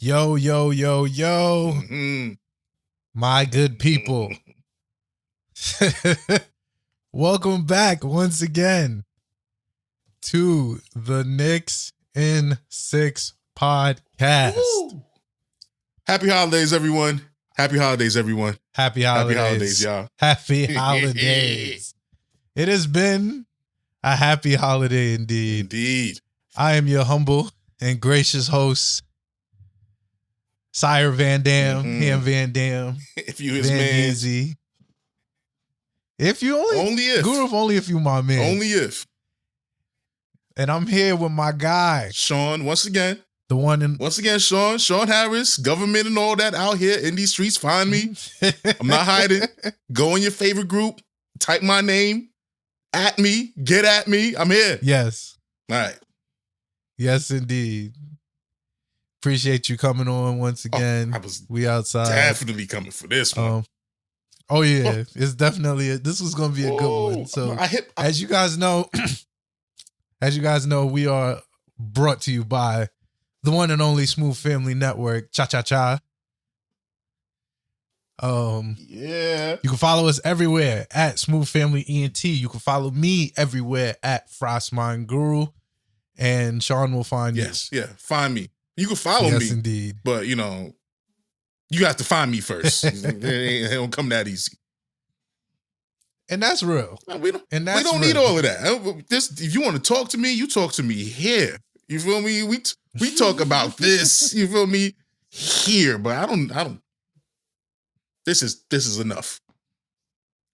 Yo, yo, yo, yo. Mm-hmm. My good people. Welcome back once again to the Knicks in 6 podcast. Woo! Happy holidays, everyone. Happy holidays, everyone. Happy holidays. Happy holidays, y'all. Happy holidays. It has been a happy holiday indeed. Indeed. I am your humble and gracious host, Sire Van Dam, Ham Van Dam. If you his Van man. Easy. If you Only if. Guru, only if you my man. Only if. And I'm here with my guy, Sean, once again. the one in. Once again, Sean Harris, government and all that out here in these streets. Find me. I'm not hiding. Go in your favorite group. Type my name. At me. Get at me. I'm here. Yes. All right. Yes, indeed. Appreciate you coming on once again. We outside. Definitely coming for this one. Oh yeah, it's definitely this was gonna be a good one. So as you guys know, we are brought to you by the one and only Smooth Family Network. Cha cha cha. Yeah. You can follow us everywhere at Smooth Family ENT. You can follow me everywhere at Frostmind Guru, and Sean will find you. Yes, yeah. Find me. You can follow me. Yes, indeed. But, you have to find me first. It don't come that easy. And that's real. We don't need all of that. If you want to talk to me, you talk to me here. You feel me? We talk about this. You feel me? Here, but I don't. This is enough.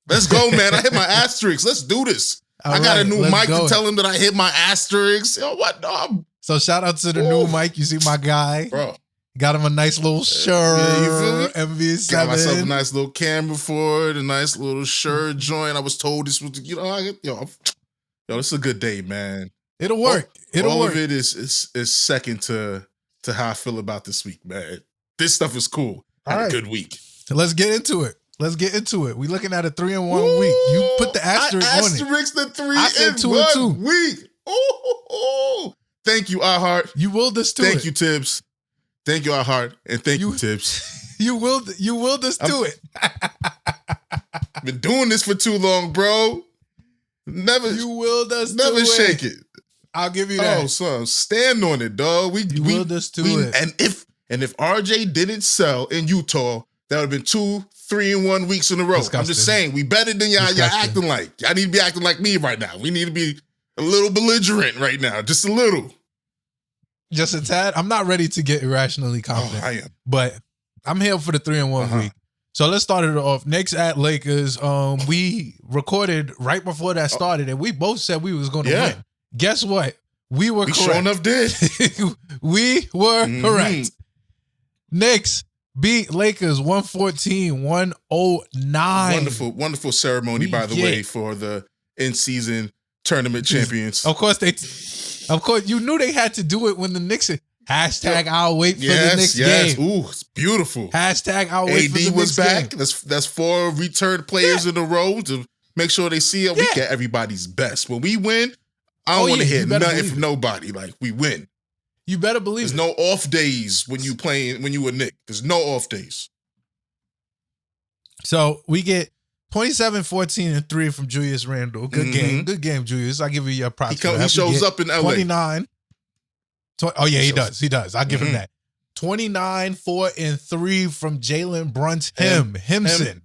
Let's go, man. I hit my asterisks. Let's do this. I got a new mic to tell him that I hit my asterisks. Yo, what? No, so shout out to the new mic. You see my guy, bro. Got him a nice little shirt. MV7. Got myself a nice little camera for it, a nice little shirt joint. I was told this was, this is a good day, man. It'll work. All of it is second to how I feel about this week, man. This stuff is cool. Had a good week. So let's get into it. We looking at a 3-1 week. You put the asterisk on it. Asterisk the 3 I said 2-2 week. Ooh. Thank you, iHeart. You willed us to it. Thank you, Tibbs. Thank you, iHeart, and thank you, Tibbs. You willed us to it. Been doing this for too long, bro. You willed us to it. Never shake it. I'll give you that. Oh, son, stand on it, dog. You willed us to it. And if RJ didn't sell in Utah, that would have been 2 3-1 weeks in a row. Disgusting. I'm just saying, we better than y'all acting like. Y'all need to be acting like me right now. We need to be a little belligerent right now. Just a little. Just a tad. I'm not ready to get irrationally confident. I am. But I'm here for the 3-1 week. So let's start it off. Knicks at Lakers. We recorded right before that started, and we both said we was going to win. Guess what? We were correct. Sure enough did. We were correct. Knicks beat Lakers 114-109. Wonderful ceremony, by the way, for the in-season tournament champions. Of course, you knew they had to do it when the Knicks hashtag I'll wait for the Knicks game. Ooh, it's beautiful. Hashtag I'll wait for the Knicks was back. game. That's 4 returned players in a row to make sure they see it. We get everybody's best. When we win, I don't want to hear nothing from nobody. Like, we win. You better believe There's no off days when you a Knick. There's no off days. So we get 27, 14, and 3 from Julius Randle. Good game. Good game, Julius. I'll give you your props. He shows up in LA. 29. He does. I'll give him that. 29, 4, and 3 from Jalen Himson.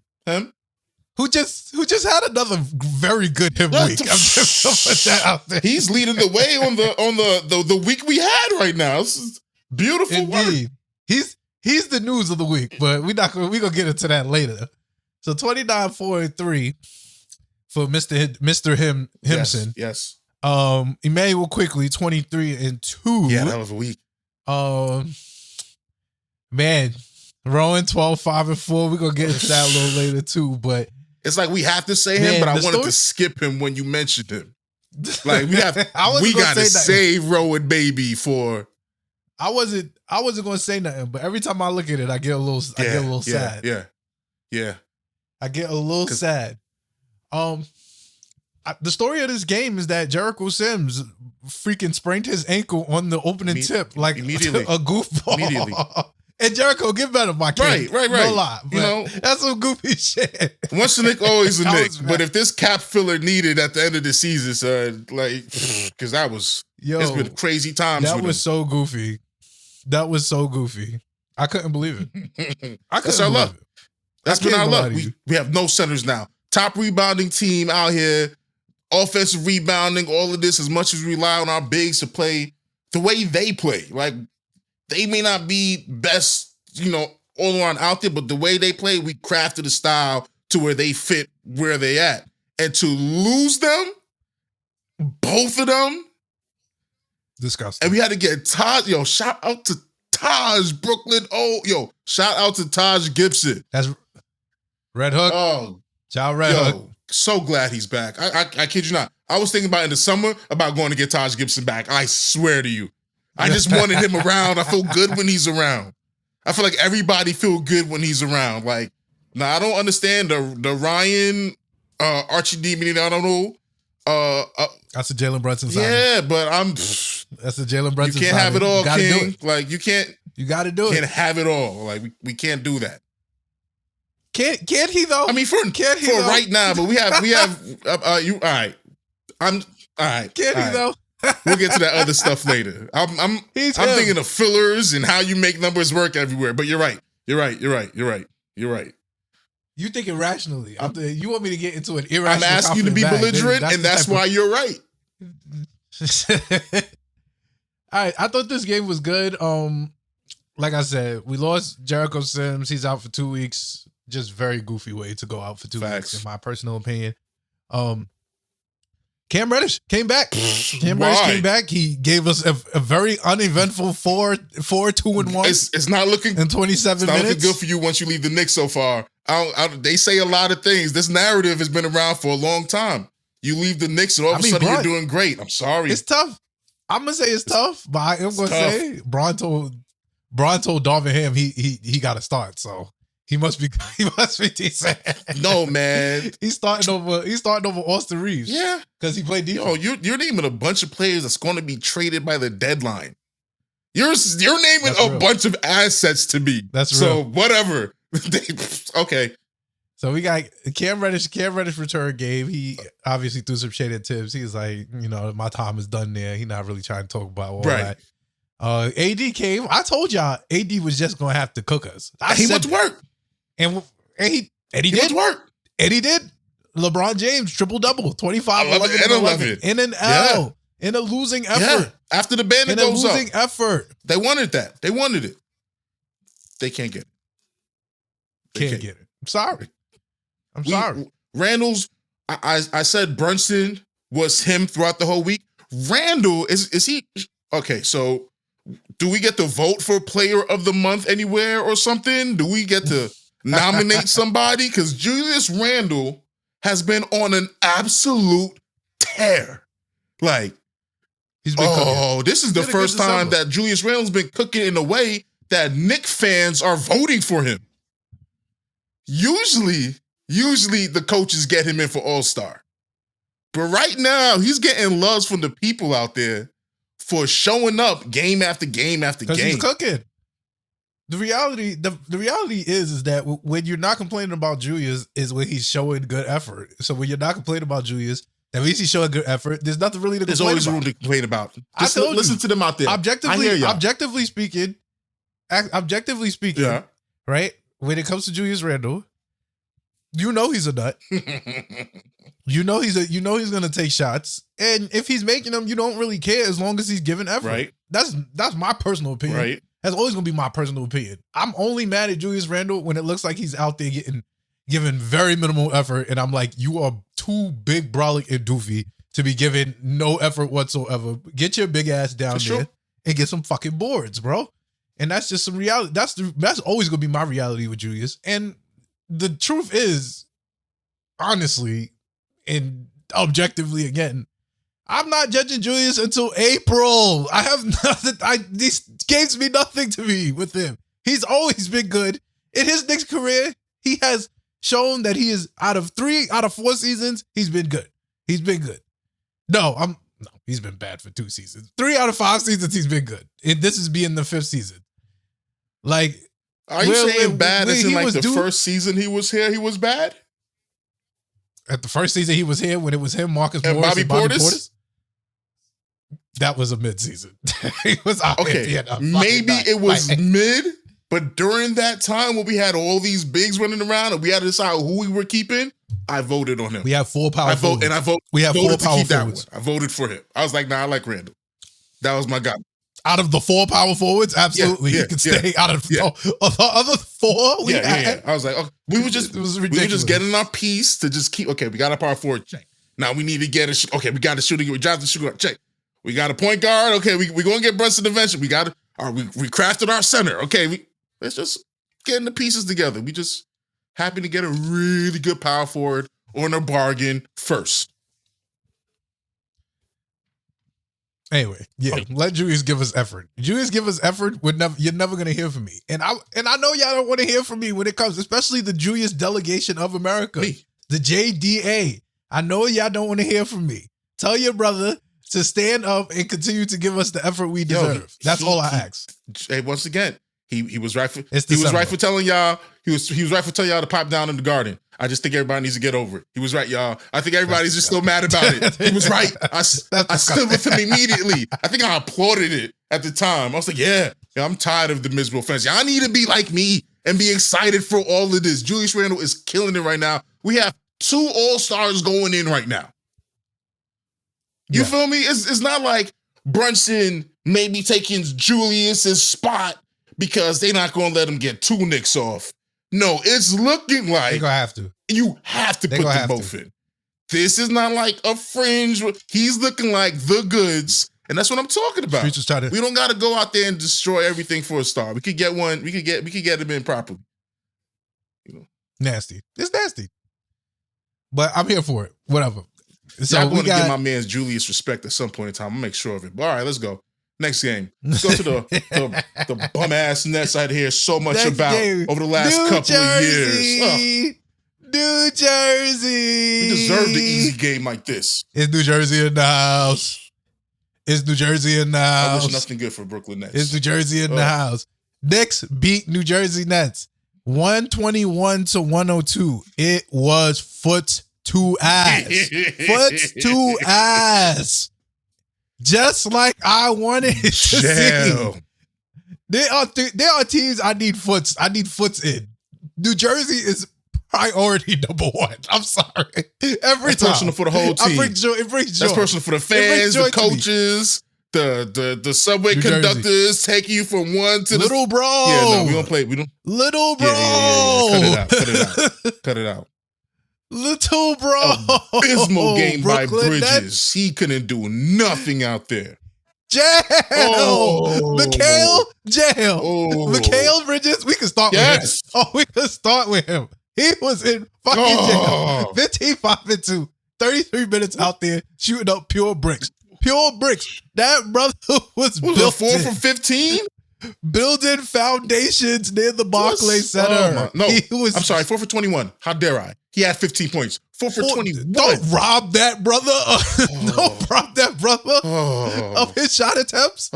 Who just had another very good him week. I'm just gonna put that out there. He's leading the way on the week we had right now. This is beautiful. Indeed. Work. He's the news of the week, but we're gonna get into that later. So 29, 4, and 3 for Mr. Himson. Yes. Emmanuel Quickly, 23 and 2. Yeah, that was a week. Man, Rowan, 12, 5, and 4. We're gonna get into that a little later too, but it's like we have to say him, but I wanted to skip him when you mentioned him. Like we gotta save Rowan baby for. I wasn't gonna say nothing, but every time I look at it, I get a little sad. Yeah. I get a little sad. The story of this game is that Jericho Sims freaking sprained his ankle on the opening tip like immediately. a goofball. Immediately. And Jericho, get better, my kid. Right. No lie. That's some goofy shit. Once a Knick, always a Knick. But if this cap filler needed at the end of the season, son, like, because that was, it's been crazy times. That was so goofy. That was so goofy. I couldn't believe it. That's our luck. That's been our luck. We have no centers now. Top rebounding team out here. Offensive rebounding, all of this, as much as we rely on our bigs to play the way they play. Like, they may not be best, all around out there, but the way they play, we crafted a style to where they fit where they at. And to lose them, both of them, disgusting. And we had to get Taj. Shout out to Taj Brooklyn. Shout out to Taj Gibson. That's Red Hook. Oh, ciao, Red Hook. So glad he's back. I kid you not. I was thinking about in the summer about going to get Taj Gibson back. I swear to you. I just wanted him around. I feel good when he's around. I feel like everybody feel good when he's around. Like, I don't understand the Ryan Archie Demon. I don't know. That's a Jalen Brunson signing. Yeah, but that's a Jalen Brunson. You can't have it all, King. Like, you can't. You got to do it. Can't have it all. Like, we can't do that. Can't he though? I mean, for right now, but we have you all right. I'm all right. Can't he though? We'll get to that other stuff later. I'm thinking of fillers and how you make numbers work everywhere. But you're right. You think irrationally. You want me to get into an irrational. I'm asking you to be belligerent, and that's why you're right. All right. I thought this game was good. Like I said, we lost Jericho Sims. He's out for 2 weeks. Just very goofy way to go out for 2 weeks, in my personal opinion. Cam Reddish came back. Reddish came back. He gave us a very uneventful 4-2-1. It's not looking in 27 minutes. It's not looking good for you once you leave the Knicks so far. They say a lot of things. This narrative has been around for a long time. You leave the Knicks and all of a sudden you're doing great. I'm sorry. It's tough. I'm gonna say it's tough, but I am gonna say Bron told Darvin Ham he got to start. So. He must be decent. No, man. He's starting over Austin Reeves. Yeah. Because he played defense. You're naming a bunch of players that's going to be traded by the deadline. You're naming a bunch of assets to me. That's real. So whatever. Okay. So we got Cam Reddish return game. He obviously threw some shade at Tibbs. He's like, my time is done there. He's not really trying to talk about all that. AD came. I told y'all AD was just going to have to cook us. He went to work. And he did work. And he did. LeBron James, triple-double, 25, 11. In an L. Yeah. In a losing effort. Yeah. After the bandit goes up. In a losing effort. They wanted that. They wanted it. They can't get it. Can't get it. I'm sorry. Randle's, I said Brunson was him throughout the whole week. Randle, is he, okay, so do we get to vote for player of the month anywhere or something? Do we get to nominate somebody? Because Julius Randle has been on an absolute tear. Like, he's been cooking. This is the first time that Julius Randle's been cooking in a way that Knicks fans are voting for him. Usually the coaches get him in for All-Star. But right now, he's getting loves from the people out there for showing up game after game after game. Because he's cooking. The reality is that when you're not complaining about Julius is when he's showing good effort. So when you're not complaining about Julius, at least he's showing good effort. There's nothing really to complain about. There's always room to complain about. Just listen to them out there. Objectively speaking, right? When it comes to Julius Randle, he's a nut. He's gonna take shots, and if he's making them, you don't really care as long as he's giving effort. Right. That's my personal opinion. Right. That's always gonna be my personal opinion. I'm only mad at Julius Randle when it looks like he's out there giving very minimal effort, and I'm like, you are too big, brolic, and doofy to be giving no effort whatsoever. Get your big ass down there and get some fucking boards, bro. And that's just some reality. That's always gonna be my reality with Julius. And the truth is, honestly, and objectively again, I'm not judging Julius until April. I have nothing. These games mean nothing to me with him. He's always been good. In his Knicks career, he has shown that he is out of 4 seasons, he's been good. He's been good. No, he's been bad for 2 seasons. 3 out of 5 seasons, he's been good. This is being the 5th season. Like, are you saying bad as in like the first season he was here, he was bad? At the first season he was here when it was him, Marcus Morris, Bobby and Bobby Portis? Portis? That was a mid-season. He was out okay. Maybe it was mid, but during that time when we had all these bigs running around and we had to decide who we were keeping, I voted on him. We have 4 power forwards. We have 4 power forwards. I voted for him. I was like, nah, I like Randle. That was my guy. Out of the 4 power forwards, absolutely, he could stay out of the other 4. I was like, okay. we were just getting our piece to just keep. Okay, we got a power forward, check. Now we need to get a. Okay, we got a shooting. We dropped the shooting. Check. We got a point guard. Okay, we gonna get Brunson eventually. We got. We crafted our center. Okay, let's just getting the pieces together. We just happy to get a really good power forward on a bargain first. Anyway, let Julius give us effort. Julius give us effort. You're never gonna hear from me, and I know y'all don't want to hear from me when it comes, especially the Julius delegation of America, the JDA. I know y'all don't want to hear from me. Tell your brother to stand up and continue to give us the effort we deserve. That's all I ask. Hey, once again, he was right for right for telling y'all he was right for telling y'all to pop down in the garden. I just think everybody needs to get over it. He was right, y'all. I think everybody's just still mad about it. He was right. I stood with him immediately. I think I applauded it at the time. I was like, yeah, I'm tired of the miserable fans. Y'all need to be like me and be excited for all of this. Julius Randle is killing it right now. We have 2 all-stars going in right now. You feel me? It's not like Brunson maybe taking Julius's spot because they're not going to let him get 2 Knicks off. No, it's looking like they're gonna have to. You have to put them both in. This is not like a fringe. He's looking like the goods, and that's what I'm talking about. We don't got to go out there and destroy everything for a star. We could get one. We could get him in properly. You know, nasty. It's nasty, but I'm here for it. Whatever. So I'm going to give my man Julius respect at some point in time. I'll make sure of it. But all right, let's go. Next game. Let's go to the bum ass Nets I'd hear so much about over the last couple of years. New Jersey. We deserve the easy game like this. Is New Jersey in the house? Is New Jersey in the house? I wish nothing good for Brooklyn Nets. Is New Jersey in the house? Knicks beat New Jersey Nets 121-102. It was foot to ass. Foot to ass. Just like I wanted to see. There are teams I need foots in. New Jersey is priority number 1. I'm sorry. Every time. Personal for the whole team. It brings joy. That's personal for the fans, the coaches, the subway conductors taking you from one to little bro. Yeah, no, we don't play. We don't. Little bro. Yeah. Cut it out. Little bro. Abysmal game by Bridges. Nets. He couldn't do nothing out there. Jail. Mikal Bridges. We can start with him. We can start with him. He was in fucking jail. 15-5-2. 33 minutes out there shooting up pure bricks. That brother was built 4 from 15? Building foundations near the Barclays Center. I'm sorry, 4 for 21. How dare I? He had 15 points. 4 for 21. Don't rob that brother. Don't rob that brother of his shot attempts.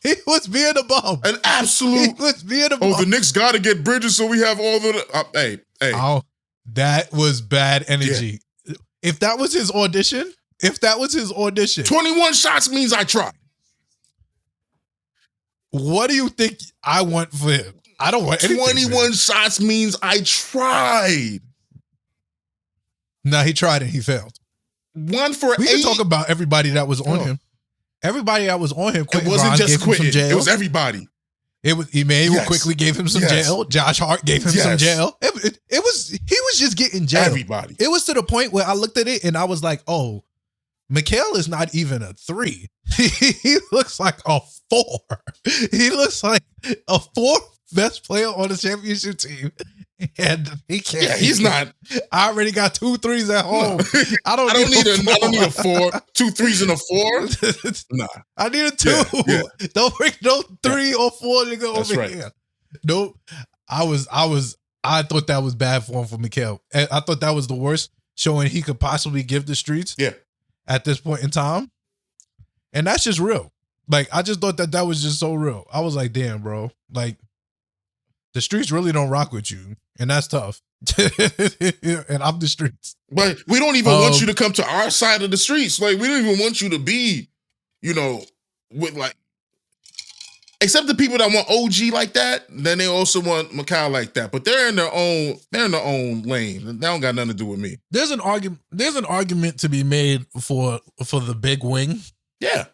He was being a bum. An absolute. He was being a bum. The Knicks got to get Bridges so we have all the. Hey. Oh, that was bad energy. Yeah. If that was his audition. 21 shots means I tried. What do you think I want for him? I don't want anything. 21 shots means I tried. No, he tried and he failed. 1 for 8. We can talk about everybody that was on him. Everybody that was on him. It wasn't just Quentin. It was everybody. It was Emmanuel quickly gave him some jail. Josh Hart gave him some jail. He was just getting jail. Everybody. It was to the point where I looked at it and I was like, oh, Mikal is not even a 3. He looks like a 4. He looks like a 4th best player on the championship team. And he can't. Yeah, he's not. I already got 2 threes at home. No. I don't need a 4. 2 threes and a 4. Nah. I need a 2. Yeah. Don't bring no 3 or 4 nigga over here. Nope. I thought that was bad form for Mikal. And I thought that was the worst showing he could possibly give the streets. Yeah. at this point in time. And that's just real. Like, I just thought that was just so real. I was like, damn, bro. Like, the streets really don't rock with you. And that's tough. And I'm the streets. But we don't even want you to come to our side of the streets. Like, we don't even want you to be, with like, except the people that want OG like that, then they also want Macau like that. But they're in their own lane. They don't got nothing to do with me. There's an argument to be made for the big wing. Yeah.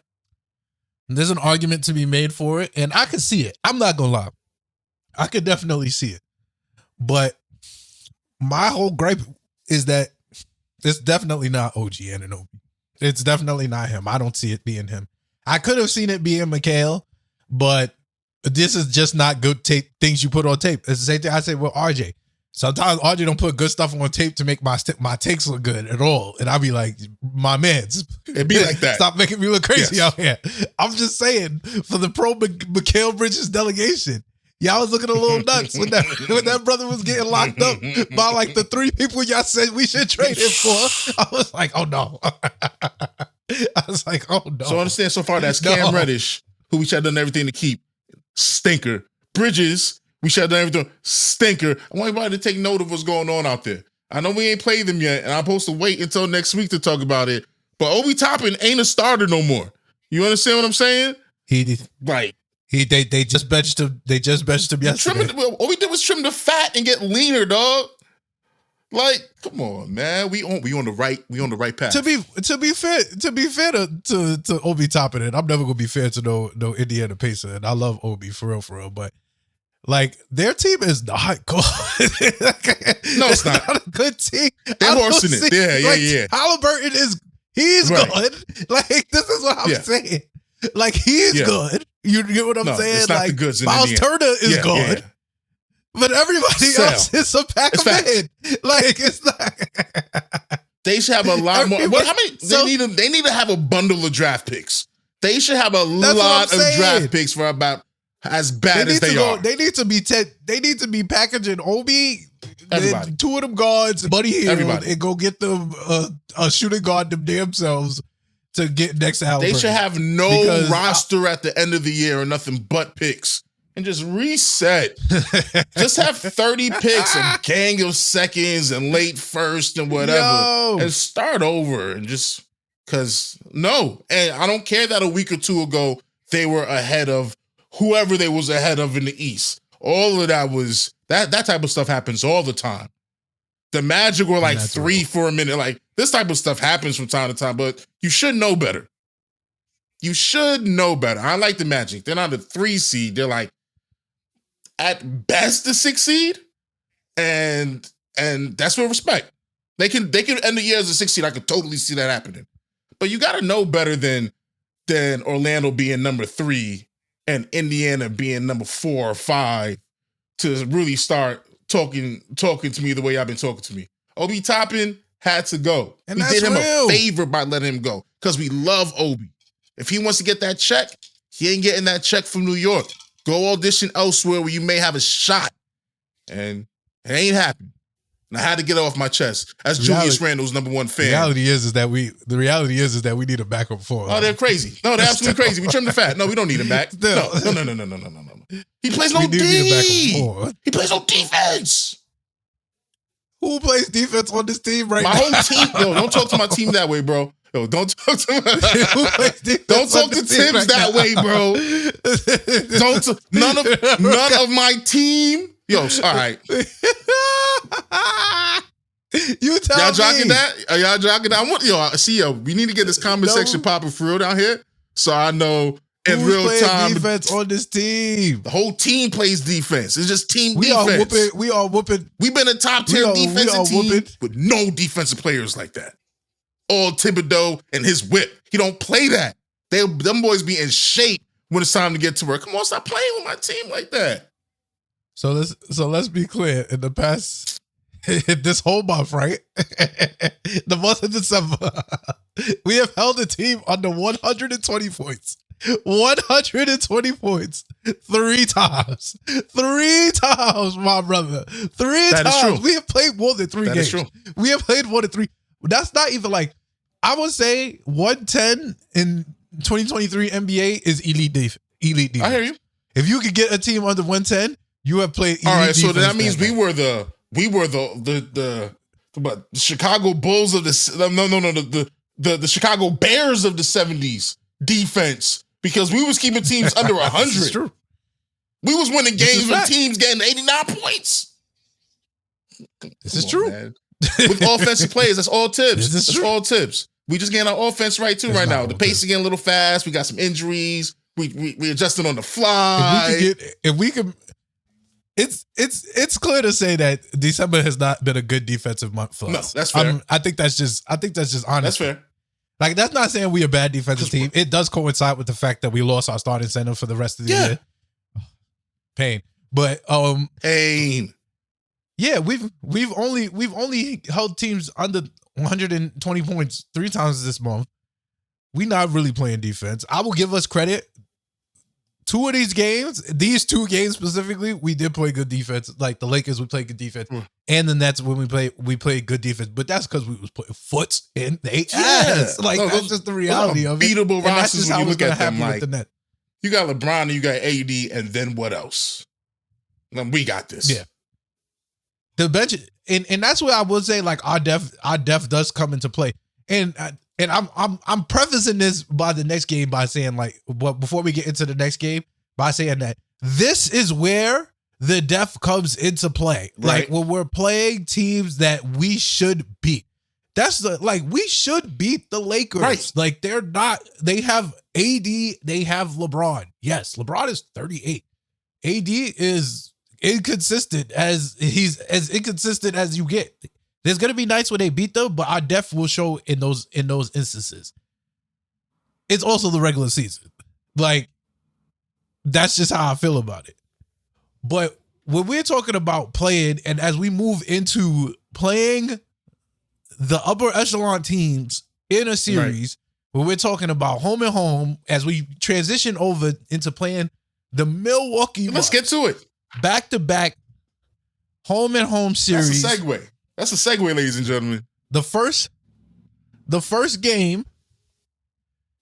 There's an argument to be made for it, and I can see it. I'm not gonna lie. I could definitely see it. But my whole gripe is that it's definitely not OG Anunoby. It's definitely not him. I don't see it being him. I could have seen it being Mikal, but this is just not good tape, things you put on tape. It's the same thing I say with RJ. Sometimes RJ don't put good stuff on tape to make my takes look good at all. And I'll be like, my man, it'd be like that. Stop making me look crazy out here. I'm just saying, for the pro Mikal Bridges delegation, y'all was looking a little nuts when that brother was getting locked up by like the 3 people y'all said we should trade him for. I was like, oh no. I was like, oh no. So understand so far that's Cam Reddish, who we should have done everything to keep. Stinker. Bridges, we should have done everything. Stinker. I want everybody to take note of what's going on out there. I know we ain't played them yet, and I'm supposed to wait until next week to talk about it. But Obi Toppin ain't a starter no more. You understand what I'm saying? They just benched him. They just benched him yesterday. All we did was trim the fat and get leaner, dog. Like, come on, man. We on the right path. To be fair to Obi Toppin, and I'm never gonna be fair to no Indiana Pacer, and I love Obi for real, but like their team is not good. No, it's not a good team. They're horsing it. Yeah. Halliburton he's right. Good. Like, this is what I'm saying. Like, he's good. You get what I'm saying? It's not like, the goods in Miles Indiana. Turner is good. Yeah. But everybody else is a pack of men. Like, it's not. They should have a lot more. How many? They need to have a bundle of draft picks. They should have a lot of draft picks for about as bad as they are. They need to be packaging Obi, 2 of them guards, Buddy Hield, and go get them a shooting guard them damn selves to get next to Halliburton. They should have no roster at the end of the year or nothing but picks. And just reset. Just have 30 picks, a gang of seconds and late first and whatever. And start over and just And I don't care that a week or 2 ago they were ahead of whoever they was ahead of in the East. All of that was that type of stuff happens all the time. The Magic were like 3 for a minute. Like, this type of stuff happens from time to time, but you should know better. You should know better. I like the Magic. They're not a 3 seed. They're like, at best, a 6 seed, and that's with respect. They can end the year as a 6 seed. I could totally see that happening. But you got to know better than Orlando being number 3 and Indiana being number 4 or 5 to really start talking to me the way y'all been talking to me. Obi Toppin had to go. And we did him a favor by letting him go because we love Obi. If he wants to get that check, he ain't getting that check from New York. Go audition elsewhere where you may have a shot. And it ain't happened. And I had to get it off my chest. As Julius Randle's number 1 fan. The reality is that we need a backup for. Oh, they're crazy. No, they're absolutely crazy. We trimmed the fat. No, we don't need him back. No. He plays no D. He plays no defense. Who plays defense on this team right now? My whole team. Yo, don't talk to my team that way, bro. Yo, don't talk to don't talk to Tibbs right that way, bro. None of my team. Yo, all right. You tell y'all me. jogging that? Are y'all jogging that? We need to get this comment section popping for real down here, so I know in real time. Defense on this team. The whole team plays defense. It's just team defense. We are whooping. We've been a top 10 defensive team with no defensive players like that. All Thibodeau and his whip. He don't play that. Them boys be in shape when it's time to get to work. Come on, stop playing with my team like that. So let's be clear. In the past, this whole month, right? The month of December, we have held the team under 120 points. 120 points 3 times. 3 times, my brother. 3 times. We have played more than 3 games. Is true. We have played more than 3. That's not even like I would say 110 in 2023 NBA is elite defense. I hear you. If you could get a team under 110, you have played elite all right, so defense. that means we were the Chicago Bulls of the Chicago Bears of the 70s defense, because we was keeping teams under 100. This is true. We was winning games with teams getting 89 points. This is true. Man. With offensive players, that's all tips. That's true. All tips. We just getting our offense right too right now. The pace is getting a little fast. We got some injuries. We adjusting on the fly. It's clear to say that December has not been a good defensive month for us. No, that's fair. I think that's just honest. That's fair. Like, that's not saying we're a bad defensive team. It does coincide with the fact that we lost our starting center for the rest of the year. Pain. But pain. Yeah, we've only held teams under 120 points 3 times this month. We not really playing defense. I will give us credit. 2 of these games, these 2 games specifically, we did play good defense. Like the Lakers, we played good defense, and the Nets when we played good defense. But that's because we was putting foots in their ass. Like, that's just the reality of it. Beatable rosters when you look at them. Like, the you got LeBron and you got AD, and then what else? We got this. Yeah. The bench, and that's where I would say, like, our depth does come into play. And I'm prefacing this by the next game by saying, like, before we get into the next game, by saying that this is where the depth comes into play. Right. Like, when we're playing teams that we should beat. We should beat the Lakers. Right. Like, they have AD, they have LeBron. Yes, LeBron is 38. AD is inconsistent he's as inconsistent as you get. There's gonna be nights where they beat them, but our depth will show in those instances. It's also the regular season. Like, that's just how I feel about it. But when we're talking about playing, and as we move into playing the upper echelon teams in a series, when we're talking about home and home, as we transition over into playing the Milwaukee Let's get to it. Back-to-back home and home series. That's a segue, ladies and gentlemen. The first game,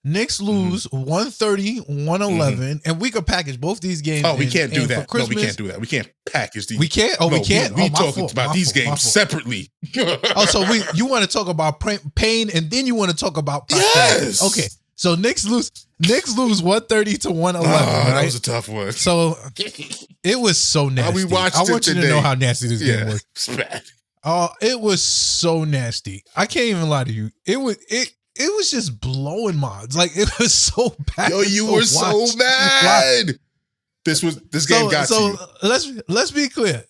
Knicks lose 130-111, and we could package both these games. Oh, we can't do that. No, we can't do that. We can't package these. We can't? Oh, we can't? We talking about these games separately. So you want to talk about pain, and then you want to talk about prosperity. Yes. Okay. So Knicks lose 130-111. That was a tough one. So it was so nasty. We watched I want you to know how nasty this game was. It's bad. Oh, it was so nasty. I can't even lie to you. It was just blowing minds. Like, it was so bad. Yo, you were so mad. This game got you. So let's be clear.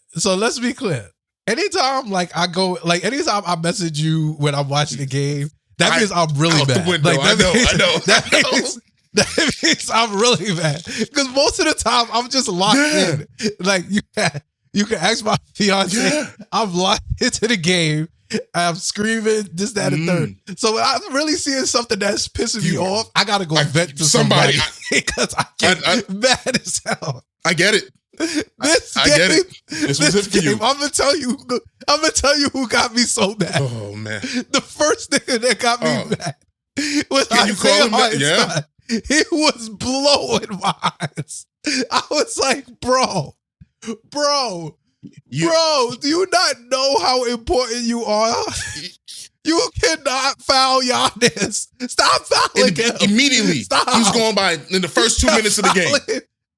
Anytime anytime I message you when I'm watching the game, that means I'm really mad. Like, I know. That means I'm really mad. Because most of the time I'm just locked in. Like, you can ask my fiance. Yeah. I'm locked into the game. I'm screaming this, that, and third. So when I'm really seeing something that's pissing me off, I gotta go vent to somebody because I get mad as hell. I get it. I get it. This was for you. I'm gonna tell you who got me so mad. Oh man. The first thing that got me mad was Can you call him that? Yeah. He was blowing my eyes. I was like, bro, do you not know how important you are? You cannot foul Giannis. Stop fouling him. Immediately. Stop. He was going by in the first 2 minutes of the game.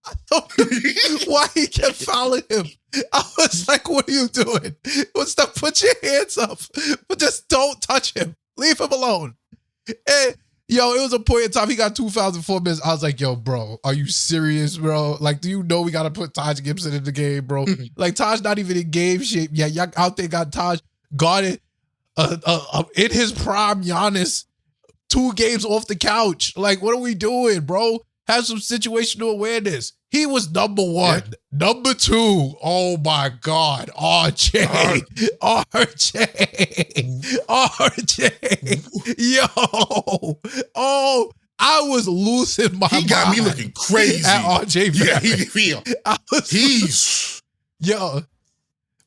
I don't know why he kept fouling him. I was like, what are you doing? Stop, put your hands up. But just don't touch him. Leave him alone. And yo, it was a point in time. He got 2 fouls in 4 minutes. I was like, yo, bro, are you serious, bro? Like, do you know we got to put Taj Gibson in the game, bro? Like, Taj not even in game shape. Yeah, y'all out there got Taj guarded in his prime Giannis 2 games off the couch. Like, what are we doing, bro? Have some situational awareness. He was number 1. Yeah. Number 2, oh my God, RJ. Yo. Oh, I was losing my mind. He got me looking crazy. At RJ. He's. Yo.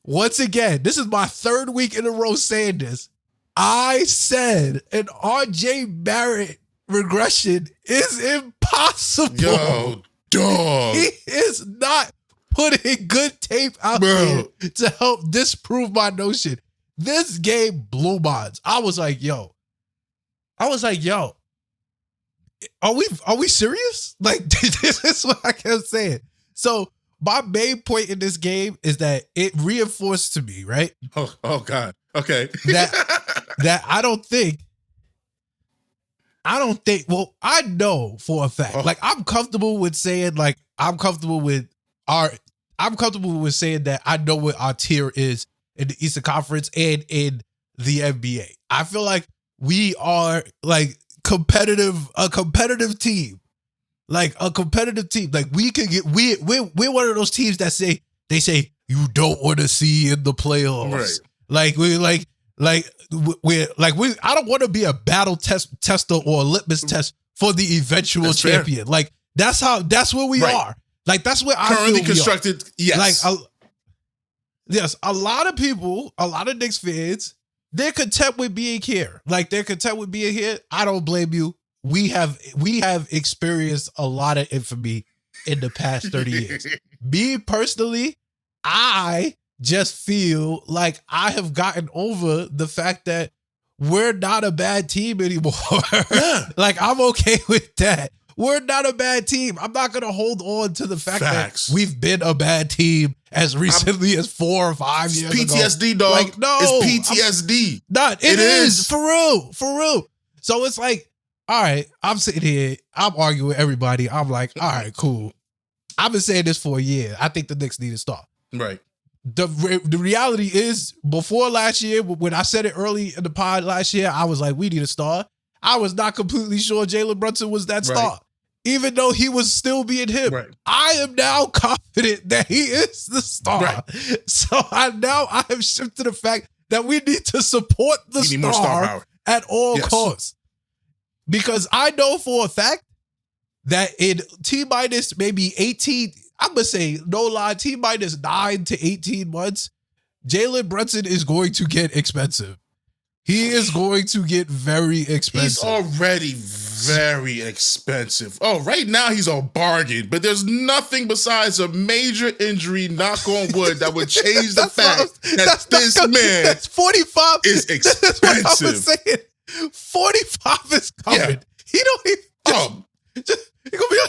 Once again, this is my 3rd week in a row saying this. I said an RJ Barrett regression is impossible. Yo, dog. He is not putting good tape out there to help disprove my notion. This game blew minds. I was like, yo, are we serious? Like, this is what I kept saying. So my main point in this game is that it reinforced to me, right? Oh God. Okay. that I don't think, well, I know for a fact, like I'm comfortable with saying that I know what our tier is in the Eastern Conference and in the NBA. I feel like we are like a competitive team. Like a competitive team. Like we can get, we're one of those teams that say you don't want to see in the playoffs. Right. Like I don't want to be a battle tester or a litmus test for the eventual champion. Fair. Like that's where we are. Like that's where I currently feel constructed. Yes. Like yes, a lot of Knicks fans, they're content with being here. Like they're content with being here. I don't blame you. We have experienced a lot of infamy in the past 30 years. Me personally, I just feel like I have gotten over the fact that we're not a bad team anymore. Like I'm okay with that. We're not a bad team. I'm not going to hold on to the fact that we've been a bad team as recently as 4 or 5 years PTSD, ago. dog. Like, no. It's PTSD. It is. For real. So it's like, all right, I'm sitting here, I'm arguing with everybody. I'm like, all right, cool. I've been saying this for a year. I think the Knicks need to start. Right. The reality is, before last year, when I said it early in the pod last year, I was like, we need a star. I was not completely sure Jalen Brunson was that star, even though he was still being him. Right. I am now confident that he is the star. Right. So I have shifted to the fact that we need to support the star at all costs. Because I know for a fact that in T-minus maybe 18, I'm going to say, no lie, T-minus 9 to 18 months, Jalen Brunson is going to get expensive. He is going to get very expensive. He's already very expensive. Oh, right now he's a bargain, but there's nothing besides a major injury, knock on wood, that would change the fact that this man that's 45 is expensive. That's what I was saying. 45 is coming. Yeah. He don't even.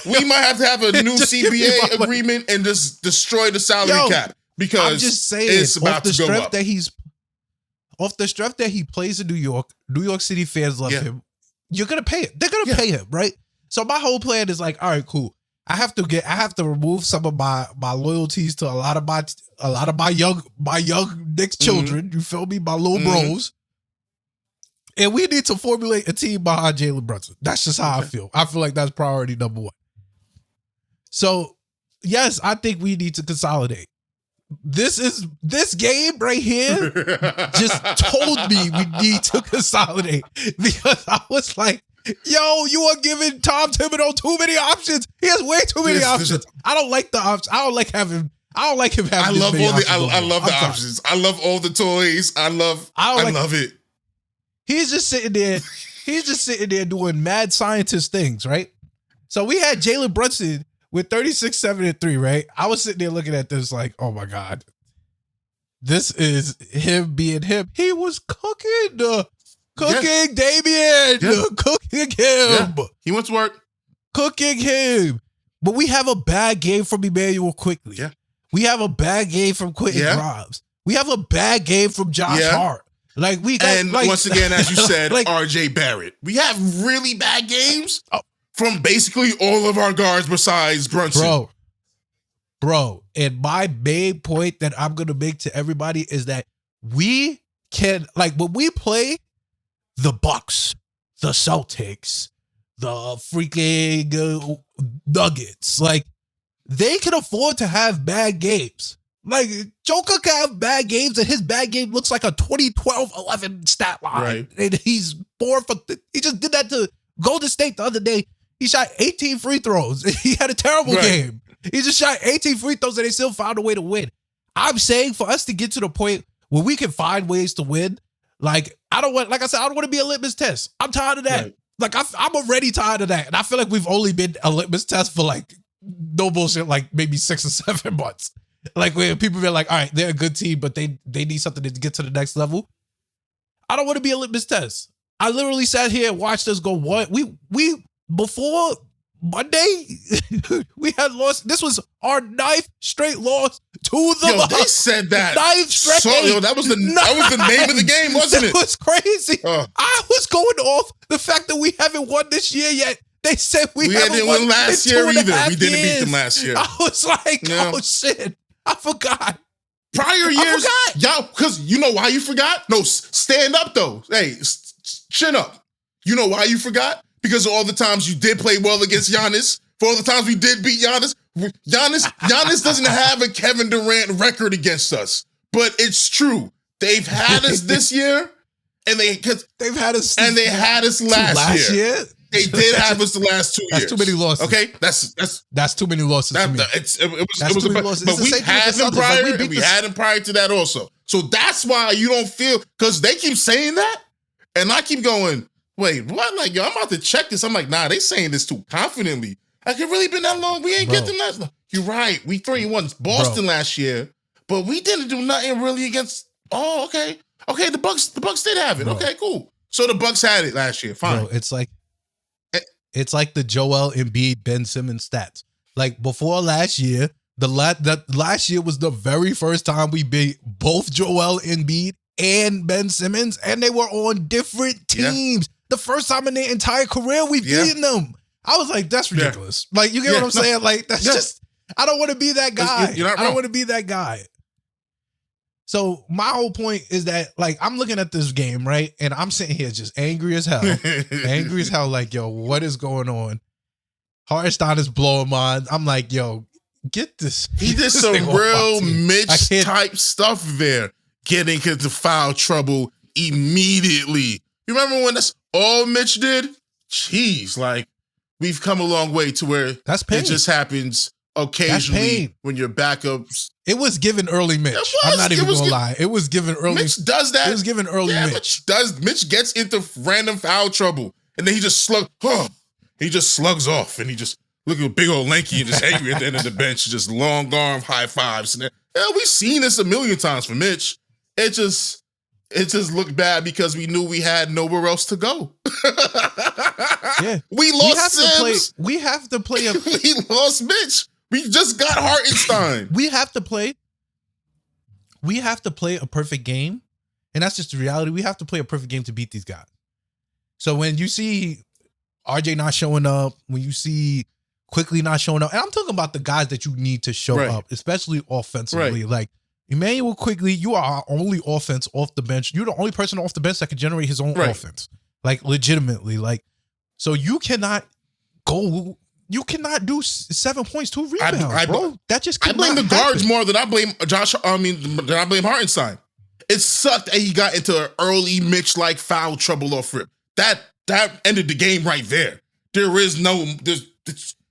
We might have to have a new CBA agreement and just destroy the salary cap because I'm just saying, it's about to go up. Off the strength that he plays in New York City fans love him. You're gonna pay it. They're gonna pay him, right? So my whole plan is like, all right, cool. I have to remove some of my loyalties to a lot of my young Knicks children. You feel me? My little bros. And we need to formulate a team behind Jalen Brunson. That's just how I feel. I feel like that's priority number one. So, yes, I think we need to consolidate. This game right here just told me we need to consolidate because I was like, yo, you are giving Tom Thibodeau too many options. He has way too many options. I don't like the options. I don't like him having. I love the options. I love all the toys. I love it. He's just sitting there doing mad scientist things, right? So we had Jalen Brunson with 36, 7, and 3, right? I was sitting there looking at this like, oh my God. This is him being him. He was cooking Damian. Cooking him. Yeah. He went to work. Cooking him. But we have a bad game from Emmanuel Quickly. Yeah. We have a bad game from Quentin Grimes. We have a bad game from Josh Hart. Like we got, and once again, as you said, RJ Barrett. We have really bad games from basically all of our guards besides Brunson. Bro. And my main point that I'm gonna make to everybody is that we can, like, when we play the Bucks, the Celtics, the freaking Nuggets, like they can afford to have bad games. Like, Joker can have bad games, and his bad game looks like a 2012-11 stat line. Right. And he's he just did that to Golden State the other day. He shot 18 free throws. He had a terrible game. He just shot 18 free throws, and they still found a way to win. I'm saying for us to get to the point where we can find ways to win, Like, I don't want to be a litmus test. I'm tired of that. Right. Like, I'm already tired of that. And I feel like we've only been a litmus test for like, no bullshit, like maybe 6 or 7 months. Like, where people be like, all right, they're a good team, but they need something to get to the next level. I don't want to be a litmus test. I literally sat here and watched us go, what? We before Monday, we had lost. This was our 9th straight loss to the Bucks. They said that. 9th straight. That was the name of the game, wasn't it? It was crazy. I was going off the fact that we haven't won this year yet. They said we didn't win last year either. We didn't beat them last year. I was like, oh shit, I forgot. Prior years, y'all, because you know why you forgot? No, stand up though. Hey, chin up. You know why you forgot? Because of all the times you did play well against Giannis. For all the times we did beat Giannis. Giannis doesn't have a Kevin Durant record against us. But it's true. They've had us this year, and they've had us, and they had us last year. They did have us the last 2 years. That's too many losses. Okay, that's too many losses. To me. It was losses. But we had them prior, and we had them prior to that also. So that's why you don't feel, because they keep saying that, and I keep going, wait, what? Like, yo, I'm about to check this. I'm like, nah, they saying this too confidently. Like, it really been that long? We ain't get them last. You're right. We 3-1 Boston last year, but we didn't do nothing really against. Oh, okay. Okay, the Bucks did have it. Bro. Okay, cool. So the Bucks had it last year. Fine. Bro, it's like the Joel Embiid, Ben Simmons stats. Like, before last year, last year was the very first time we beat both Joel Embiid and Ben Simmons, and they were on different teams. Yeah. The first time in their entire career we've beaten them. I was like, that's ridiculous. Yeah. Like, you get what I'm saying? Like, that's just, I don't want to be that guy. I don't want to be that guy. So my whole point is that, like, I'm looking at this game, right? And I'm sitting here just angry as hell. Like, yo, what is going on? Hartenstein is blowing mine. I'm like, yo, get this. He did some real Mitch type stuff there, getting into foul trouble immediately. You remember when that's all Mitch did? Jeez, like, we've come a long way to where that's pain. It just happens occasionally when your backups. It was given early Mitch. I'm not even gonna lie. It was given early. Mitch does that. It was given early Mitch. Mitch gets into random foul trouble, and then he just slugs off, and he just look at big old lanky and just angry at the end of the bench, just long arm high fives. And we've seen this a million times for Mitch. It just looked bad because we knew we had nowhere else to go. Yeah, we lost Sims. We have to play. We lost Mitch. We just got Hartenstein. We have to play a perfect game. And that's just the reality. We have to play a perfect game to beat these guys. So when you see RJ not showing up, when you see Quickly not showing up, and I'm talking about the guys that you need to show up, especially offensively. Like, Emmanuel Quickly, you are our only offense off the bench. You're the only person off the bench that can generate his own offense. Like, legitimately. Like, so you cannot do 7 points, 2 rebounds, bro. That just I blame the guards more than I blame Hartenstein. It sucked that he got into an early Mitch-like foul trouble off rip. That ended the game right there.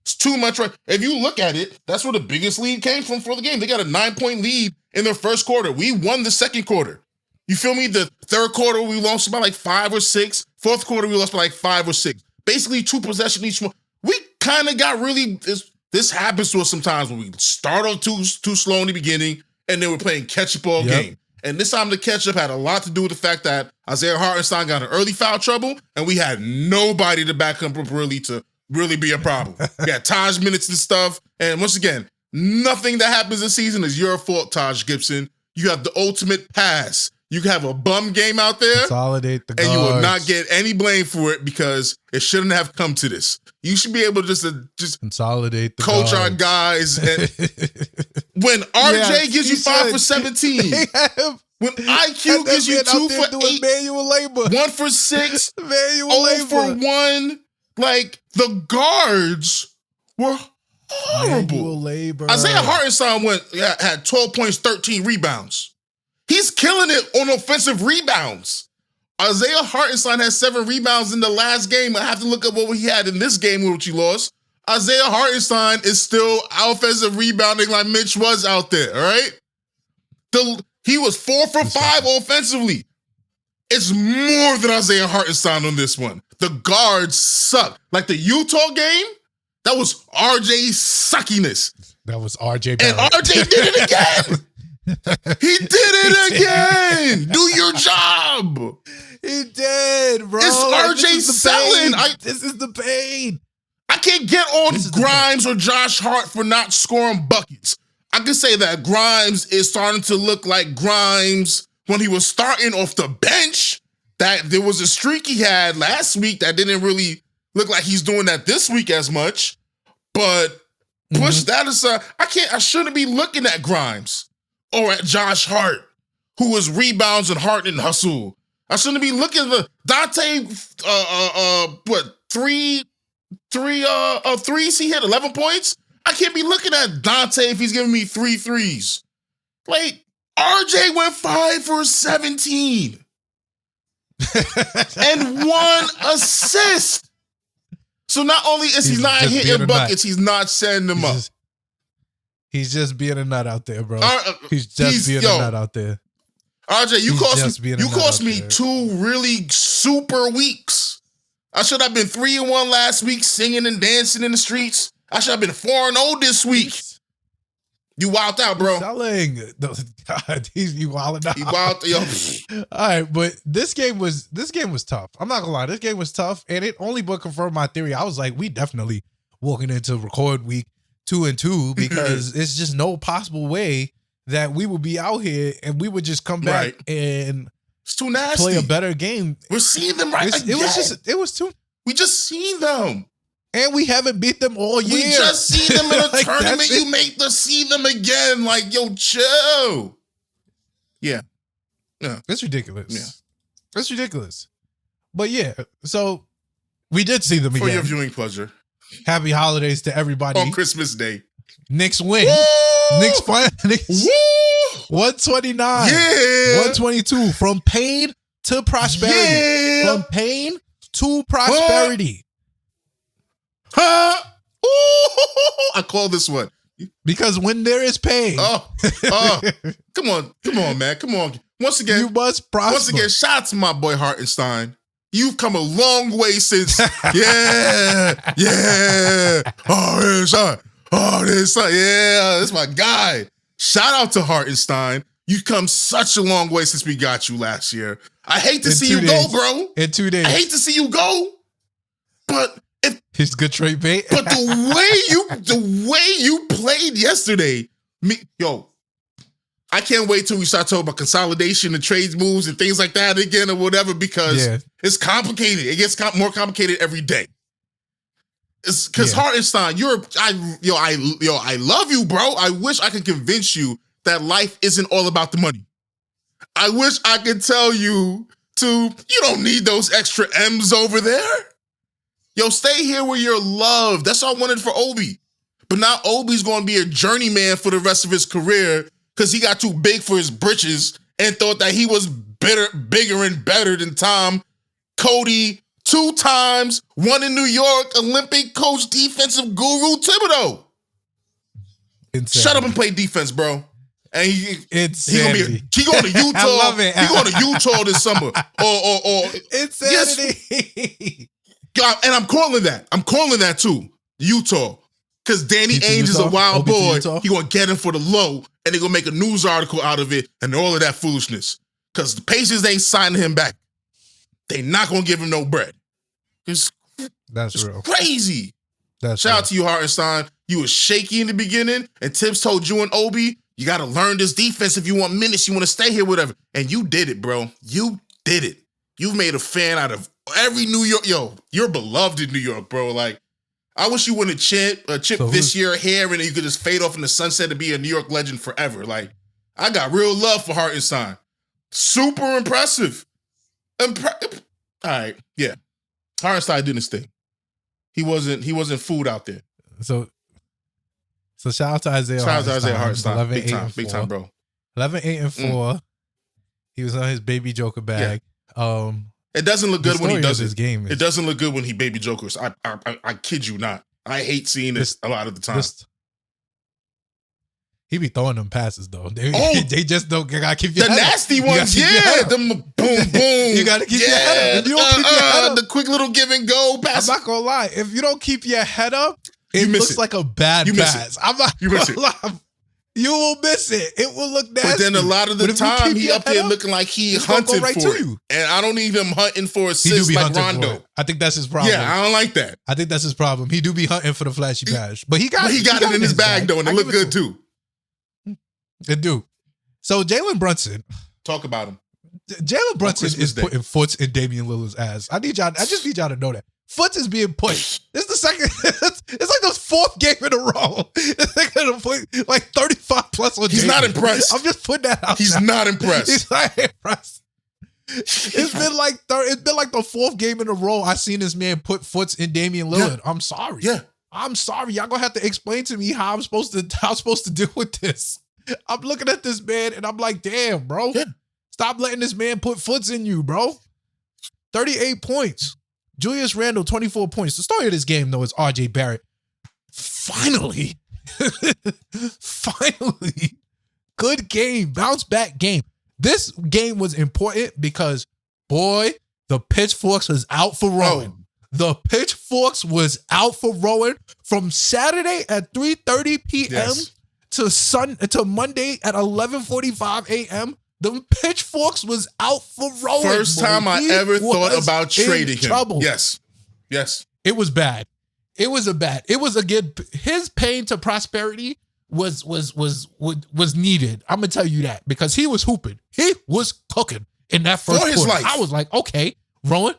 It's too much. If you look at it, that's where the biggest lead came from for the game. They got a 9-point lead in their first quarter. We won the second quarter. You feel me? The third quarter, we lost by like 5 or 6. Fourth quarter, we lost by like 5 or 6. Basically, 2 possessions each one. We kind of got really, this happens to us sometimes when we start off too slow in the beginning, and then we're playing catch-up all game. And this time the catch-up had a lot to do with the fact that Isaiah Hartenstein got in early foul trouble, and we had nobody to back up really to really be a problem. We had Taj minutes and stuff, and once again, nothing that happens this season is your fault, Taj Gibson. You have the ultimate pass. You can have a bum game out there. Consolidate the guards. And you will not get any blame for it because it shouldn't have come to this. You should be able to just consolidate the coach our guys. And when RJ gives you 5 for 17, when IQ gives you 2 for 8, manual labor, 1 for 6, manual 0 labor. for 1, like the guards were horrible. Manual labor. Isaiah Hartenstein had 12 points, 13 rebounds. He's killing it on offensive rebounds. Isaiah Hartenstein has 7 rebounds in the last game. I have to look up what he had in this game which he lost. Isaiah Hartenstein is still offensive rebounding like Mitch was out there, all right? He was 4 for 5 offensively. It's more than Isaiah Hartenstein on this one. The guards suck. Like the Utah game, that was RJ's suckiness. That was RJ Barrett. And RJ did it again. He did it again. Do your job. He did, bro. It's RJ selling. This is the pain. I can't get on Grimes or Josh Hart for not scoring buckets. I can say that Grimes is starting to look like Grimes when he was starting off the bench. That there was a streak he had last week that didn't really look like he's doing that this week as much. But push that aside. I shouldn't be looking at Grimes or at Josh Hart, who was rebounds and Hart and hustle. I shouldn't be looking at the Dante, three threes he hit, 11 points. I can't be looking at Dante if he's giving me 3 threes. Like, RJ went 5 for 17 and 1 assist. So not only is he not hitting buckets, he's not setting them up. He's just being a nut out there, bro. He's just being a nut out there. RJ, you cost me 2 really super weeks. I should have been 3-1 last week, singing and dancing in the streets. I should have been 4-0 this week. You wilded out, bro. Selling. God, you wilded out. You wilded, yo. All right, but this game was tough. I'm not gonna lie, this game was tough, and it only but confirmed my theory. I was like, we definitely walking into record week 2-2 because it's just no possible way that we would be out here and we would just come back and it's too nasty. Play a better game. We're seeing them again. It was too. We just seen them. And we haven't beat them all year. We just see them in a tournament. You make us see them again. Like, yo, chill. Yeah. It's ridiculous. Yeah. It's ridiculous. But yeah, so we did see them again. For your viewing pleasure. Happy holidays to everybody. On Christmas Day. Knicks win. Woo! Knicks fine. 129. Yeah. 122. From pain to prosperity. Yeah. From pain to prosperity. Huh? Ooh, I call this one. Because when there is pain. Come on, man. Come on. Once again, you must prosper. Once again, shout out to my boy Hartenstein. You've come a long way since. Yeah. Hartenstein. Yeah, that's my guy. Shout out to Hartenstein. You've come such a long way since we got you last year. I hate to see you go, bro. In 2 days. I hate to see you go. But he's good trade bait. But the way you played yesterday, I can't wait till we start talking about consolidation and trades moves and things like that again or whatever because it's complicated. It gets more complicated every day. It's because Hartenstein, I love you, bro. I wish I could convince you that life isn't all about the money. I wish I could tell you you don't need those extra M's over there. Yo, stay here where you're loved. That's all I wanted for Obi. But now Obi's going to be a journeyman for the rest of his career because he got too big for his britches and thought that he was bigger and better than Tom, Cody, 2 times, 1 in New York, Olympic coach, defensive guru, Thibodeau. Insanity. Shut up and play defense, bro. And he going to Utah. I love it. He going to Utah this summer. Or insanity. God, and I'm calling that too. Utah. Because Danny Ainge is a wild boy. He going to get him for the low, and they're going to make a news article out of it and all of that foolishness. Because the Pacers ain't signing him back. They not going to give him no bread. That's real. Crazy. Shout out to you, Hartenstein. You was shaky in the beginning, and Tibbs told you and Obi, you got to learn this defense if you want minutes, you want to stay here, whatever. And you did it, bro. You did it. You've made a fan out of every New York. Yo, you're beloved in New York, bro. Like, I wish you wouldn't chip this year here and you could just fade off in the sunset and be a New York legend forever. Like, I got real love for Hartenstein. Super impressive. All right, yeah. Hartenstein doing his thing. He wasn't food out there. So shout out to Isaiah. Shout out to Isaiah Hartenstein. Big time, bro. 11-8-4. He was on his baby Joker bag. Yeah. It doesn't look good when he does this game. It doesn't look good when he baby jokers. I kid you not. I hate seeing this a lot of the time. He be throwing them passes though. They just don't gotta keep your the head nasty up. ones, the boom boom. You gotta keep your head up. If you don't keep your head up, the quick little give and go pass. I'm not gonna lie. If you don't keep your head up, it looks like a bad pass. I'm not gonna lie. You will miss it. It will look nasty. But then a lot of the time, he up there looking like he hunting for it. And I don't need him hunting for assists like Rondo. I think that's his problem. Yeah, I don't like that. I think that's his problem. He do be hunting for the flashy pass. But he got it in his bag, though, and it looked good, too. It do. So, Jalen Brunson. Talk about him. Jalen Brunson is putting foots in Damian Lillard's ass. I just need y'all to know that. Foots is being put. This is the second. It's like the fourth game in a row. They're going to put like 35 plus on He's not impressed. I'm just putting that out. He's not impressed. He's not impressed. It's been like the fourth game in a row I seen this man put foots in Damian Lillard. Yeah. I'm sorry. Yeah. I'm sorry. Y'all gonna have to explain to me how I'm supposed to deal with this. I'm looking at this man and I'm like, damn, bro. Yeah. Stop letting this man put foots in you, bro. 38 points. Julius Randle, 24 points. The story of this game, though, is RJ Barrett. Finally. Good game. Bounce back game. This game was important because, boy, the pitchforks was out for Rowan. The pitchforks was out for Rowan from Saturday at 3:30 p.m. to Monday at 11:45 a.m. The pitchforks was out for Rowan. First time I ever thought about trading him. Trouble. Yes. It was bad. It was a good. His pain to prosperity was needed. I'm gonna tell you that because he was hooping. He was cooking in that first quarter. Life. I was like, okay, Rowan.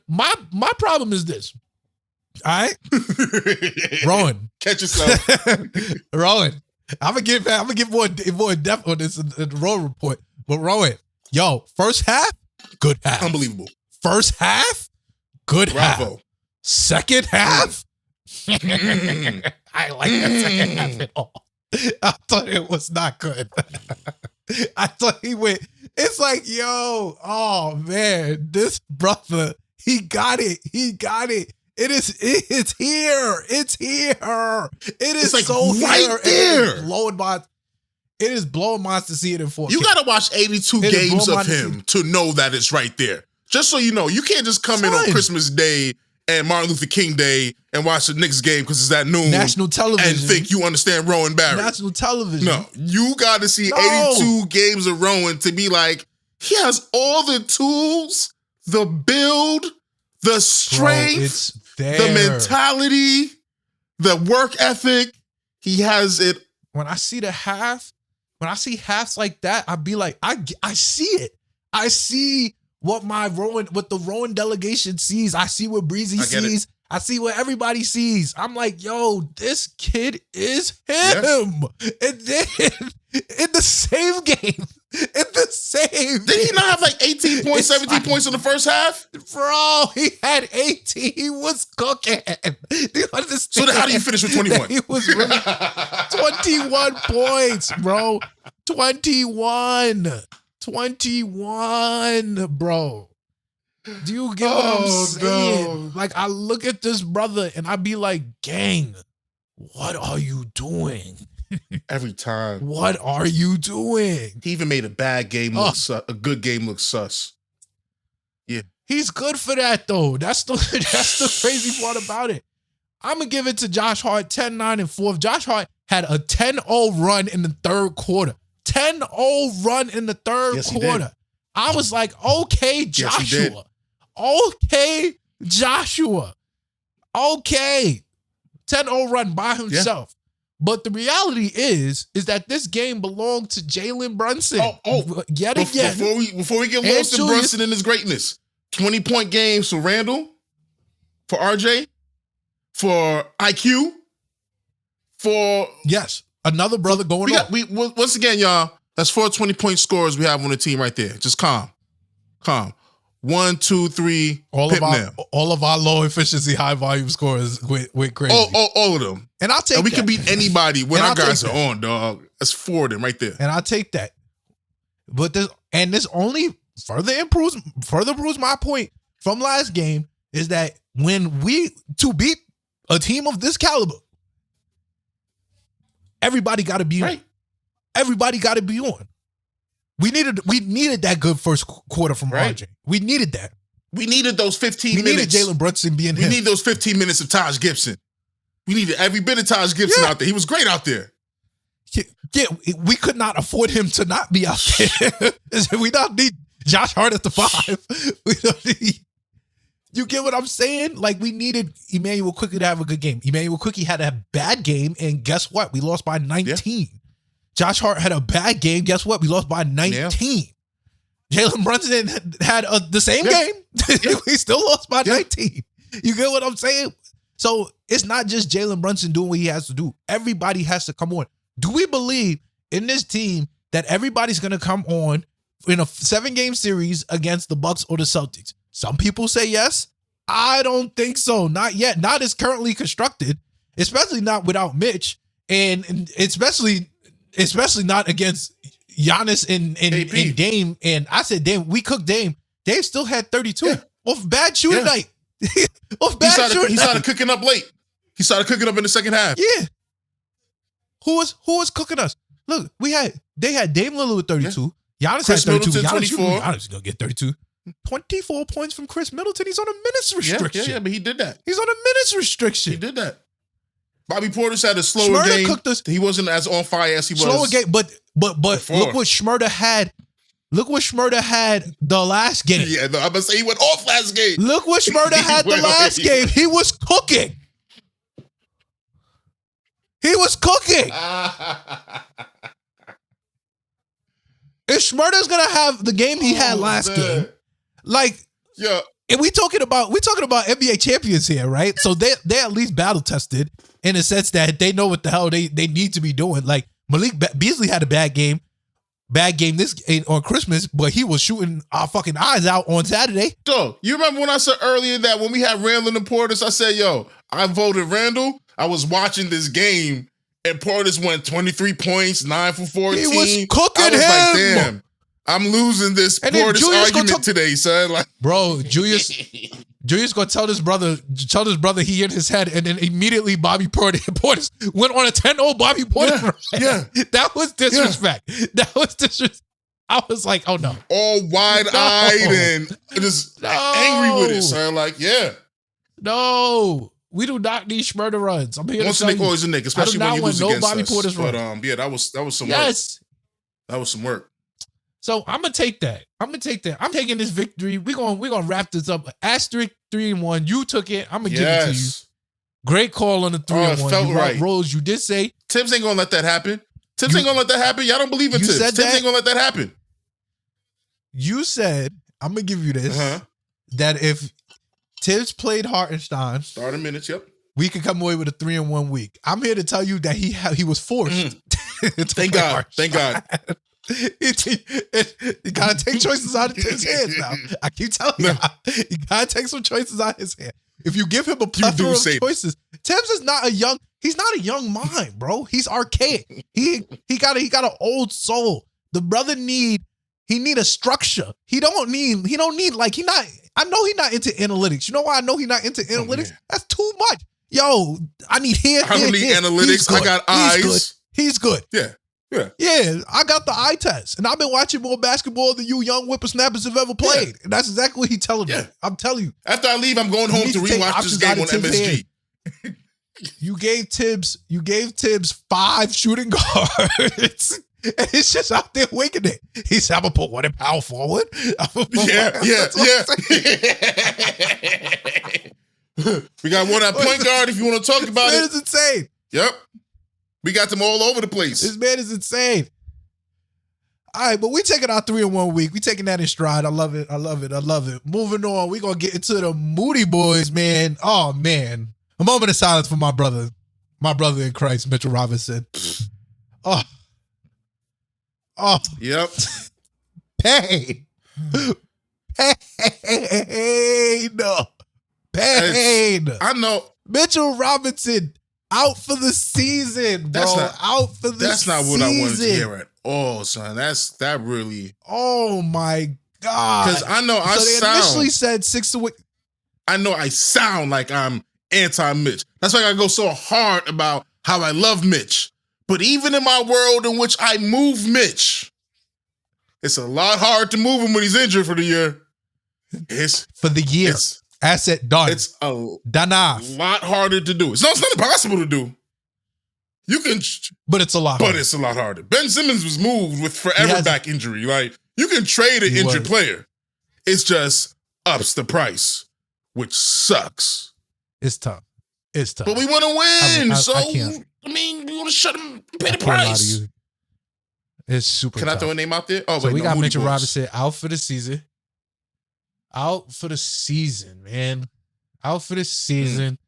My problem is this. All right, Rowan, catch yourself, Rowan. I'm gonna give more depth on this in the Rowan report. But Rowan, first half, good half. Unbelievable. First half, good Bravo. Half. Second half, I like that second half at all. I thought it was not good. I thought he went. It's like, oh man, this brother, he got it. It's here. It is like so right there. It is blowing minds to see it in 4K. You got to watch 82 games of him to know that it's right there. Just so you know, you can't just come in on Christmas Day and Martin Luther King Day and watch the Knicks game because it's at noon. National television. And think you understand Rowan Barrett. National television. No, you got to see 82 games of Rowan to be like, he has all the tools, the build, the strength, the mentality, the work ethic. He has it. When I see halves like that, I'd be like, I see it. I see what the Rowan delegation sees. I see what Breezy sees. I see what everybody sees. I'm like, this kid is him. Yeah. And then in the same game, did he not have like 18 points, 17 points in the first half? Bro, he had 18. He was cooking. Do you understand? So then how do you finish with 21? He was really 21 points, bro. 21, bro. Do you get what I'm saying? No. Like, I look at this brother and I be like, gang, what are you doing? Every time. What are you doing? He even made a bad game look a good game look sus. Yeah. He's good for that, though. That's the crazy part about it. I'm going to give it to Josh Hart, 10-9 and 4th. Josh Hart had a 10-0 run in the third quarter. 10-0 run in the third quarter. I was like, okay, Joshua. Okay, Joshua. Okay. 10-0 run by himself. Yeah. But the reality is that this game belonged to Jalen Brunson. Yet again. Before we get lost in Brunson and his greatness, 20-point games for Randle, for RJ, for IQ, for... Yes, another brother going on. Once again, y'all, that's 4 20-point scores we have on the team right there. Just calm. 1, 2, 3. All of our low efficiency, high volume scores went crazy. All of them. And I'll take that. We can beat anybody when our guys are on, dog. That's 4 of them right there. And I'll take that. But this only further improves my point from last game is that to beat a team of this caliber, everybody got to be on. Everybody got to be on. We needed that good first quarter from RJ. We needed that. We needed those 15 minutes. We needed Jalen Brunson being him. We need those 15 minutes of Taj Gibson. We needed every bit of Taj Gibson out there. He was great out there. Yeah, we could not afford him to not be out there. We don't need Josh Hart at the 5. We don't need. You get what I'm saying? Like, we needed Emmanuel Quickie to have a good game. Emmanuel Quickie had a bad game, and guess what? We lost by 19. Yeah. Josh Hart had a bad game. Guess what? We lost by 19. Yeah. Jalen Brunson had the same game. Yeah. We still lost by 19. You get what I'm saying? So it's not just Jalen Brunson doing what he has to do. Everybody has to come on. Do we believe in this team that everybody's going to come on in a 7-game series against the Bucks or the Celtics? Some people say yes. I don't think so. Not yet. Not as currently constructed, especially not without Mitch, and especially not against Giannis and Dame. And I said Dame. We cooked Dame. Dame still had 32 off bad shooting night. Off bad shooting. He started cooking up late. He started cooking up in the second half. Yeah. Who was cooking us? Look, they had Dame Lillard with 32. Giannis had 32. Giannis is gonna get 32. 24 points from Chris Middleton. He's on a minutes restriction. Yeah, but he did that. He's on a minutes restriction. He did that. Bobby Portis had a slower game. He wasn't as on fire as he was. Slower game, but look what Schmurda had. Look what Schmurda had the last game. Yeah, no, I'm gonna say he went off last game. Look what Schmurda had the last game. He was cooking. He was cooking. If Schmurda's gonna have the game he had last game, like, yeah, and we're talking about NBA champions here, right? So they at least battle tested in the sense that they know what the hell they need to be doing. Like Malik Beasley had a bad game this on Christmas, but he was shooting our fucking eyes out on Saturday. Dog, you remember when I said earlier that when we had Randle and Portis, I said, yo, I voted Randle. I was watching this game and Portis went 23 points, 9 for 14. He was cooking him. Like, damn, I'm losing this Portis argument today, son. Like, bro, Julius gonna tell this brother he hit his head, and then immediately Bobby Portis went on a 10-0 Bobby Portis run. Yeah. That was disrespect. Yeah. That was disrespect. I was like, oh no. All wide-eyed and just angry with it, son. Like, yeah. No. We do not need Schmurda runs. I'm here Once to a tell Nick, always a Nick, especially when you lose against Bobby us. Portis But run. yeah, that was some work. Yes. That was some work. So I'm gonna take that. I'm taking this victory. We're gonna wrap this up. Asterisk 3-1. You took it. I'm gonna give it to you. Great call on the 3-1. Felt you right. Rose, you did say Tibbs ain't gonna let that happen. Tibbs ain't gonna let that happen. Y'all don't believe in Tibbs. Tibbs ain't gonna let that happen. You said, I'm gonna give you this, that if Tibbs played Hartenstein, starting minutes, yep, we could come away with a 3-1 week. I'm here to tell you that he was forced. Thank God. Thank God. You gotta take choices out of his hands now. I keep telling you, you gotta take some choices out of his hand. If you give him a plethora of choices, Tibbs is not he's not a young mind, bro. He's archaic. He got an old soul. The brother need a structure. I know he's not into analytics. You know why I know he's not into analytics? That's too much. Yo, I need I don't need analytics. I got eyes. He's good. Yeah. Yeah, I got the eye test, and I've been watching more basketball than you young whippersnappers have ever played. And that's exactly what he's telling me. I'm telling you. After I leave, I'm going home to rewatch this game on MSG. You gave Tibbs 5 shooting guards, and it's just out there winging it. He said, "I'm gonna put one in power forward." Yeah. We got one at point guard. If you want to talk about it, it's insane. Yep. We got them all over the place. This man is insane. All right, but we taking our 3-1 week. We taking that in stride. I love it. Moving on, we going to get into the Moody Boys, man. Oh, man. A moment of silence for my brother in Christ, Mitchell Robinson. Oh. Yep. Pain. I know. Mitchell Robinson. Out for the season, bro. That's not what I wanted to hear at all, son. That really. Oh my God. Because I know they initially said 6 to 1. I know I sound like I'm anti-Mitch. That's why I go so hard about how I love Mitch. But even in my world in which I move Mitch, it's a lot hard to move him when he's injured for the year. For the year. Asset done. It's a Done. lot harder to do. It's not impossible to do. You can, but it's a lot harder. But it's a lot harder. Ben Simmons was moved with forever back injury. Like, you can trade an injured player. It's just ups the price, which sucks. It's tough. But we want to win. I mean, we want to shut him, pay the price. It's super tough. Can I throw a name out there? Oh, so we got Mitchell Robinson out for the season. Out for the season, man. Out for the season.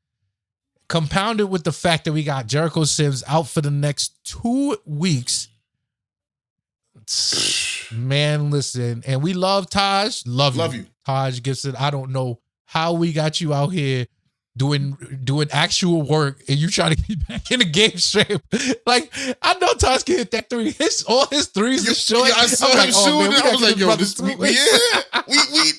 Compounded with the fact that we got Jericho Sims out for the next 2 weeks. Man, listen. And we love Taj. Love you. Taj Gibson. I don't know how we got you out here doing actual work and you try to get back in the game shape. Like, I know Taj can hit that three. All his threes are short. I saw him shooting. I was like, yo,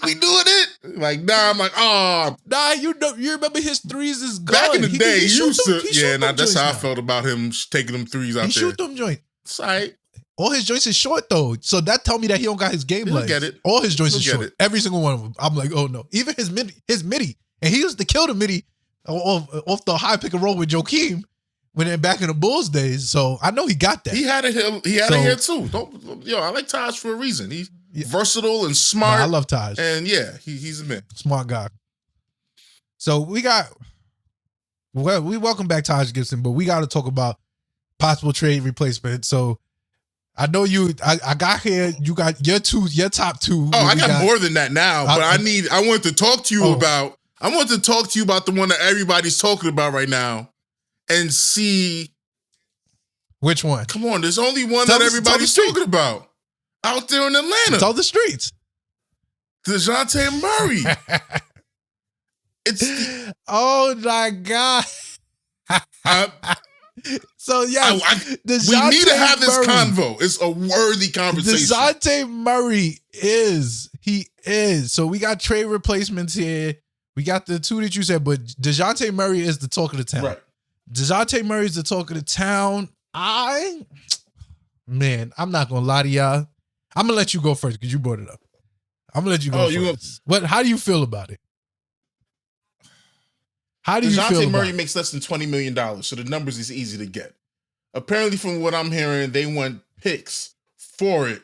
we doing it? Like, nah, I'm like, oh. Nah, you remember his threes is good. Back in the day, he used to. That's how I felt about him taking them threes out there. He shoot them joints. It's all right. All his joints is short, though. So that tell me that he don't got his game legs. Get it. All his joints is short. Every single one of them. I'm like, oh, no. Even his midi. And he used to kill the midi off the high pick and roll with Joakim when they're back in the Bulls days. So I know he got that. He had it here too. I like Taj for a reason. He's versatile and smart. I love Taj. And he's a man. Smart guy. So we welcome back Taj Gibson, but we got to talk about possible trade replacement. So I know I got here. You got your top two. Oh, I got more than that now. But I want to talk to you about. I want to talk to you about the one that everybody's talking about right now, and see which one. Come on, there's only one that everybody's talking about out there in Atlanta. Tell the streets. Dejounte Murray. Oh my God. So we need to have this convo. It's a worthy conversation. Dejounte Murray is. So we got trade replacements here. We got the two that you said, but Dejounte Murray is the talk of the town. Right. Dejounte Murray is the talk of the town. I'm not gonna lie to y'all. I'm gonna let you go first because you brought it up. I'm gonna let you go first. How do you feel about it? How do you feel about it? Dejounte Murray makes less than $20 million, so the numbers is easy to get. Apparently, from what I'm hearing, they want picks for it,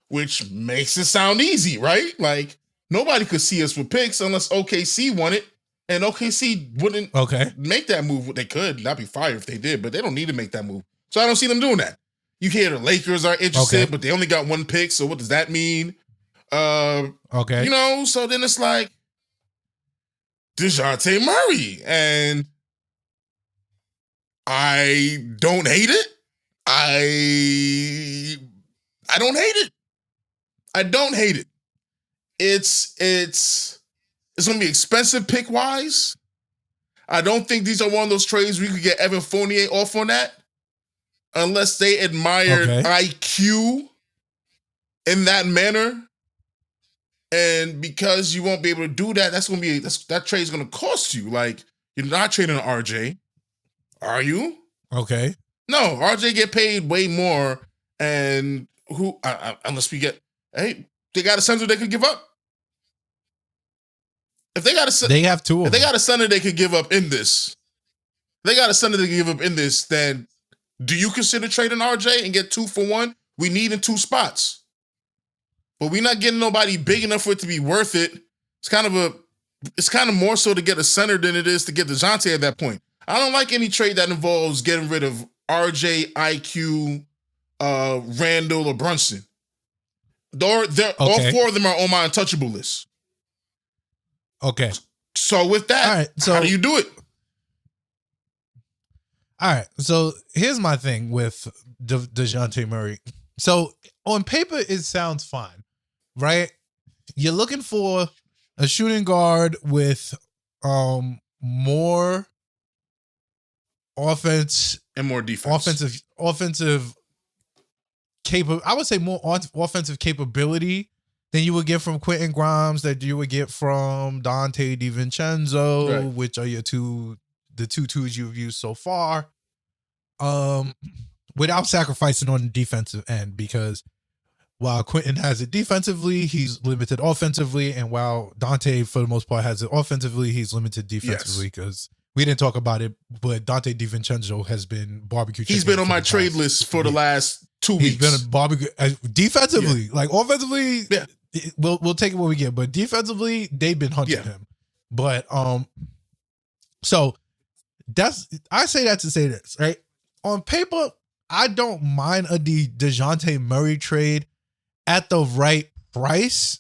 which makes it sound easy, right? Like, nobody could see us with picks unless OKC won it, and OKC wouldn't make that move. They could. That'd be fire if they did, but they don't need to make that move. So I don't see them doing that. You hear the Lakers are interested, but they only got one pick, so what does that mean? So then it's like Dejounte Murray, and I don't hate it. I don't hate it. I don't hate it. It's going to be expensive pick wise. I don't think these are one of those trades we could get Evan Fournier off on that, unless they admired IQ in that manner. And because you won't be able to do that, that trade is going to cost you. Like, you're not trading an RJ, are you? Okay. No, RJ get paid way more, and unless we get they got a center they could give up. If they got a center, they have two. If they got a center they could give up in this, then do you consider trading RJ and get 2 for 1? We need in 2 spots, but we're not getting nobody big enough for it to be worth it. It's kind of more so to get a center than it is to get Dejounte at that point. I don't like any trade that involves getting rid of RJ, IQ, Randle, or Brunson. All 4 of them are on my untouchable list. Okay. So with that, how do you do it? All right. So here's my thing with Dejounte Murray. So on paper, it sounds fine, right? You're looking for a shooting guard with more offense and more defense. Offensive I would say more offensive capability than you would get from Quentin Grimes, that you would get from Dante DiVincenzo, which are the two twos you've used so far. without sacrificing on the defensive end, because while Quentin has it defensively, he's limited offensively, and while Dante, for the most part, has it offensively, he's limited defensively, because we didn't talk about it, but Dante DiVincenzo has been barbecue chicken. He's been on my trade list for the last 2 weeks. He's been a barbecue defensively, like offensively. Yeah, we'll take it what we get, but defensively, they've been hunting him. But so I say that to say this, right? On paper, I don't mind a Dejounte Murray trade at the right price.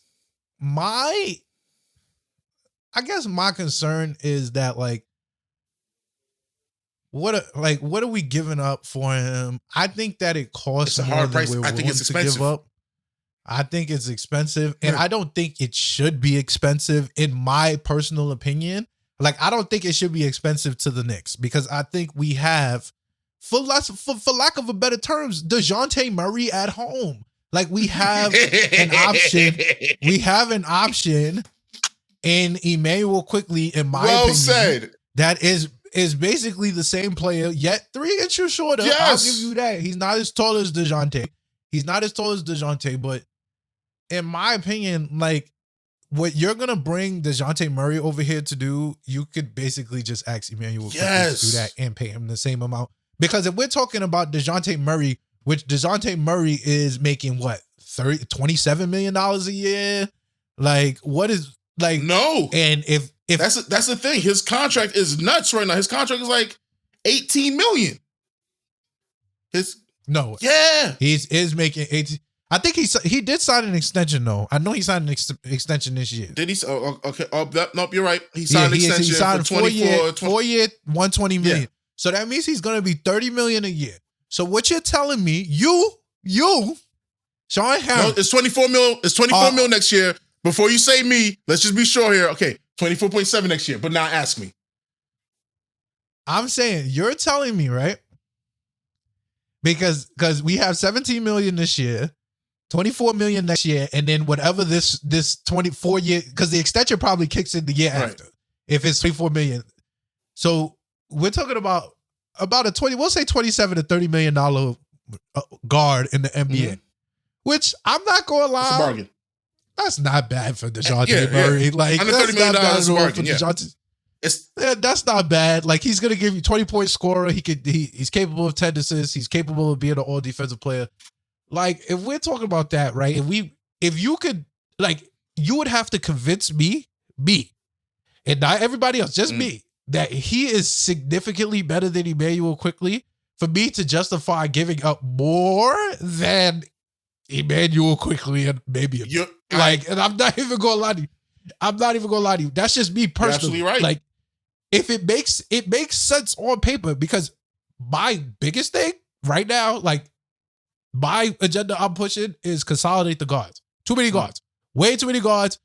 I guess my concern is that, like, what are we giving up for him? I think that it costs it's a more hard than price. we're I think it's willing to expensive. give up. I think it's expensive, and I don't think it should be expensive, in my personal opinion. Like, I don't think it should be expensive to the Knicks, because I think we have, for lack of a better terms, Dejounte Murray at home. Like, we have an option. We have an option in Emmanuel Quickly, in my opinion. Said. That is basically the same player, yet 3 inches shorter. Yes. I'll give you that. He's not as tall as Dejounte. But in my opinion, like, what you're going to bring Dejounte Murray over here to do, you could basically just ask Emmanuel Quickly to do that and pay him the same amount. Because if we're talking about Dejounte Murray, which Dejounte Murray is making what, $27 million a year? Like, what is, like, no. And if that's the thing, his contract is nuts right now. His contract is like $18 million. He is making 18. I think he did sign an extension though. I know he signed an extension this year. Did he? Oh, okay. Oh, nope. You're right. He signed an extension. He signed for 4 year, $120 million. Yeah. So that means he's going to be $30 million a year. So what you're telling me, you, Sean Hammond. No, it's $24 million. It's $24 million next year. Before you say me, let's just be sure here. Okay, 24.7 next year. But now ask me. I'm saying, you're telling me, right? Because we have $17 million this year, $24 million next year, and then whatever this 24 year, because the extension probably kicks in the year after, if it's $24 million. So we're talking about a 20, we'll say $27 to $30 million guard in the NBA, which I'm not going to lie. It's a bargain. That's not bad for Dejounte Murray. Yeah. Like, under $30 million is a bargain. That's not bad. Like, he's gonna give you 20-point scorer. He's capable of 10 assists. He's capable of being an all defensive player. Like, if we're talking about that, right? If you could, like, you would have to convince me, and not everybody else, just me, that he is significantly better than Emmanuel Quickly for me to justify giving up more than Emmanuel Quickly and maybe and I'm not even gonna lie to you. That's just me personally. You're absolutely right. Like, if it makes sense on paper, because my biggest thing right now, like, my agenda I'm pushing is consolidate the guards. Too many guards. Way too many guards.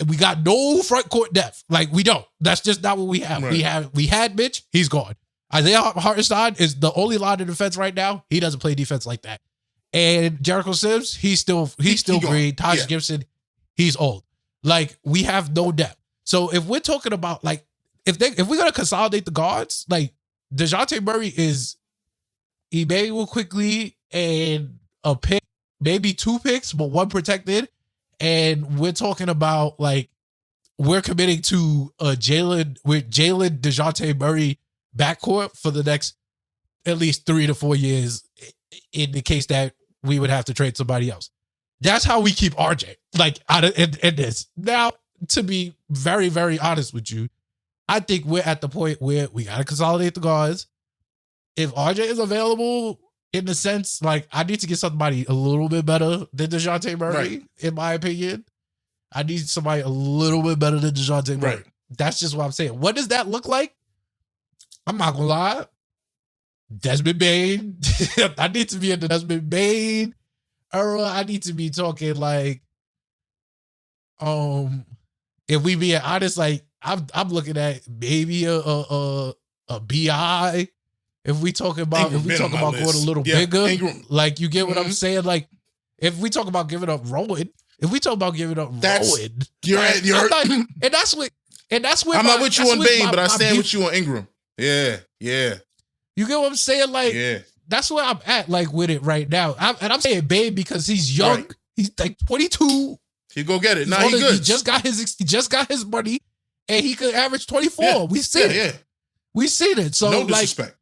And we got no front court depth. Like, we don't. That's just not what we have. Right. We had Mitch, he's gone. Isaiah Hartenstein is the only line of defense right now. He doesn't play defense like that. And Jericho Sims, he's still green. Taj Gibson, he's old. Like, we have no depth. So if we're talking about, like, if we're gonna consolidate the guards, like, Dejounte Murray is Emmanuel Quickly and a pick, maybe 2 picks, but 1 protected. And we're talking about, like, we're committing to Jalen Dejounte Murray backcourt for the next at least 3 to 4 years, in the case that we would have to trade somebody else. That's how we keep RJ, like, out of in this. Now, to be very, very honest with you, I think we're at the point where we got to consolidate the guards. If RJ is available, in the sense, like, I need to get somebody a little bit better than Dejounte Murray, in my opinion. I need somebody a little bit better than Dejounte Murray. Right. That's just what I'm saying. What does that look like? I'm not going to lie. Desmond Bane. I need to be in the Desmond Bane era. I need to be talking, like, if we being honest, like, I'm looking at maybe a BI. If we talk about going a little bigger, like, you get what I'm saying? Like, if we talk about giving up Rowan, and that's what I'm not with you on Bane, but I stand with you on Ingram. Yeah. You get what I'm saying? Like, that's where I'm at, like, with it right now. I'm saying babe because he's young. Right. He's like 22. He go get it. Nah, he good. He just got his money, and he could average 24. Yeah. We see it. Yeah. We seen it. So, no disrespect.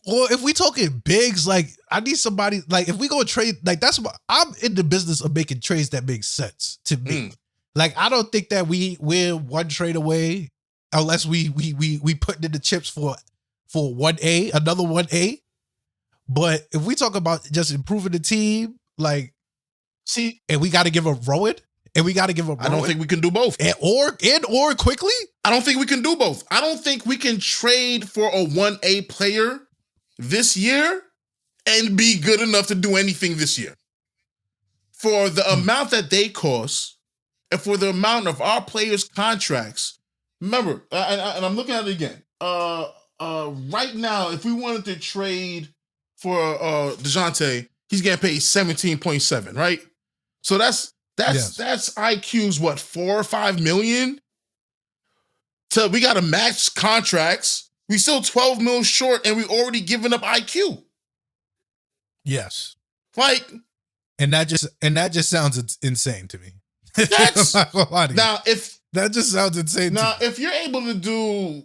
Or if we talking bigs, like, I need somebody, like, if we go trade, like, that's what I'm in the business of making trades that make sense to me. Like, I don't think that we're one trade away unless we put in the chips for 1A, another 1A. But if we talk about just improving the team, like, see, and we got to give a Rowan, I don't think we can do both. Or quickly? I don't think we can do both. I don't think we can trade for a 1A player this year and be good enough to do anything this year. For the amount that they cost and for the amount of our players' contracts, remember, and I'm looking at it again. Right now, if we wanted to trade for Dejounte, he's getting paid 17.7, right? So that's IQ's what, 4 or 5 million? So we got to match contracts. We still 12 mil short, and we already given up IQ. Yes, like, and that just sounds insane to me. That's now if that just sounds insane. Now, if you're able to do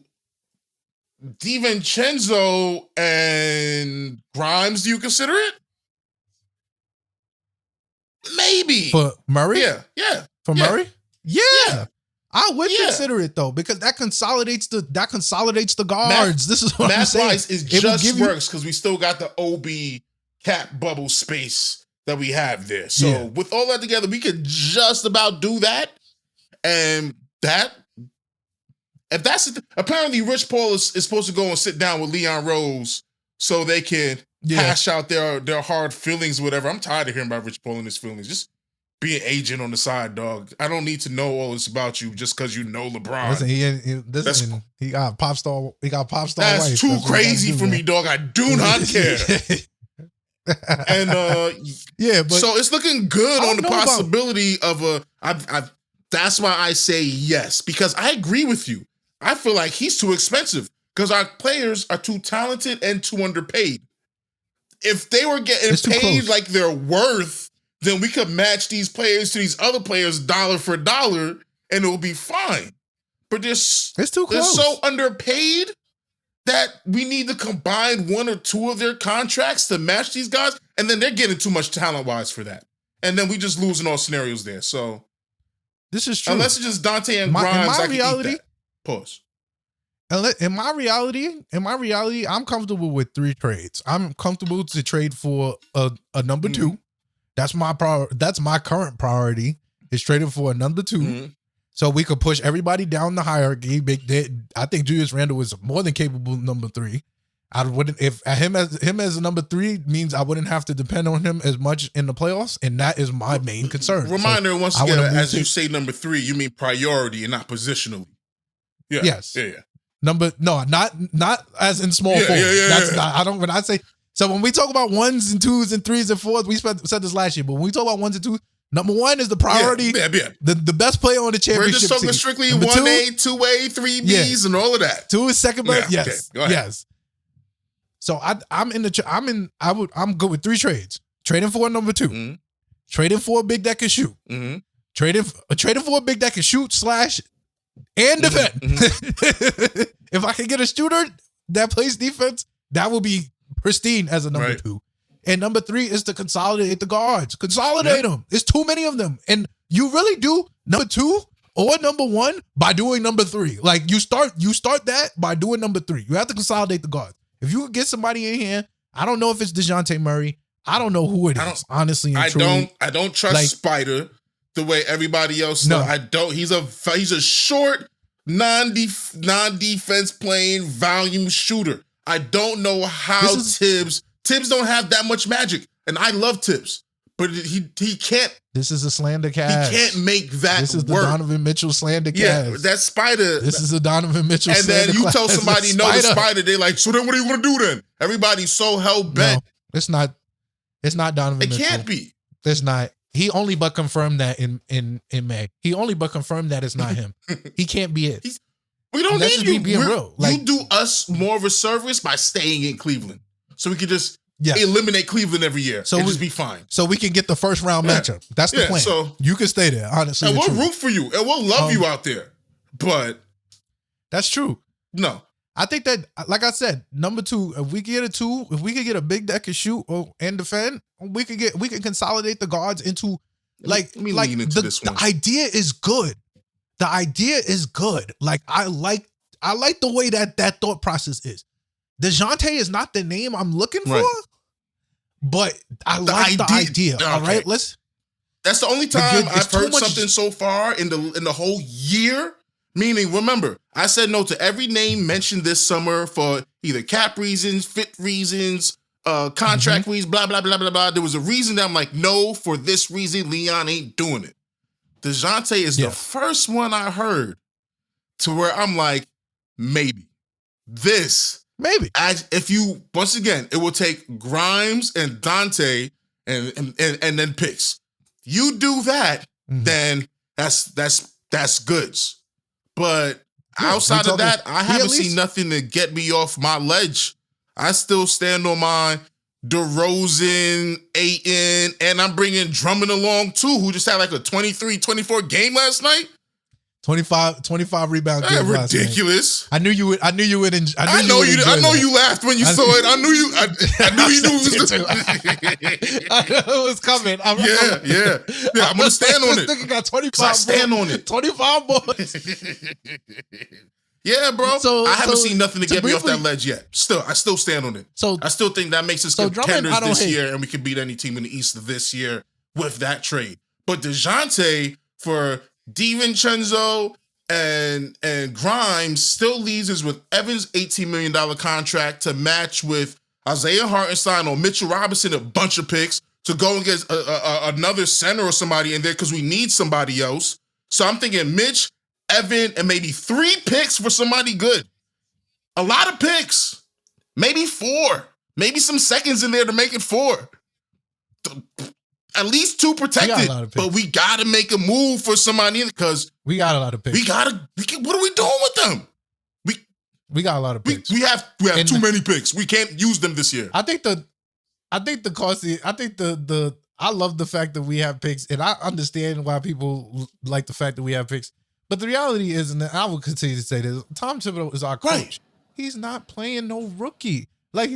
DiVincenzo and Grimes, do you consider it? Maybe for Murray. Yeah. For Murray. Yeah. I would consider it though, because that consolidates the guards. This is what I'm saying. Math-wise, it just works because we still got the OB cap bubble space that we have there. So with all that together, we could just about do that. And that, if that's apparently Rich Paul is supposed to go and sit down with Leon Rose so they can hash out their hard feelings or whatever. I'm tired of hearing about Rich Paul and his feelings. Just be an agent on the side, dog. I don't need to know all this about you just because you know LeBron. Listen, he got pop star. He got pop star. That's wife. too crazy for me, dog. I do not care. And but so it's looking good on the possibility of a. That's why I say yes, because I agree with you. I feel like he's too expensive because our players are too talented and too underpaid. If they were getting paid like they're worth, then we could match these players to these other players dollar for dollar, and it will be fine. But it's too close. They're so underpaid that we need to combine 1 or 2 of their contracts to match these guys, and then they're getting too much talent-wise for that. And then we just losing all scenarios there. So this is true. Unless it's just Dante and Grimes, I can eat that. Pause. In my reality, I'm comfortable with 3 trades. I'm comfortable to trade for a number 2. That's my current priority, is trading for a number 2. So we could push everybody down the hierarchy. I think Julius Randle is more than capable number 3. I wouldn't, if him as a number 3 means I wouldn't have to depend on him as much in the playoffs, and that is my main concern. Reminder, once again, as you say number 3, you mean priority and not positionally. Yeah. Yes. Yeah. Not as in small forward. That's not, I don't, when I say, so when we talk about 1s and 2s and 3s and 4s, we said this last year, but when we talk about 1s and 2s, number 1 is the priority. The best player on the championship team. We're just talking strictly 1A, 2A, 3Bs, and all of that. 2 is second best. Yeah, yes. Okay, yes. So I'm good with 3 trades. Trading for a number 2. Trading for a big that can shoot. Trading for a big that can shoot / and defend. If I can get a shooter that plays defense, that will be pristine as a number 2. And number 3 is to consolidate the guards. Consolidate them. There's too many of them. And you really do number 2 or number 1 by doing number 3. Like you start that by doing number 3. You have to consolidate the guards. If you could get somebody in here, I don't know if it's Dejounte Murray. I don't know who it is, honestly and truly. I don't trust Spider the way everybody else does. I don't. He's a short, non-defense playing volume shooter. I don't know how Tibbs don't have that much magic. And I love Tibbs, but he can't. This is a slander cast. He can't make that work. This is the Donovan Mitchell slander cast. Yeah, that's Spider. This is the Donovan Mitchell slander cast. And then you tell somebody no to Spider, they're like, so then what do you want to do then? Everybody's so hell-bent. No, it's not Donovan Mitchell. It can't be. It's not. He only but confirmed that in May. He only but confirmed that it's not him. He can't be it. We don't need you. Being real. You do us more of a service by staying in Cleveland. so we could just eliminate Cleveland every year and just be fine. So we can get the first round matchup. That's the plan. So you can stay there, honestly. And we'll root for you, and we'll love you out there. But that's true. No. I think that, like I said, number 2, if we get a 2, if we could get a big that can shoot and defend, we can consolidate the guards into the idea is good. The idea is good. Like I like the way that thought process is. Dejounte is not the name I'm looking for, but I like the idea. Okay. All right, That's the only time I've heard something so far in the whole year. Meaning, remember, I said no to every name mentioned this summer for either cap reasons, fit reasons, contract reasons, blah, blah, blah, blah, blah. There was a reason that I'm like, no, for this reason, Leon ain't doing it. Dejounte is the first one I heard to where I'm like, maybe. Maybe. If you, once again, it will take Grimes and Dante and then picks. You do that, then that's goods. But outside of that, I haven't seen nothing to get me off my ledge. I still stand on my DeRozan, Ayton, and I'm bringing Drummond along too, who just had like a 23-24 game last night. 25 rebound game. Ridiculous. I knew you would. I know you laughed when you saw it. I knew you I know it was coming. Yeah. I'm gonna stand on it. This nigga got 25. I stand on it. 25 boys. Yeah, bro. I haven't seen nothing to get me off that ledge yet. I still stand on it. So I still think that makes us contenders this year, and we can beat any team in the East this year with that trade. But Dejounte for DiVincenzo and Grimes still leaves us with Evans' $18 million contract to match with Isaiah Hartenstein or Mitchell Robinson, a bunch of picks to go and get another center or somebody in there because we need somebody else. So I'm thinking Mitch, Evan, and maybe 3 picks for somebody good. A lot of picks. Maybe 4. Maybe some seconds in there to make it 4. At least 2 protected. But we got to make a move for somebody because we got a lot of picks. What are we doing with them? We got a lot of picks. We have too many picks. We can't use them this year. I love the fact that we have picks, and I understand why people like the fact that we have picks. But the reality is, and I will continue to say this, Tom Thibodeau is our coach. Right. He's not playing no rookie. Like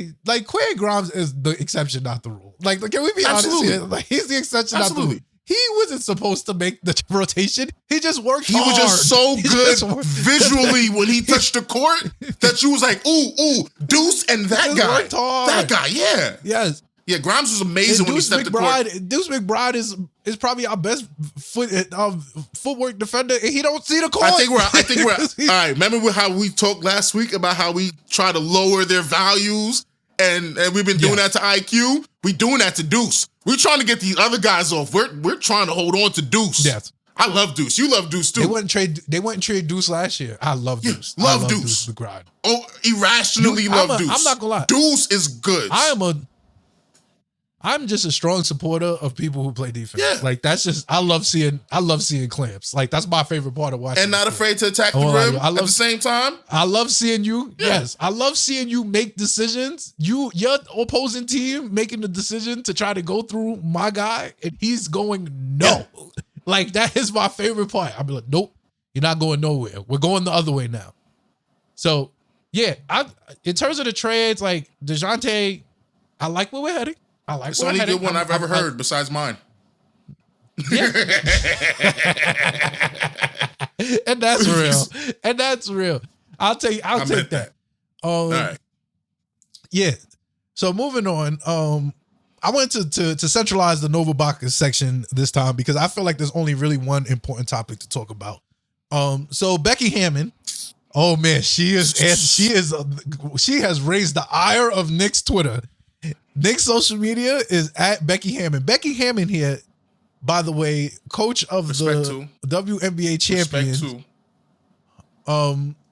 Quinn Grimes is the exception, not the rule. Like, can we be honest here? Like, he's the exception, not the rule. He wasn't supposed to make the rotation. He just worked hard. He was just so good visually when he touched the court that you was like, ooh, Deuce and that guy. Worked hard. That guy, yeah. Yes. Yeah, Grimes was amazing when he stepped the court. Deuce McBride is probably our best footwork defender, and he don't see the court. I think we're all right. Remember how we talked last week about how we try to lower their values, and we've been doing that to IQ. We doing that to Deuce. We're trying to get these other guys off. We're trying to hold on to Deuce. Yes. I love Deuce. You love Deuce too. They wouldn't trade Deuce last year. I love Deuce. Love Deuce. McBride. Oh, irrationally love Deuce. I'm not gonna lie. Deuce is good. I'm just a strong supporter of people who play defense. Yeah. Like that's just I love seeing clamps. Like that's my favorite part of watching. And not afraid to attack the rim at the same time. I love seeing you. Yeah. Yes. I love seeing you make decisions. Your opposing team making the decision to try to go through my guy and he's going no. Yeah. Like that is my favorite part. I'll be like, nope, you're not going nowhere. We're going the other way now. So yeah, in terms of the trades, like Dejounte, I like where we're heading. It's the only good one I've ever heard besides mine. Yeah. And that's real. I'll take that. All right. Yeah. So moving on. I went to centralize the Nova Bacchus section this time because I feel like there's only really one important topic to talk about. So Becky Hammond. Oh man, she has raised the ire of Knicks Twitter. Knicks social media is at Becky Hammond. Becky Hammond here, by the way, coach of the WNBA champions,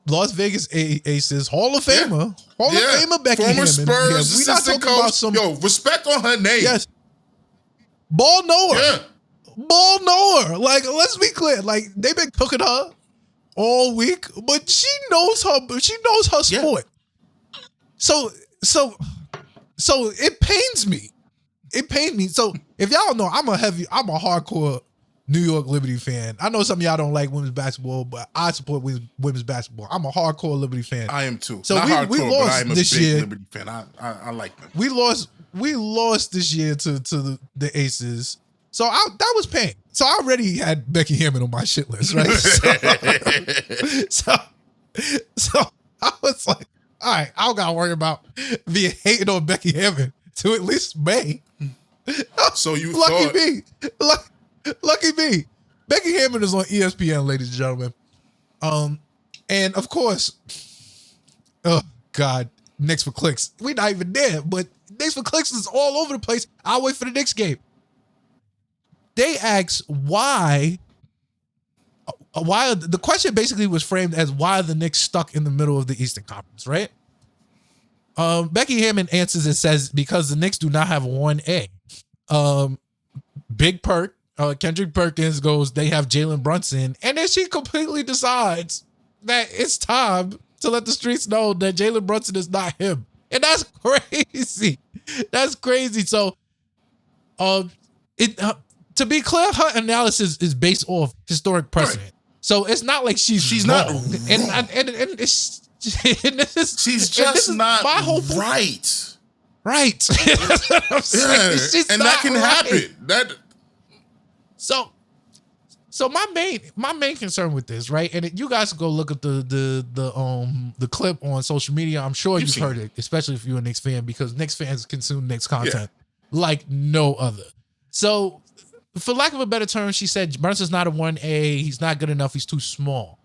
Las Vegas Aces, Hall of Famer, Becky Hammond. Former Spurs assistant coach. Respect on her name. Yes. Ball knower. Like, let's be clear. Like, they've been cooking her all week, but she knows her sport. So So it pains me. It pains me. So if y'all don't know, I'm a hardcore New York Liberty fan. I know some of y'all don't like women's basketball, but I support women's basketball. I'm a hardcore Liberty fan. I am too. So Not hardcore, we lost but I am a this big year. Liberty fan. I like them. We lost this year to the Aces. So that was pain. So I already had Becky Hammond on my shit list, right? So I was like, all right, I don't gotta worry about being hating on Becky Hammond to at least May. So you lucky thought me. Lucky me. Becky Hammond is on ESPN, ladies and gentlemen. And of course, oh God, Knicks for clicks. We're not even there, but Knicks for clicks is all over the place. I'll wait for the Knicks game. They asked why the question basically was framed as why are the Knicks stuck in the middle of the Eastern Conference, right? Becky Hammond answers and says because the Knicks do not have 1A. Big perk, Kendrick Perkins goes, they have Jalen Brunson, and then she completely decides that it's time to let the streets know that Jalen Brunson is not him. And that's crazy. That's crazy. So to be clear, her analysis is based off historic precedent. Right. So it's not like she's not wrong. And it's she's just not my whole right. Right. That's what I'm saying. Yeah. And that can happen. So my main concern with this, right? And you guys go look at the clip on social media. I'm sure you've heard it, especially if you're a Knicks fan, because Knicks fans consume Knicks content like no other. So, for lack of a better term, she said Brunson's not a 1A. He's not good enough. He's too small.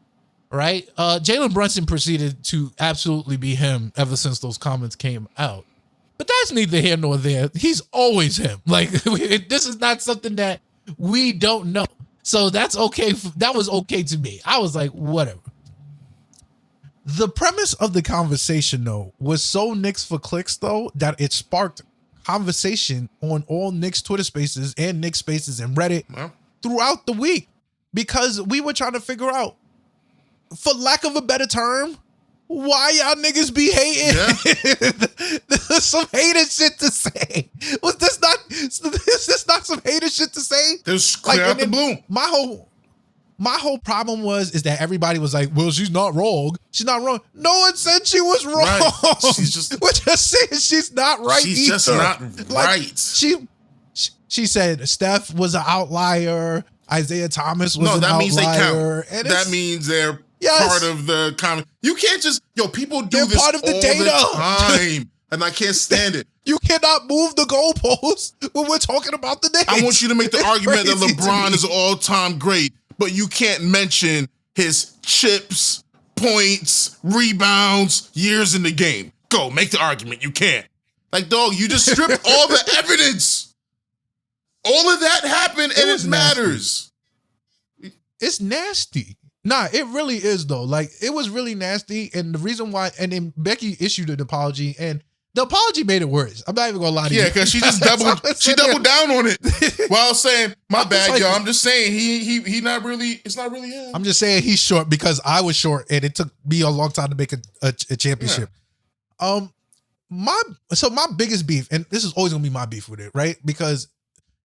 Right? Jalen Brunson proceeded to absolutely be him ever since those comments came out. But that's neither here nor there. He's always him. Like, this is not something that we don't know. So that's okay. That was okay to me. I was like, whatever. The premise of the conversation, though, was so Knicks for clicks, though, that it sparked conversation on all Knicks Twitter spaces and Knicks spaces and Reddit throughout the week, because we were trying to figure out, for lack of a better term, why y'all niggas be hating? Yeah. There's some hater shit to say. Is this not some hater shit to say? Just clear out the blue. My whole problem is that everybody was like, well, she's not wrong. She's not wrong. No one said she was wrong. Right. We're just saying she's not right either. She's just not right. She said Steph was an outlier. Isaiah Thomas was an outlier. Means they count. That means they're part of the comment. You can't just, people do this part of the data. The time. And I can't stand it. You cannot move the goalposts when we're talking about the Knicks. I want you to make the argument that LeBron is all-time great, but you can't mention his chips, points, rebounds, years in the game. Go, make the argument. You can't. Like, dog, you just stripped all the evidence. All of that happened, and it matters. It's nasty. Nah, it really is, though. Like, it was really nasty, and the reason why, and then Becky issued an apology, and the apology made it worse. I'm not even gonna lie to you. Yeah, because she just doubled down on it while saying, my bad, y'all. I'm just saying he not really, it's not really him. I'm just saying he's short because I was short and it took me a long time to make a championship. Yeah. My biggest beef, and this is always gonna be my beef with it, right? Because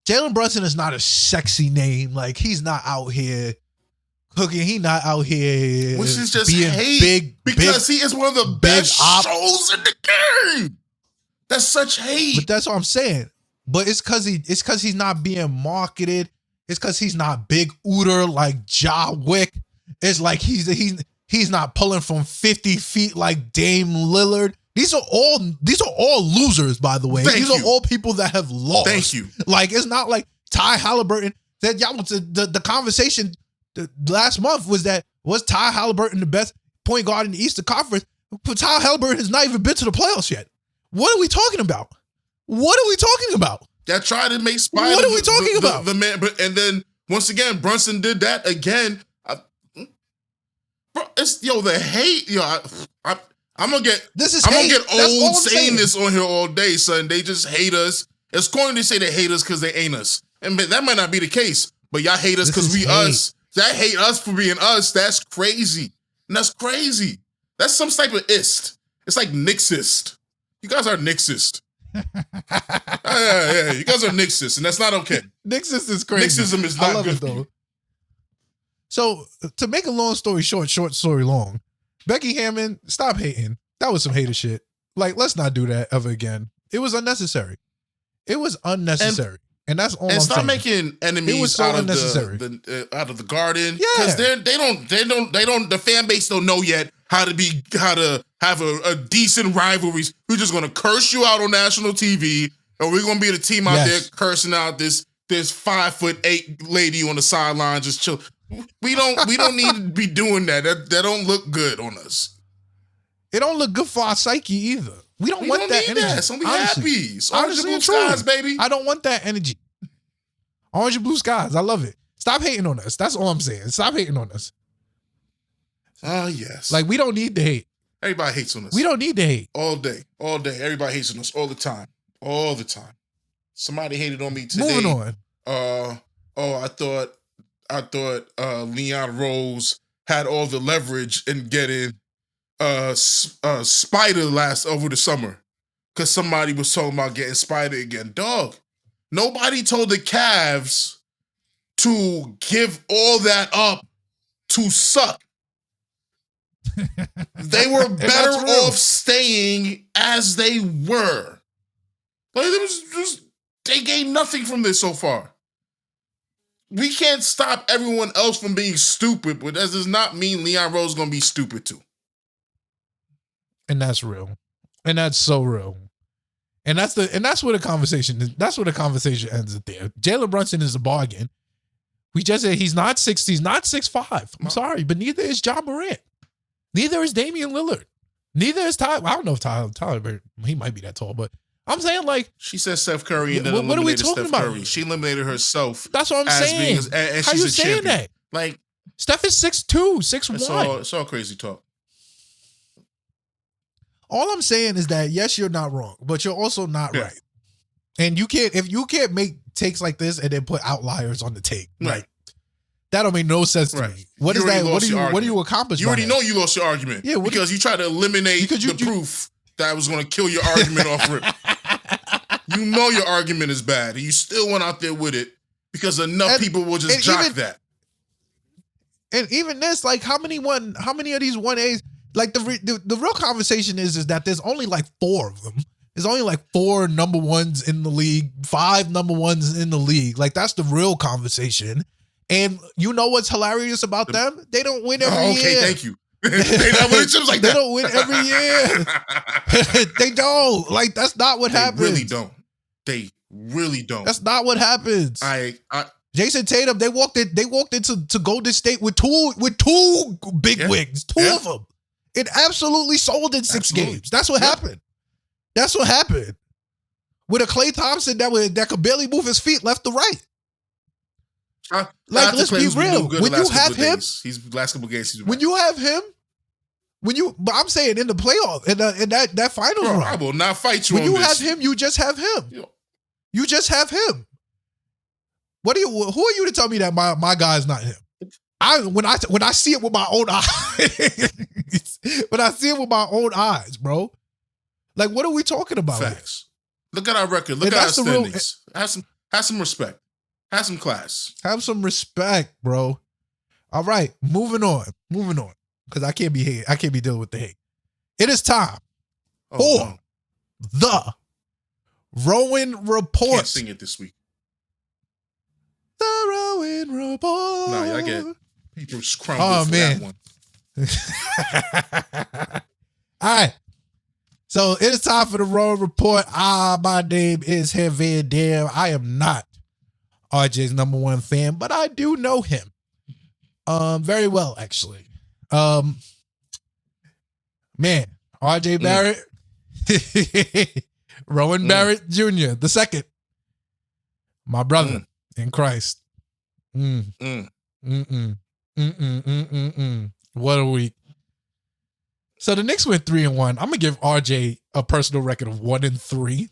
Jalen Brunson is not a sexy name. Like, he's not out here cooking. He not out here. Which is just hate. Because he is one of the best shows in the game. That's such hate. But that's what I'm saying. But it's because he's not being marketed. It's because he's not big ooter like Ja Wick. It's like he's not pulling from 50 feet like Dame Lillard. These are all losers, by the way. These are all people that have lost. Thank you. Like, it's not like Ty Halliburton. That y'all the conversation last month was Ty Halliburton the best point guard in the Eastern Conference? But Ty Halliburton has not even been to the playoffs yet. What are we talking about? That tried to make Spider. What are we talking about? The man, and then once again, Brunson did that again. It's the hate. I'm gonna get old saying this on here all day, son. They just hate us. It's corny to say they hate us because they ain't us, and that might not be the case. But y'all hate us because we us. That hate us for being us. That's crazy. And that's crazy. That's some type of ist. It's like Knicksist. You guys are Knicksist. Yeah. You guys are Knicksists, and that's not okay. Knicksist is crazy. Knicksism is not good though. So to make a long story short story long, Becky Hammond, stop hating. That was some hater shit. Like, let's not do that ever again. It was unnecessary. And that's all. And stop making enemies out of the garden. Yeah, because the fan base don't know yet how to have a decent rivalries. We're just gonna curse you out on national TV, and we're gonna be the team out there cursing out this 5'8" lady on the sideline just chill. We don't need to be doing that. That don't look good on us. It don't look good for our psyche either. We don't want that energy. That. So we happy. It's orange and blue skies, baby. I don't want that energy. Orange and blue skies. I love it. Stop hating on us. That's all I'm saying. Stop hating on us. Yes. Like, we don't need to hate. Everybody hates on us. We don't need to hate. All day. Everybody hates on us all the time. All the time. Somebody hated on me today. Moving on. I thought Leon Rose had all the leverage in getting Spider over the summer, because somebody was talking about getting Spider again. Dog, nobody told the Cavs to give all that up to suck. They were better off staying as they were. Like, they gained nothing from this so far. We can't stop everyone else from being stupid, but that does not mean Leon Rose is going to be stupid too. And that's real. And that's so real. And that's where the conversation is. That's where the conversation ends it there. Jalen Brunson is a bargain. We just said he's not 6'5". I'm sorry, but neither is John Morant. Neither is Damian Lillard. Neither is Tyler. I don't know if Tyler, he might be that tall, but I'm saying, like, she said Steph Curry and then eliminated Steph Curry. She eliminated herself. That's what I'm saying. And how she's you a saying champion. that? Like, Steph is 6'2", 6'1". It's all crazy talk. All I'm saying is that, yes, you're not wrong, but you're also not right. And if you can't make takes like this and then put outliers on the take, right? That don't make no sense to me. What is that? What do you accomplish? You already know you lost your argument. Yeah, because you tried to eliminate the proof that was going to kill your argument off rip. You know your argument is bad, and you still went out there with it because enough people will just jock that. And even this, like, how many of these 1As? Like, the real conversation is that there's only like 4 of them. There's only like 4 number ones in the league, 5 number ones in the league. Like, that's the real conversation. And you know what's hilarious about them? They don't win every year. Okay, thank you. They don't win every year. They don't. Like, that's not what happens. They really don't. That's not what happens. Jason Tatum, they walked into Golden State with two big wigs, two of them. It absolutely sold in 6 games. That's what happened. That's what happened. With a Klay Thompson that could barely move his feet left to right. Let's be real. When you have him, last couple games. When you have him, but I'm saying in the playoff, in that finals run, I will not fight you. When you have him, you just have him. Yeah. You just have him. Who are you to tell me that my guy is not him? When I see it with my own eyes, when I see it with my own eyes, bro. Like, what are we talking about? Facts. Look at our record. Look at our standings. Have some respect. Have some class. Have some respect, bro. All right, moving on. Because I can't be dealing with the hate. It is time for the Rowan Report. Can't sing it this week. The Rowan Report. Nah, I get people's crumble for that one. All right. So it is time for the Rowan Report. My name is Heavy Damn. I am not RJ's number 1 fan, but I do know him. Very well, actually. Man, RJ Barrett, Rowan Barrett Jr., the second. My brother in Christ. What a week. So the Knicks went 3-1. I'm gonna give RJ a personal record of 1-3.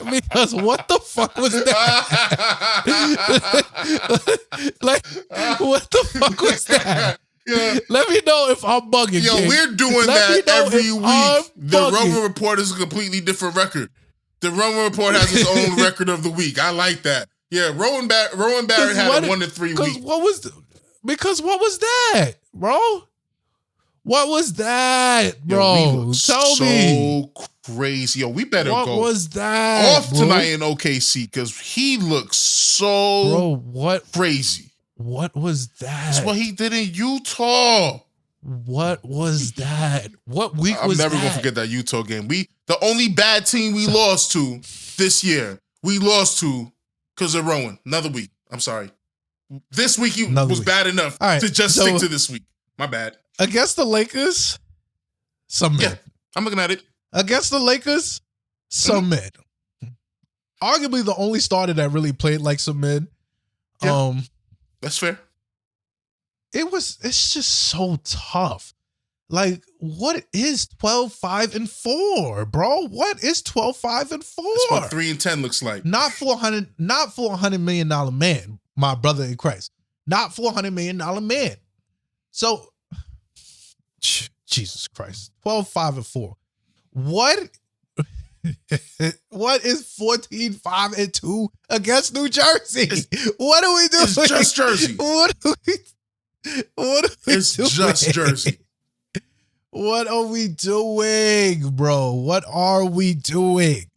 Because what the fuck was that? Like, what the fuck was that? Let me know if I'm bugging. Yo, King. we're doing that every week. The Rowan Report is a completely different record. The Rowan Report has its own record of the week. I like that. Yeah, Rowan Barrett had a 1 to 3 week. What was that, bro? What was that, bro? Yo, Tell me. So crazy. Yo, we better go. What was that? Off tonight in OKC because he looks so crazy. What was that? That's what he did in Utah. What was that? What week was that? I'm never gonna forget that Utah game. The only bad team we lost to this year, we lost to because of Rowan. Another week. I'm sorry. This week was bad enough to just stick to this week. My bad. Against the Lakers, some mid. Yeah, I'm looking at it. Against the Lakers, some mid. Arguably the only starter that really played like some mid. Yeah, that's fair. It's just so tough. Like, what is 12-5-4, bro? What is 12-5-4? That's what 3-10 looks like. Not for $100 million man, my brother in Christ. Not for $100 million man. So, Jesus Christ. 12-5-4. What is 14-5-2 against New Jersey? What are we doing? It's just Jersey. What are we It's doing? just Jersey. What are we doing, bro? What are we doing?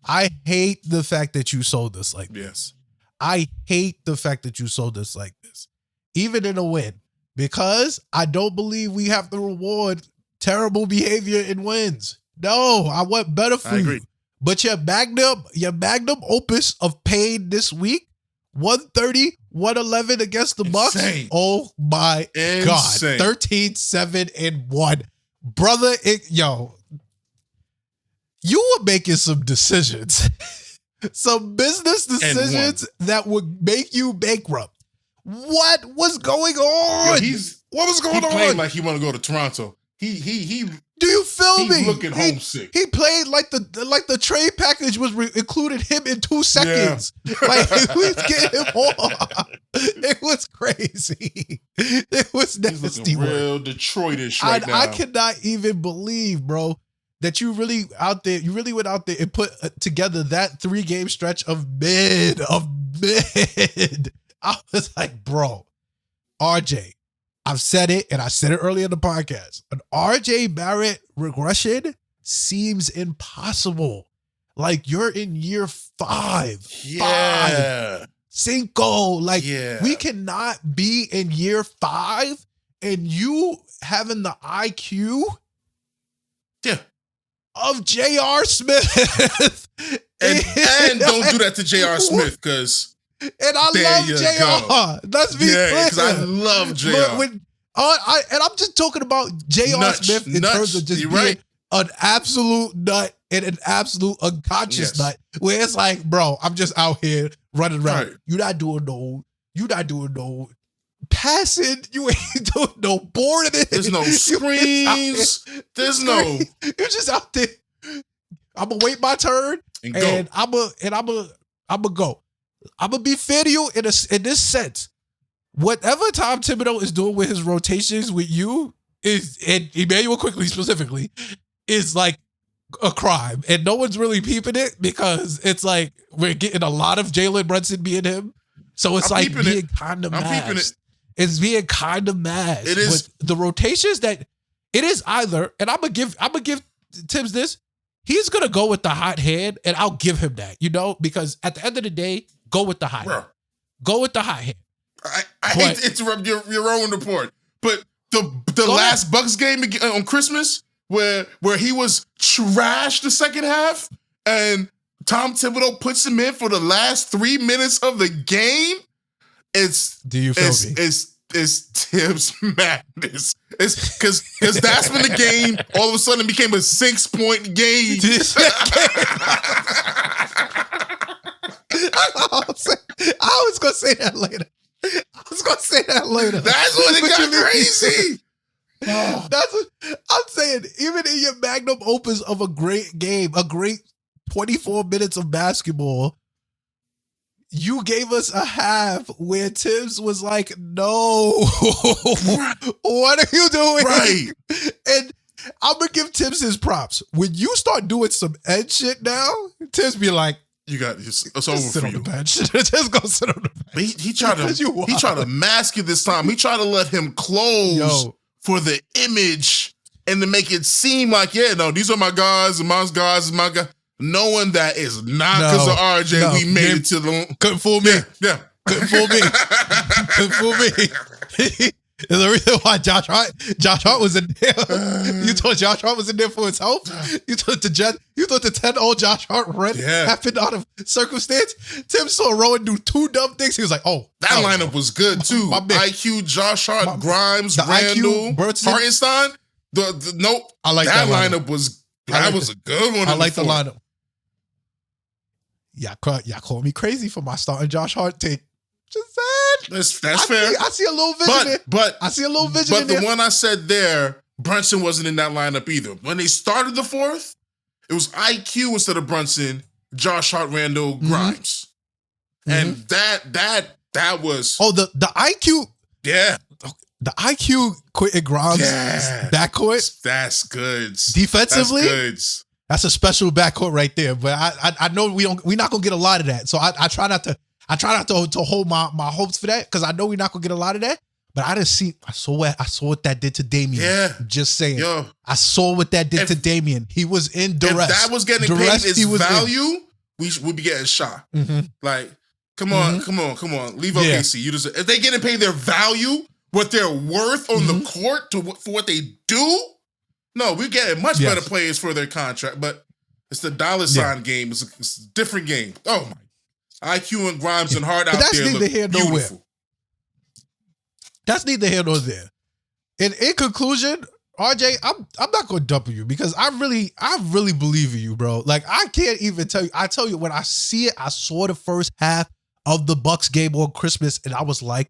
I hate the fact that you sold us like this. I hate the fact that you sold us like this, even in a win, because I don't believe we have to reward terrible behavior in wins. No, I want better for you. But your magnum opus of pain this week, 130, 111 against the Bucks. Oh my God. 13-7-1. Brother, you were making some decisions. Some business decisions that would make you bankrupt. What was going on? What was going on? He played like he want to go to Toronto. He Do you feel me? He's looking homesick. He played like the trade package was included him in 2 seconds. Yeah. Like we was getting him off. It was crazy. It was nasty. He's looking real Detroitish right now. I cannot even believe, bro, that you really out there. You really went out there and put together that 3-game stretch of mid. I was like, bro, RJ. I've said it, and I said it earlier in the podcast. An RJ Barrett regression seems impossible. Like, you're in year 5. Yeah. 5. Like, we cannot be in year 5 and you having the IQ of J.R. Smith. and don't do that to J.R. Smith, because... And I love JR. Let's be clear. Because I love JR. And I'm just talking about JR Smith in terms of just being an absolute nut and an absolute unconscious nut. Where it's like, bro, I'm just out here running around. Right. You're not doing no passing. You ain't doing no boarding. There's no screens. There's no. You're just out there. I'm gonna wait my turn and I'm gonna go. I'm going to be fair to you in this sense. Whatever Tom Thibodeau is doing with his rotations with you and Emmanuel Quickly specifically, is like a crime. And no one's really peeping it because it's like we're getting a lot of Jalen Brunson being him. So it's like being kind of masked. It's being kind of masked. It is. With the rotations that it is either, and I'm going to give Tibbs this, he's going to go with the hot hand, and I'll give him that, because at the end of the day, go with the hot hand. Go with the hot hand. I hate to interrupt your Rowan Report, but the last Bucks game on Christmas where he was trashed the second half and Tom Thibodeau puts him in for the last 3 minutes of the game, It's Tibbs madness. It's because that's when the game all of a sudden became a 6-point game. I was gonna say that later. That's when it got crazy. That's what I'm saying. Even in your magnum opus of a great game, a great 24 minutes of basketball, you gave us a half where Tibbs was like, no, what are you doing? Right. And I'm going to give Tibbs his props. When you start doing some Ed shit now, Tibbs be like, you got it's over sit for on you. The bench. Just go sit on the bench. He tried to mask you this time. He tried to let him close for the image and to make it seem like, yeah, no, these are my guys, and my guys, my guy. Knowing that is not because of RJ, we made it to the... Couldn't fool me. Yeah. Couldn't fool me. Couldn't fool me. There's a reason why Josh Hart was in there. You thought Josh Hart was in there for his health? You thought the 10-0 Josh Hart run happened out of circumstance? Tim saw Rowan do two dumb things. He was like, oh. That lineup was good, too. IQ, Josh Hart, Grimes, Randle, Hartenstein. Nope. I like that lineup. That was a good one. I like the lineup. Y'all call me crazy for my starting Josh Hart take. Just saying. That's fair. I see a little vision I see a little vision But the one I said there, Brunson wasn't in that lineup either. When they started the fourth, it was IQ instead of Brunson, Josh Hart, Randle, Grimes. And that was... Oh, the IQ... Yeah. The IQ Quentin Grimes backcourt. That's good. Defensively? That's good. That's a special backcourt right there. But I know we're not gonna get a lot of that. So I try not to hold my hopes for that because I know we're not gonna get a lot of that. But I saw what that did to Damian. Yeah. Just saying. Yo, I saw what that did to Damian. He was in duress. If that was getting paid his value, we'd be getting shot. Like, come on. Leave OKC. If they getting paid their value, what they're worth on the court for what they do, no, we're getting much better players for their contract. But it's the dollar sign game. It's a different game. Oh my. IQ and Grimes and Hart out there look beautiful. That's neither here nor there. And in conclusion, RJ, I'm not gonna dump you because I really believe in you, bro. Like I can't even tell you. I tell you when I see it, I saw the first half of the Bucks game on Christmas, and I was like,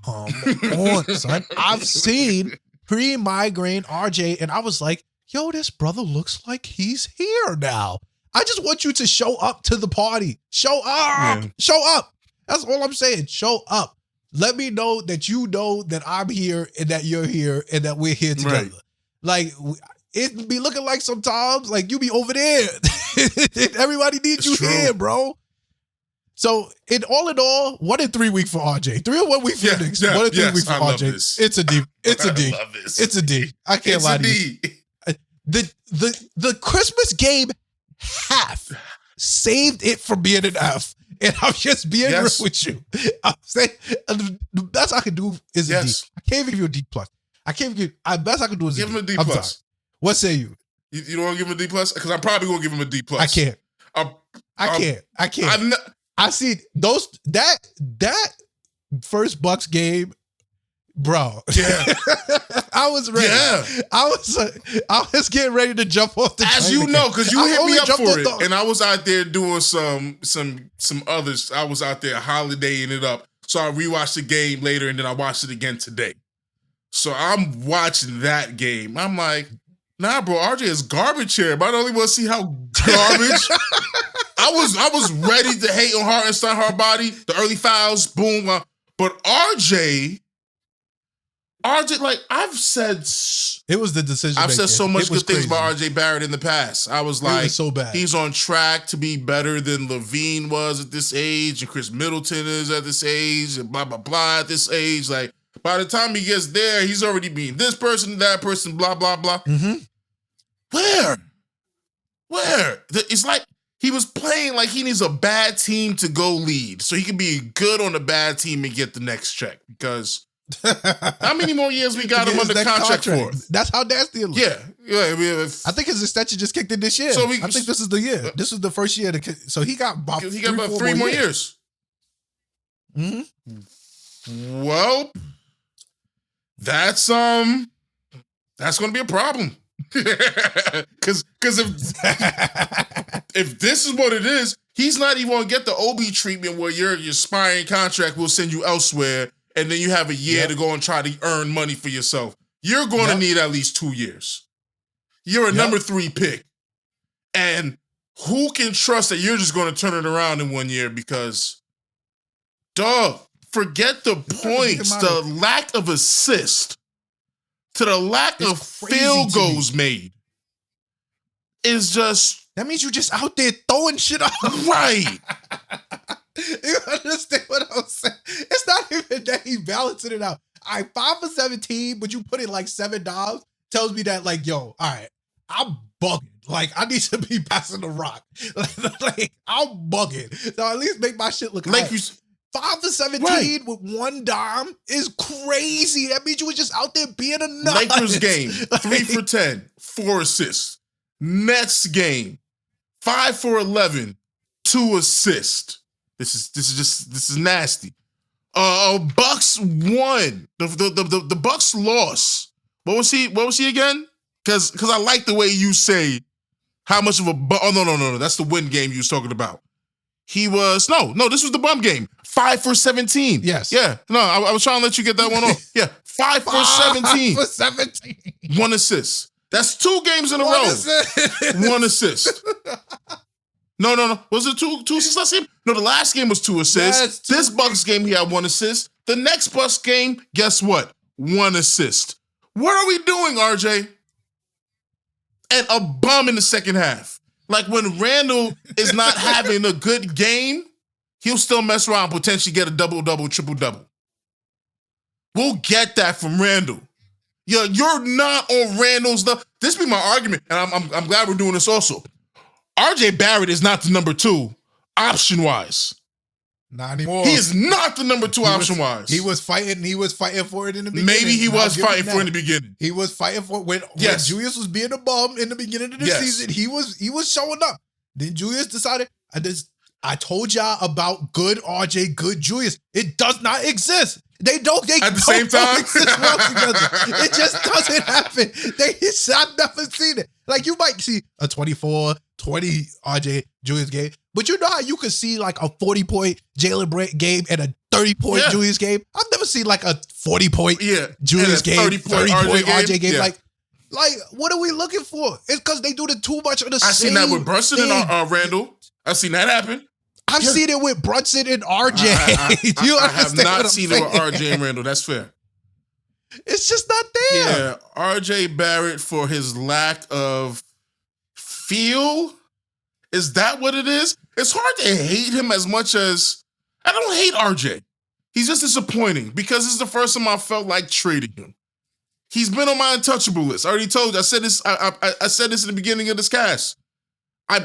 come on, son. I've seen pre-migraine RJ, and I was like, yo, this brother looks like he's here now. I just want you to show up to the party. Show up. Yeah. Show up. That's all I'm saying. Show up. Let me know that you know that I'm here and that you're here and that we're here together. Right. Like, it be looking like sometimes, like, you be over there. Everybody needs you here, bro. So, in all, 1 in 3 week for RJ. 3 or 1 week for the Knicks. 1 in 3 week for RJ. It's a D. It's a D. It's a D. I can't lie to you. The Christmas game half saved it from being an F. And I'm just being real with you. I'm saying the best I can do is a D. I can't even give you a D plus. I can't give you. The best I can do is give him a D plus. What say you? You don't want to give him a D plus? Because I'm probably gonna give him a D plus. I can't. I can't. I see that first Bucks game, bro. Yeah, I was ready. Yeah, I was getting ready to jump off the train. As you know, because you hit me up for it, and I was out there doing some others. I was out there holidaying it up, so I rewatched the game later, and then I watched it again today. So I'm watching that game. I'm like, nah, bro, RJ is garbage here. But I only want to see how garbage. I was ready to hate on Hartenstein, hard body, the early fouls, boom. But RJ, like I've said, it was the decision. I've said so much good things about RJ Barrett in the past. I was like, so bad. He's on track to be better than Levine was at this age, and Chris Middleton is at this age, and blah blah blah at this age. Like by the time he gets there, he's already being this person, that person, blah blah blah. Where? It's like. He was playing like he needs a bad team to go lead so he can be good on a bad team and get the next check. Because how many more years we got him under contract for? That's how nasty it looks. Yeah. I think his extension just kicked in this year. So I think this is the year. This is the first year. So he got about 3 more years. Well, that's going to be a problem. Because if this is what it is, he's not even going to get the OB treatment where your expiring contract will send you elsewhere, and then you have a year to go and try to earn money for yourself. You're going to need at least 2 years. You're a number 3 pick. And who can trust that you're just going to turn it around in 1 year? Because Dog, forget the points, the lack of assist, to the lack of field goals made is just... That means you just out there throwing shit up. Right. You understand what I'm saying? It's not even that he's balancing it out. All right, 5 for 17, but you put in like $7, tells me that like, yo, all right, I'm bugging. Like, I need to be passing the rock. Like, I'm bugging. So at least make my shit look like you. 5 for 17 with one dime is crazy. That means you were just out there being a nut. Lakers game, 3 for 10, 4 assists. Nets game, 5 for 11, 2 assists. This is nasty. Bucks won. The Bucks lost. What was he again? Because I like the way you say how much of a no. That's the win game you was talking about. He was no. This was the bum game. 5 for 17. Yes. Yeah. No, I was trying to let you get that one off. Yeah. 5 for 17. 5 for 17. 1 assist. That's 2 games in a row. 1 assist. No. Was it two assists last game? No, the last game was 2 assists. This Bucks game, he had 1 assist. The next Bucks game, guess what? 1 assist. What are we doing, RJ? And a bum in the second half. Like when Randle is not having a good game, he'll still mess around, potentially get a double-double, triple-double. We'll get that from Randle. Yeah, you're not on Randle's stuff. This be my argument, and I'm glad we're doing this also. RJ Barrett is not the number 2 option-wise. Not anymore. He is not the number 2 option-wise. He was fighting for it in the beginning. Maybe he was fighting for it in the beginning. He was fighting for it when Julius was being a bum in the beginning of the season. He was showing up. Then Julius decided, I told y'all about good RJ, good Julius. It does not exist. They at the same time exist well together. It just doesn't happen. I've never seen it. Like you might see a 24-20 RJ Julius game, but you know how you could see like a 40-point Jalen Brett game and a 30-point Julius game. I've never seen like a 40-point Julius game, 30-point RJ game. Yeah. Like what are we looking for? It's because they do too much of the same. I seen that with Brunson and Randle. I've seen that happen. I've seen it with Brunson and RJ. I have not seen it with RJ and Randle. That's fair. It's just not there. Yeah, RJ Barrett for his lack of feel. Is that what it is? It's hard to hate him as much as I don't hate RJ. He's just disappointing because this is the first time I felt like trading him. He's been on my untouchable list. I already told you. I said this. I said this in the beginning of this cast.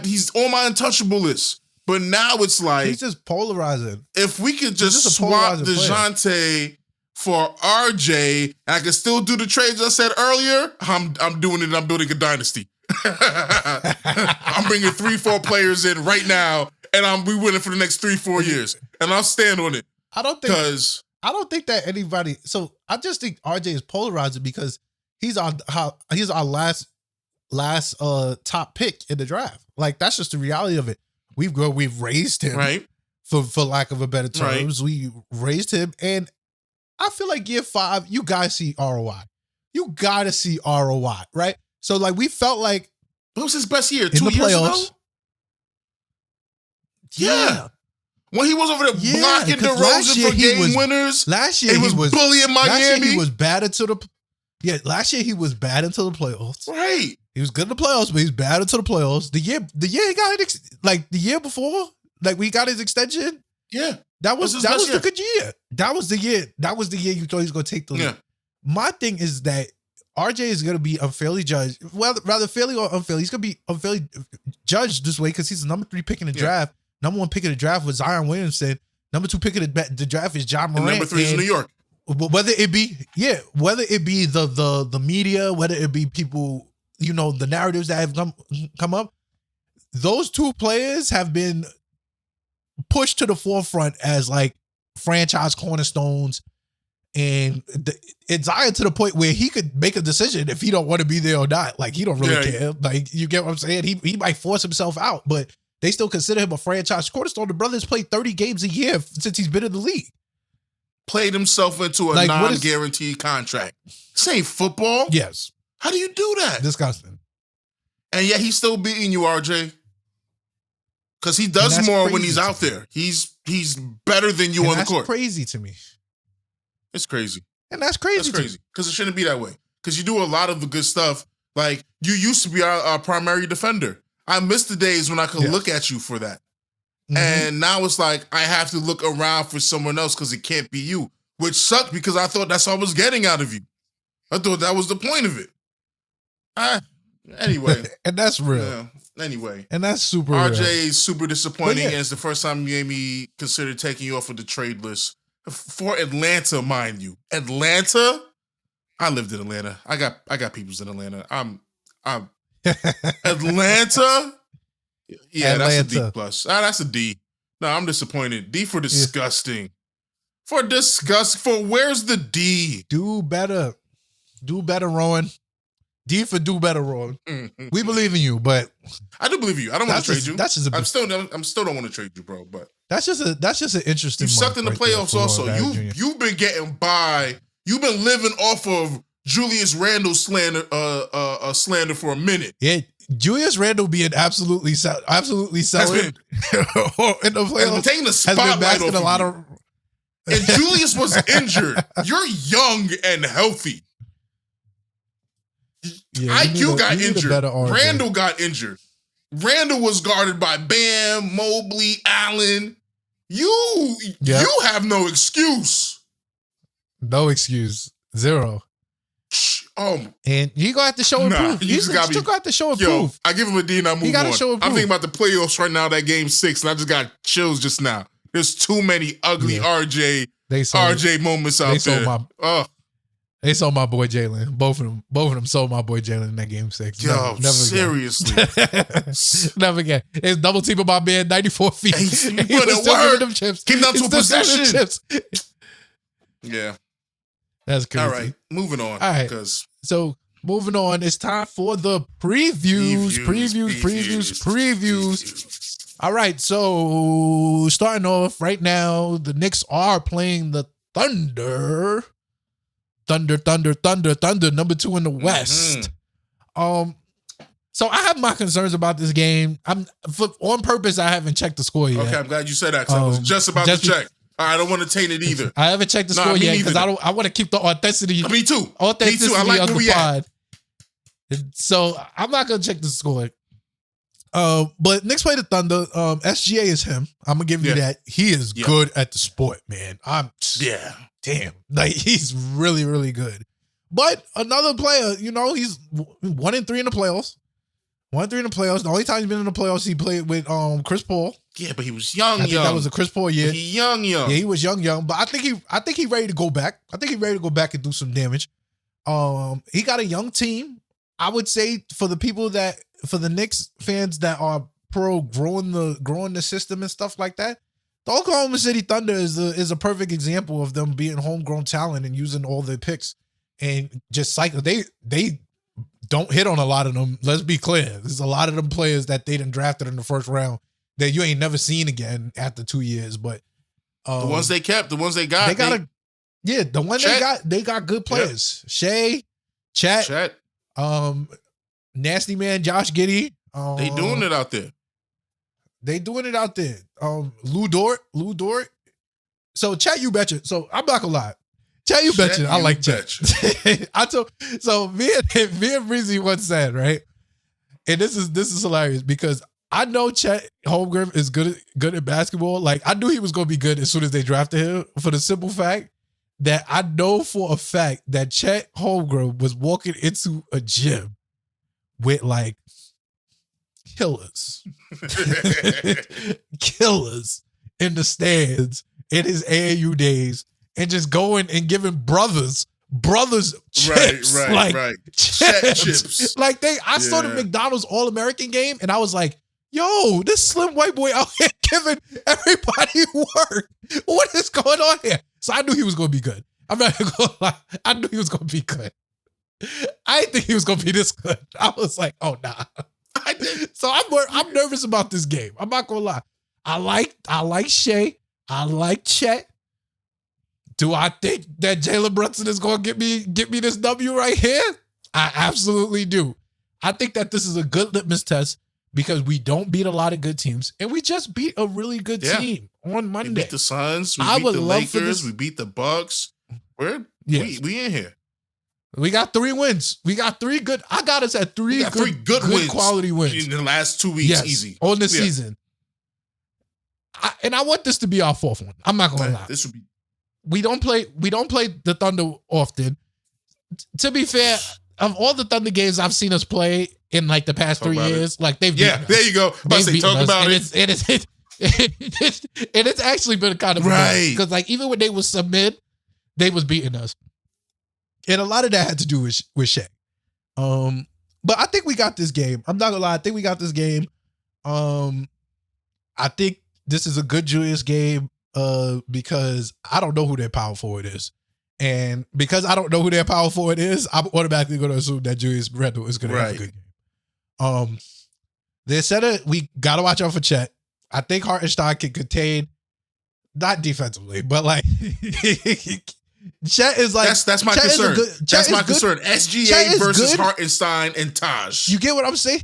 He's on my untouchable list. But now it's like he's just polarizing. If we could just swap Dejounte for RJ, and I can still do the trades I said earlier, I'm doing it. I'm building a dynasty. I'm bringing 3-4 players in right now, and we winning for the next 3-4 years, and I'll stand on it. I don't think that anybody. So I just think RJ is polarizing because he's our last top pick in the draft. Like that's just the reality of it. We've raised him, right? For lack of a better terms, we raised him, and I feel like year 5, you guys see ROI. You gotta see ROI, right? So like we felt like what was his best year? 2 years ago? Yeah. When he was over there blocking DeRozan for game winners. Last year he was bullying Miami. Last year he was bad until last year he was bad until the playoffs. Right. He was good in the playoffs, but he's bad until the playoffs. The year he got it, like the year before, like we got his extension. Yeah. That was the good year. That was the year. That was the year you thought he was going to take the lead. Yeah. My thing is that RJ is going to be unfairly judged. Well, rather fairly or unfairly. He's going to be unfairly judged this way because he's the number 3 pick in the draft. Number 1 pick in the draft was Zion Williamson. Number 2 pick in the draft is John Morant. And number 3 is New York. Whether it be the media, whether it be people, the narratives that have come up, those 2 players have been pushed to the forefront as like franchise cornerstones, and Zion to the point where he could make a decision if he don't want to be there or not. Like he don't really care. Like you get what I'm saying? He might force himself out, but they still consider him a franchise cornerstone. The brother's played 30 games a year since he's been in the league. Played himself into a non-guaranteed contract. This ain't football. Yes. How do you do that? Disgusting. And yet he's still beating you, RJ. Because he does more when he's out there. He's he's better than you on the court. That's crazy to me. It's crazy. And that's crazy. That's crazy. Because it shouldn't be that way. Because you do a lot of the good stuff. Like, you used to be our primary defender. I miss the days when I could look at you for that. Mm-hmm. And now it's like, I have to look around for someone else because it can't be you. Which sucked because I thought that's all I was getting out of you. I thought that was the point of it. Anyway. And that's real. Yeah. Anyway. And that's super RJ real. is super disappointing. And it's the first time you made me consider taking you off of the trade list. For Atlanta, mind you. Atlanta? I lived in Atlanta. I got peoples in Atlanta. I'm Atlanta? Yeah, Atlanta. That's a D plus. That's a D. No, I'm disappointed. D for disgusting. For where's the D? Do better. Do better, Rowan. D for do better, Rowan. Mm-hmm. We believe in you, but I do believe you. I don't want to trade you. That's just I'm still don't want to trade you, bro. But that's just an interesting. You sucked in the playoffs also. You've been getting by. You've been living off of Julius Randle slander for a minute. Yeah, Julius Randle being absolutely selling in the playoffs. Taking the spotlight off a lot of. And Julius was injured. You're young and healthy. Yeah, IQ got injured. Randle got injured. Randle was guarded by Bam, Mobley, Allen. You have no excuse. No excuse. Zero. And you gonna have to show and prove. You still gonna have to show and prove. I give him a D and I move on. Show and prove. I'm thinking about the playoffs right now, that game 6, and I just got chills just now. There's too many ugly RJ moments out there. They sold my boy Jalen. Both of them sold my boy Jalen in that game 6. Yo, never seriously. Never again. It's double teaming my man 94 feet. He was still giving them chips. Came down to a possession. Yeah. That's crazy. All right, moving on. All right. So moving on, it's time for the previews. All right, so starting off right now, the Knicks are playing the Thunder. Thunder, number 2 in the West. So I have my concerns about this game. On purpose, I haven't checked the score yet. Okay, I'm glad you said that because I was just about to check. I don't want to taint it either. I haven't checked the score yet because I want to keep the authenticity. Me too. Authenticity I like of where the we pod. So I'm not gonna check the score. But Knicks play the Thunder. SGA is him. I'm gonna give you that. He is good at the sport, man. Damn. Like, he's really, really good. But another player, he's 1-3 in the playoffs. 1-3 in the playoffs. The only time he's been in the playoffs, he played with Chris Paul. Yeah, but he was young. I think that was a Chris Paul year. Young. Yeah, he was young. But I think he ready to go back. I think he's ready to go back and do some damage. He got a young team. I would say for the Knicks fans that are pro growing the system and stuff like that, the Oklahoma City Thunder is a perfect example of them being homegrown talent and using all their picks and just cycle. They don't hit on a lot of them. Let's be clear. There's a lot of them players that they done drafted in the first round that you ain't never seen again after 2 years. But the ones they kept, the ones they got, they got good players. Yep. Shea, Chet, Nasty Man, Josh Giddey. They doing it out there. Lou Dort. So Chet, you betcha. So I'm not gonna lie. Chet, you betcha. I like Chet. So me and Breezy once said, right? And this is hilarious because I know Chet Holmgren is good at basketball. Like, I knew he was gonna be good as soon as they drafted him, for the simple fact that I know for a fact that Chet Holmgren was walking into a gym with like killers in the stands in his AAU days and just going and giving brothers chips. Right. Chips. Like I saw the McDonald's All-American game and I was like, yo, this slim white boy out here giving everybody work. What is going on here? So I knew he was going to be good. I'm not going to lie. I knew he was going to be good. I didn't think he was going to be this good. I was like, oh, nah. So I'm nervous about this game. I'm not going to lie. I like Shea. I like Chet. Do I think that Jalen Brunson is going to get me this W right here? I absolutely do. I think that this is a good litmus test because we don't beat a lot of good teams and we just beat a really good team on Monday. We beat the Suns. We beat the Lakers. We beat the Bucks. We in here. We got 3 wins. We got 3 good. I got us at 3 good wins, quality wins in the last 2 weeks. Easy on the season. And I want this to be our 4th one. I'm not gonna lie. This would be. We don't play the Thunder often. To be fair, of all the Thunder games I've seen us play in like the past 3 years, like they've beaten us. There you go. Talk about it. And it's actually been kind of right because like even when they was submit, they was beating us, and a lot of that had to do with Shea. But I think we got this game. I'm not gonna lie. I think we got this game. I think this is a good Julius game because I don't know who their power forward is. And because I don't know who their power forward is, I'm automatically going to assume that Julius Randle is going to have a good game. They said we got to watch out for Chet. I think Hartenstein can contain, not defensively, but like Chet is like that's my concern. That's my concern. SGA versus Hartenstein and Taj. You get what I'm saying?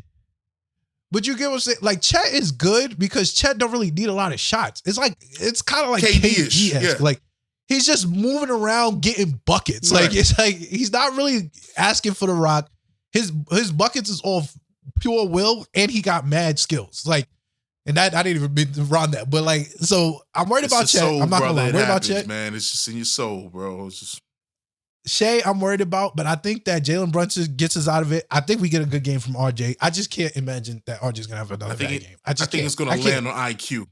But you get what I'm saying? Like, Chet is good because Chet don't really need a lot of shots. It's kind of like KD-ish. Yeah. Like, he's just moving around getting buckets. Right. Like, it's like he's not really asking for the rock. His buckets is all pure will, and he got mad skills. Like, and that I didn't even mean to run that. But like, so I'm worried about Chet. I'm not gonna lie. Worried about Chet. Man, it's just in your soul, bro. It's just Shea, I'm worried about, but I think that Jalen Brunson gets us out of it. I think we get a good game from RJ. I just can't imagine that RJ's gonna have another bad game. I think it's gonna land on IQ.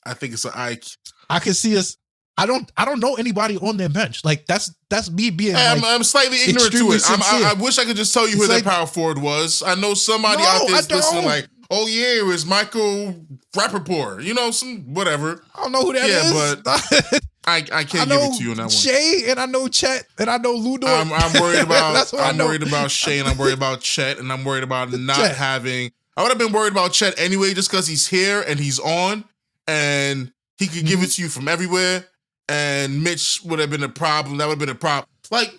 I think it's an IQ. I can see us. I don't know anybody on their bench. Like that's me being. I'm slightly ignorant to it. I wish I could just tell you who their power forward was. I know somebody out there is listening. Like, oh yeah, it was Michael Rappaport. You know, some whatever. I don't know who that is. But I can't give it to you on that one. Shea and I know Chet and I know Ludo. I'm worried about. I'm worried about Shea and I'm worried about Chet and I'm worried about not having. I would have been worried about Chet anyway, just because he's here and he's on and he could give it to you from everywhere. And Mitch would have been a problem. That would have been a problem. Like,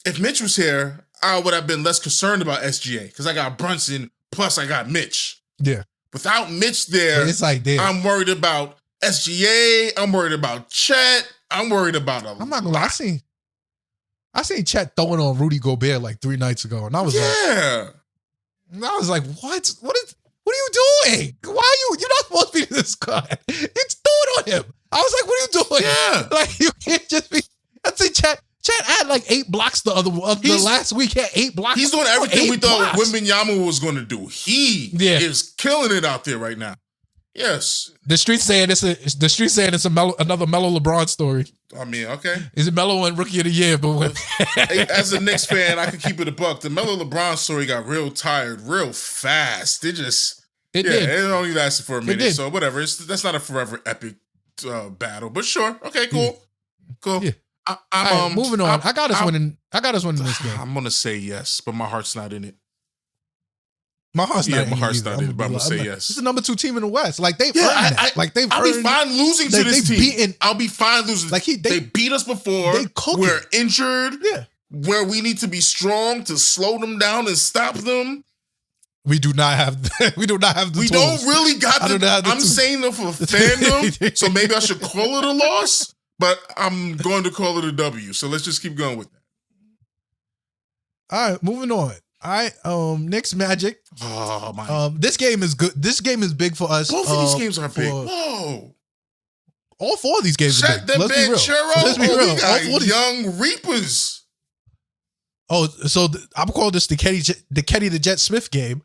if Mitch was here, I would have been less concerned about SGA because I got Brunson plus I got Mitch. Yeah. Without Mitch there, it's like I'm worried about SGA. I'm worried about Chet. I'm worried about I'm not gonna lie. I seen Chet throwing on Rudy Gobert like 3 nights ago, and I was like, what? What are you doing? Why are you're not supposed to be this guy? It's throwing on him. I was like, what are you doing? Yeah. Like, you can't just be. I'd say Chet had like 8 blocks the last week. He had 8 blocks. He's doing everything we thought Wembanyama was going to do. He is killing it out there right now. Yes. The streets saying it's another Melo LeBron story. I mean, okay. Is it Melo and Rookie of the Year? But as a Knicks fan, I could keep it a buck. The Melo LeBron story got real tired real fast. It did. It only lasted for a minute. So whatever. That's not a forever epic battle, but sure. Okay, cool. Yeah. I'm moving on. I got us winning this game. I'm gonna say yes, but my heart's not in it. My heart's not in it, but I'm gonna say yes. It's the number 2 team in the West. Like they've earned that. I'll be fine losing to this team. I'll be fine losing. Like they beat us before. We're injured. Yeah. Where we need to be strong to slow them down and stop them. We do not have the We don't really got I'm saying it for fandom, so maybe I should call it a loss, but I'm going to call it a W. So let's just keep going with that. All right, moving on. All right, Knicks Magic. Oh my! This game is good. This game is big for us. Both of these games are big. Whoa! All 4 of these games are big. Let's be real. Let's be real. We got young Reapers. Oh, so I'm calling this the Kenny the Jet Smith game.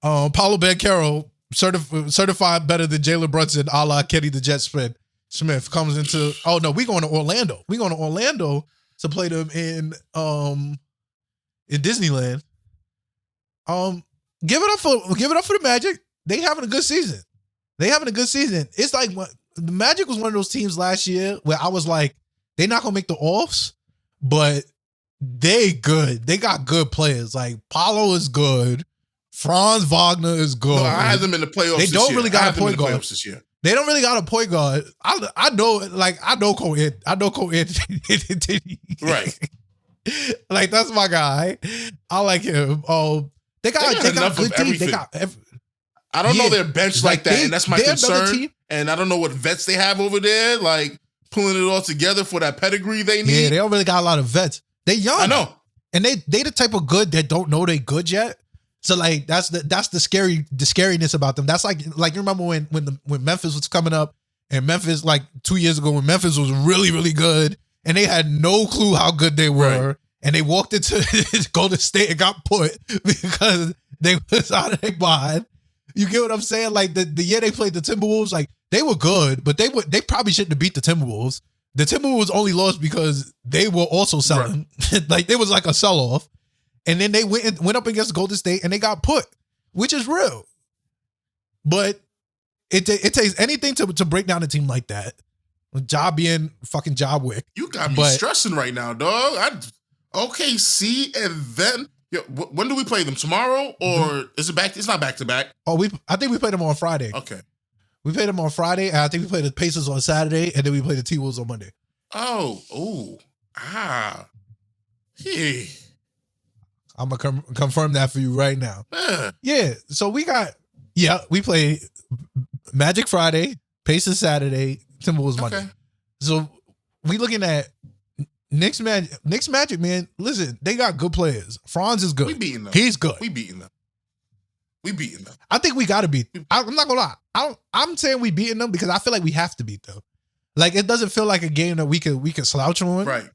Paulo Banchero, certified better than Jalen Brunson, a la Kenny the Jet Smith comes into. Oh no, we going to Orlando. We going to Orlando to play them in Disneyland. Give it up for the Magic. They having a good season. It's like the Magic was one of those teams last year where I was like, they're not gonna make the offs, but they good. They got good players. Like Paulo is good. Franz Wagner is good. No, I had them in the playoffs. They don't really got a point guard this year. They don't really got a point guard. I know Cole Anthony. Right. Like that's my guy. I like him. They got enough good of everything. They got I don't know their bench like that, and that's my concern. And I don't know what vets they have over there, like pulling it all together for that pedgree they need. Yeah, they don't really got a lot of vets. They young. I know. And they the type of good that don't know they good yet. So like that's the scariness about them. That's like you remember when Memphis was coming up, and Memphis like 2 years ago when Memphis was really, really good and they had no clue how good they were. Right. And they walked into Golden State and got put because they was out of their mind. You get what I'm saying? Like the year they played the Timberwolves, like they were good, but they probably shouldn't have beat the Timberwolves. The Timberwolves only lost because they were also selling. Right. Like it was like a sell-off. And then they went up against Golden State and they got put, which is real. But it takes anything to break down a team like that. Ja being fucking Ja Wick. You got me stressing right now, dog. OKC and then when do we play them? Tomorrow or is it back? It's not back to back. Oh, I think we played them on Friday. Okay. We played them on Friday, and I think we played the Pacers on Saturday, and then we played the T-Wolves on Monday. Hey. I'm going to confirm that for you right now. Yeah, so we played Magic Friday, Pacers Saturday, Timberwolves Monday. So we looking at Knicks Magic, man. Listen, they got good players. Franz is good. We beating them. He's good. We beating them. I think we got to beat them. I'm not going to lie. I'm saying we beating them because I feel like we have to beat them. Like it doesn't feel like a game that we could slouch on. Right.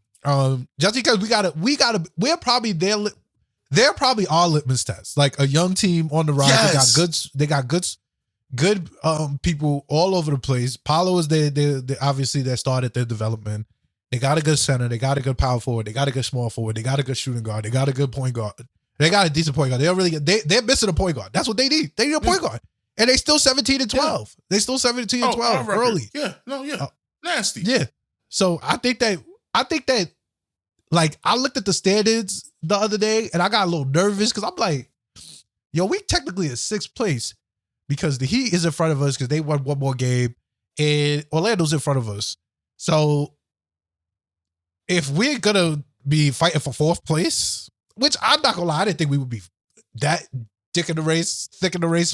Just because we're probably they're probably our litmus test. Like a young team on the rise. Yes. They got good people all over the place. Paolo is they obviously they started their development. They got a good center. They got a good power forward. They got a good small forward. They got a good shooting guard. They got a good point guard. They got a decent point guard. They don't really they're missing a point guard. That's what they need. They need a point guard. And they still 17-12. Yeah. They still 17-12 early. Yeah. No, yeah. Nasty. Yeah. So I think that like I looked at the standings the other day and I got a little nervous because I'm like, yo, we technically in sixth place because the Heat is in front of us because they won one more game and Orlando's in front of us. So if we're gonna be fighting for fourth place, which I'm not gonna lie, I didn't think we would be that thick in the race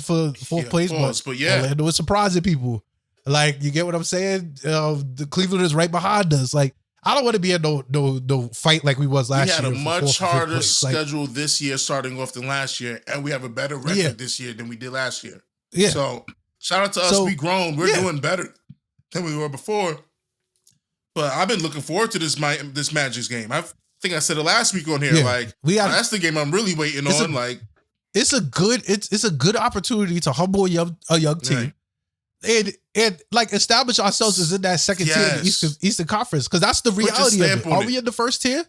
for fourth place, but Orlando is surprising people. Like, you get what I'm saying? The Cleveland is right behind us. Like, I don't want to be in no fight like we was last year. We had a much harder schedule this year starting off than last year, and we have a better record this year than we did last year. Yeah. So shout out to us. We grown. We're doing better than we were before. But I've been looking forward to this Magic's game. I think I said it last week on here. Yeah. Like, that's the game I'm really waiting on. It's a good opportunity to humble a young team. Right. And like establish ourselves as in that second tier in the Eastern Conference, because that's the reality of it. Are we in the first tier?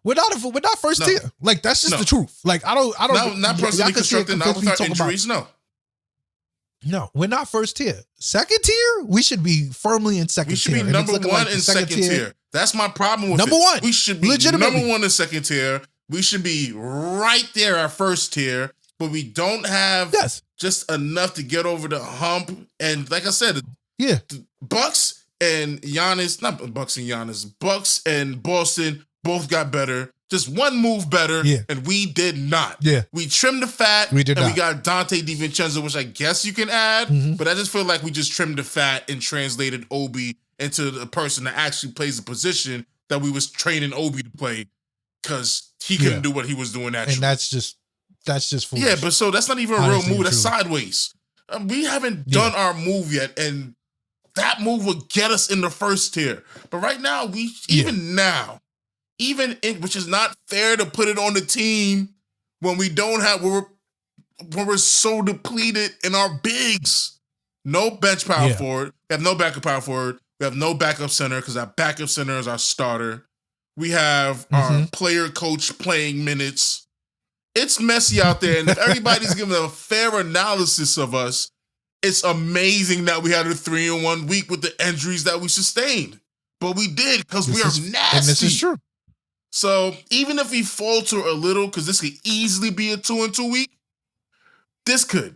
We're not first tier. Like, that's just the truth. Like, I don't not personally constructed, not without injuries. No, we're not first tier. Second tier, we should be firmly in second tier. We should be number one in second tier. That's my problem with number one. We should be number one in second tier. We should be right there at first tier, but we don't have just enough to get over the hump. And like I said, the Bucks and Giannis, not Bucks and Giannis, Bucks and Boston both got better. Just one move better, and we did not. Yeah. We trimmed the fat, we got Dante DiVincenzo, which I guess you can add, but I just feel like we just trimmed the fat and translated Obi into the person that actually plays the position that we was training Obi to play, because he couldn't do what he was doing naturally. And that's just foolish. Yeah, but so that's not even a real move. That's sideways. We haven't done our move yet, and that move would get us in the first tier. But right now, which is not fair to put it on the team when we don't have, when we're so depleted in our bigs. No bench power forward. We have no backup power forward. We have no backup center because our backup center is our starter. We have our player coach playing minutes. It's messy out there, and if everybody's giving a fair analysis of us, it's amazing that we had a 3-1 week with the injuries that we sustained. But we did because we are nasty. And this is true. So even if we falter a little, because this could easily be a 2-2 week, this could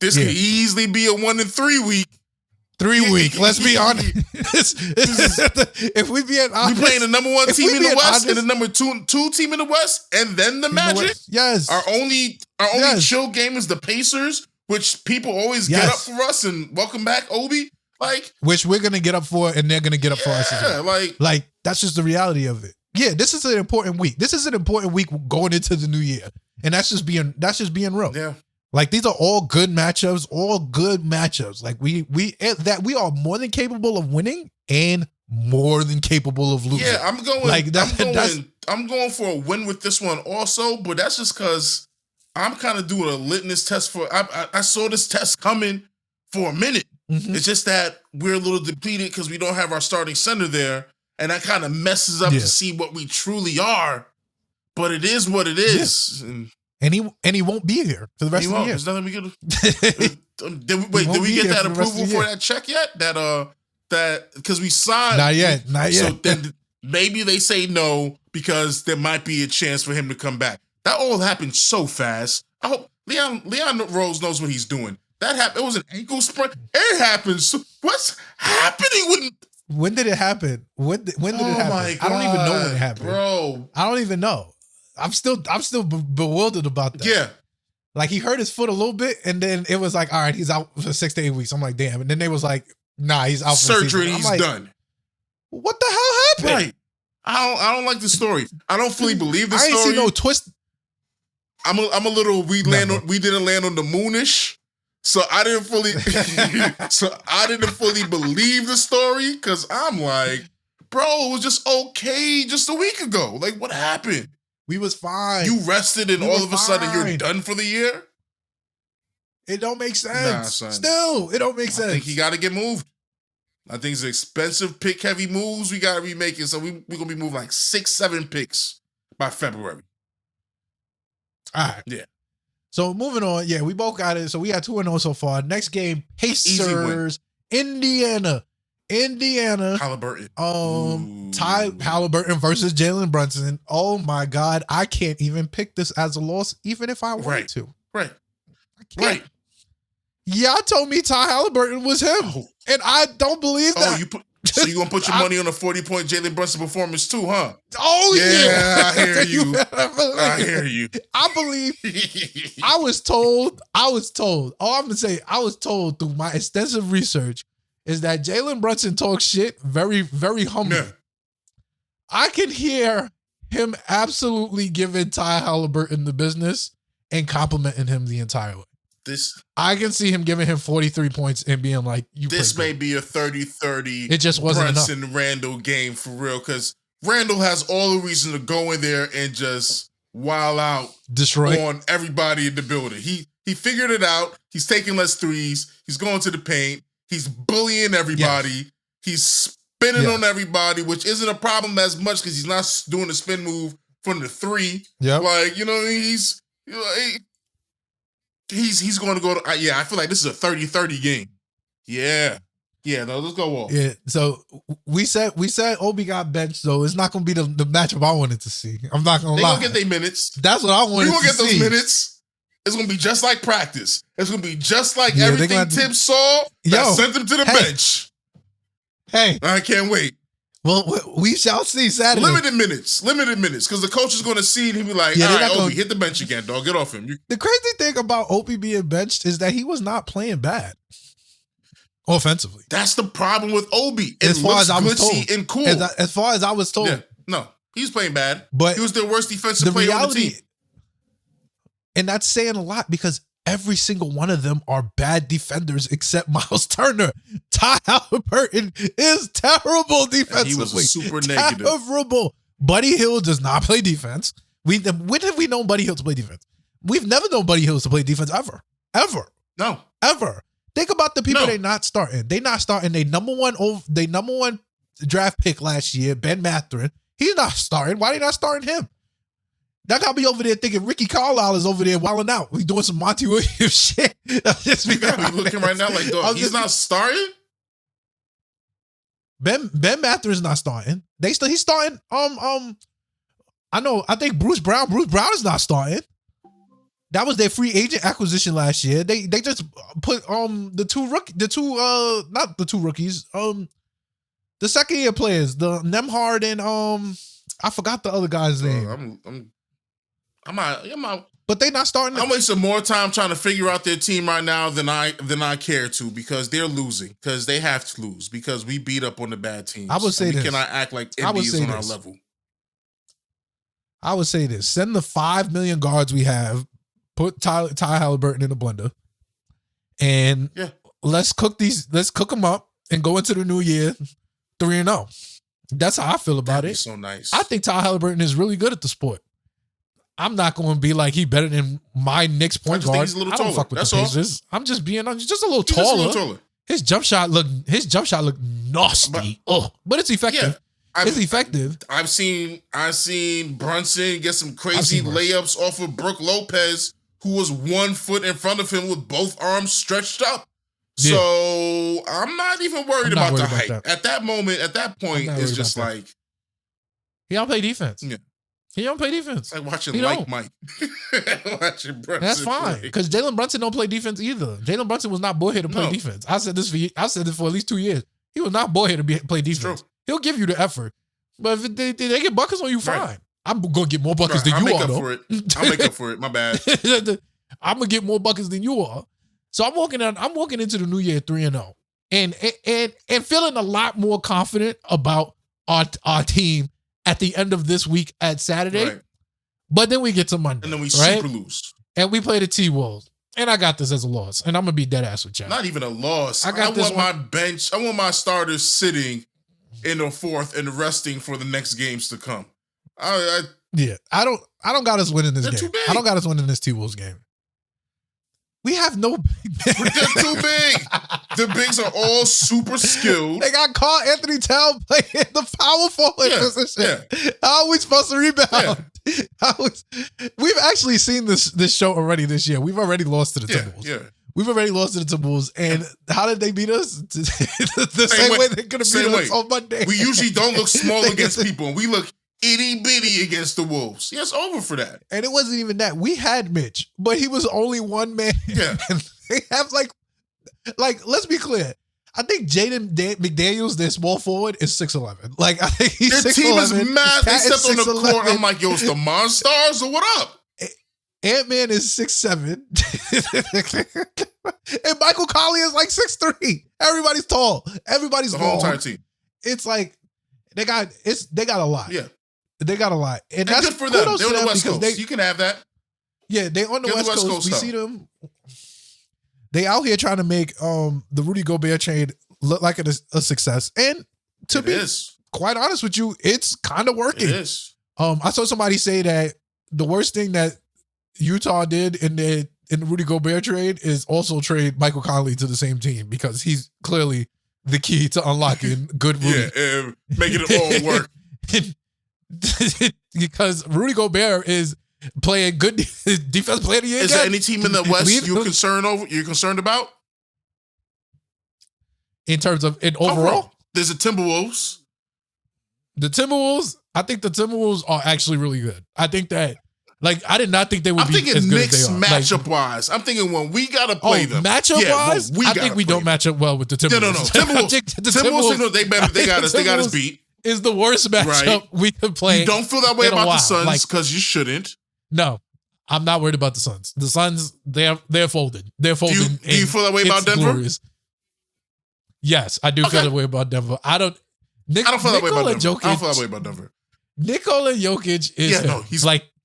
easily be a 1-3 week. 3 week. Let's be honest. If we be honest, we playing the number one team in the West and the number two team in the West, and then the Magic. Yes. Our only chill game is the Pacers, which people always get up for us and welcome back Obi. Like, which we're gonna get up for, and they're gonna get up for us as well. Like that's just the reality of it. Yeah, this is an important week. This is an important week going into the new year, and that's just being real. Yeah. Like these are all good matchups, Like we are more than capable of winning and more than capable of losing. Yeah, I'm going for a win with this one also, but that's just because I'm kind of doing a litmus test for. I saw this test coming for a minute. Mm-hmm. It's just that we're a little depleted because we don't have our starting center there, and that kind of messes up to see what we truly are. But it is what it is. Yeah. And he won't be here for the rest of the year. There's nothing we can do. Did we get that approval for that check yet? That because we signed. Not yet. So then maybe they say no because there might be a chance for him to come back. That all happened so fast. I hope Leon Rose knows what he's doing. That happened. It was an ankle sprain. It happened. So what's happening? When did it happen? When did it happen? My God, I don't even know when it happened, bro. I don't even know. I'm still bewildered about that. Yeah. Like he hurt his foot a little bit, and then it was like, all right, he's out for 6 to 8 weeks. I'm like, damn. And then they was like, nah, he's out for surgery. The season. He's like, done. What the hell happened? Right. I don't like the story. I don't fully believe the story. I ain't see no twist. I'm a little. We didn't land on the moonish, so I didn't fully. believe the story because I'm like, bro, it was just okay just a week ago. Like, what happened? We was fine. You rested and all of a sudden you're done for the year? It don't make sense. Nah, son. Still, it don't make sense. I think he got to get moved. I think it's expensive pick-heavy moves we got to be making. So we're going to be moving like 6-7 picks by February. All right. Yeah. So moving on. Yeah, we both got it. So we got 2-0 so far. Next game, Pacers, Indiana. Halliburton. Ty Halliburton versus Jalen Brunson. Oh my God. I can't even pick this as a loss, even if I wanted to. Right. Right. Y'all told me Ty Halliburton was him. And I don't believe that. So you gonna put your money on a 40-point Jalen Brunson performance too, huh? Oh yeah. I hear you. I hear you. I believe I was told. All I'm gonna say, I was told through my extensive research is that Jalen Brunson talks shit very, very humbly. Yeah. I can hear him absolutely giving Ty Halliburton the business and complimenting him the entire way. I can see him giving him 43 points and being like, this may be a 30-30 it just wasn't Brunson enough. Randle game for real, because Randle has all the reason to go in there and just wild out, destroy on everybody in the building. He figured it out. He's taking less threes. He's going to the paint. He's bullying everybody. Yes. He's spinning on everybody, which isn't a problem as much because he's not doing the spin move from the three. Yep. Like, he's going to go to, I feel like this is a 30-30 game. Yeah. Yeah, no, let's go off. Yeah, so we said Obi got benched, so it's not going to be the matchup I wanted to see. I'm not going to lie. They're going to get their minutes. That's what I wanted to see. We're going to get those minutes. It's going to be just like practice. It's going to be just like everything Tibbs saw that sent him to the bench. Hey. I can't wait. Well, we shall see Saturday. Limited minutes, because the coach is going to see it and he'll be like, all right, Obi, hit the bench again, dog. Get off him. The crazy thing about Obi being benched is that he was not playing bad offensively. That's the problem with Obi. As far as I was told. And cool. As far as I was told. Yeah, no, he was playing bad. But he was their worst defensive player on the team. And that's saying a lot because every single one of them are bad defenders except Miles Turner. Ty Halliburton is terrible defensively. He was super negative. Terrible. Buddy Hield does not play defense. When have we known Buddy Hield to play defense? We've never known Buddy Hield to play defense ever. Ever. No. Ever. Think about the people they're not starting. They're not starting. They number one draft pick last year, Ben Mathurin. He's not starting. Why are they not starting him? That got me over there thinking Ricky Carlisle is over there wilding out. He's doing some Monty Williams shit. Just you got me looking right now like, dog, he's not starting? Ben Mathurin's not starting. He's starting. I think Bruce Brown is not starting. That was their free agent acquisition last year. They just put not the two rookies, the second year players, the Nemhard and I forgot the other guy's name. I'm out. but they not starting. I'm wasting more time trying to figure out their team right now than I care to, because they're losing, because they have to lose, because we beat up on the bad teams. I would say this. We cannot act like Indies on our level. I would say this. Send the 5 million guards we have, put Ty Halliburton in the blender, and let's cook them up and go into the new year 3-0. That's how I feel about it. So nice. I think Ty Halliburton is really good at the sport. I'm not going to be like he better than my Knicks point guard. He's a little I don't taller. fuck with That's the Pacers. I'm just a little taller. Just a little taller. His jump shot look nasty. But it's effective. Yeah, it's effective. I've seen Brunson get some crazy layups off of Brook Lopez, who was 1 foot in front of him with both arms stretched up. Yeah. So I'm not even worried about the height. At that point, it's just like he don't play defense. Yeah. He don't play defense. Like watching Mike. Watching Brunson. That's fine, because Jalen Brunson don't play defense either. Jalen Brunson was not born here to play defense. I said this for at least 2 years. He was not born here to play defense. He'll give you the effort, but if they get buckets on you, fine. Right. I'm gonna get more buckets than you are. I'll make up for it. My bad. I'm gonna get more buckets than you are. So I'm walking into the new year 3-0, and feeling a lot more confident about our team at the end of this week at Saturday. Right. But then we get to Monday. And then we super lose. And we play the T-Wolves. And I got this as a loss. And I'm going to be dead ass with y'all. Not even a loss. I want my bench. I want my starters sitting in the fourth and resting for the next games to come. I don't got us winning this game. I don't got us winning this T-Wolves game. We have no big men. They're too big. The bigs are all super skilled. They got Carl Anthony Towns playing the power forward position. Yeah. How are we supposed to rebound? Yeah. We've actually seen this show already this year. We've already lost to the Timberwolves. Yeah. We've already lost to the Timberwolves. And how did they beat us? the same way they're going to beat us on Monday. We usually don't look small against people, and we look itty bitty against the Wolves. Yeah, it's over for that. And it wasn't even that. We had Mitch, but he was only one man. Yeah. And they have like let's be clear. I think Jaden McDaniels, their small forward, is 6'11". Like, I think he's 6'11". Their team is mad. They stepped on the court. I'm like, yo, it's the Monstars or what up? Ant-Man is 6'7". And Michael Conley is like 6'3". Everybody's tall. Everybody's the whole entire team. It's like they got a lot. Yeah. They got a lot. And that's good for them. They're on the West Coast. You can have that. Yeah, they on the West Coast. We see them. They out here trying to make the Rudy Gobert trade look like a success. And to be quite honest with you, it's kind of working. It is. I saw somebody say that the worst thing that Utah did in the Rudy Gobert trade is also trade Michael Conley to the same team, because he's clearly the key to unlocking good Rudy. Yeah, making it all work. Because Rudy Gobert is playing good defense player of the year. Is there any team in the West you're concerned about? In terms of overall? There's the Timberwolves. I think the Timberwolves are actually really good. I think that, I did not think they would be as good as they are. Matchup wise. I'm thinking when we gotta play them. Matchup wise, I think we don't match up well with the Timberwolves. No. Timberwolves, they got us beat. Is the worst matchup we could play. You don't feel that way about the Suns because you shouldn't. No, I'm not worried about the Suns. The Suns, they're folded. They're folded. Do you feel that way about Denver? Glorious. Yes, I do feel that way about Denver. I don't feel that way about Denver. Nikola Jokic is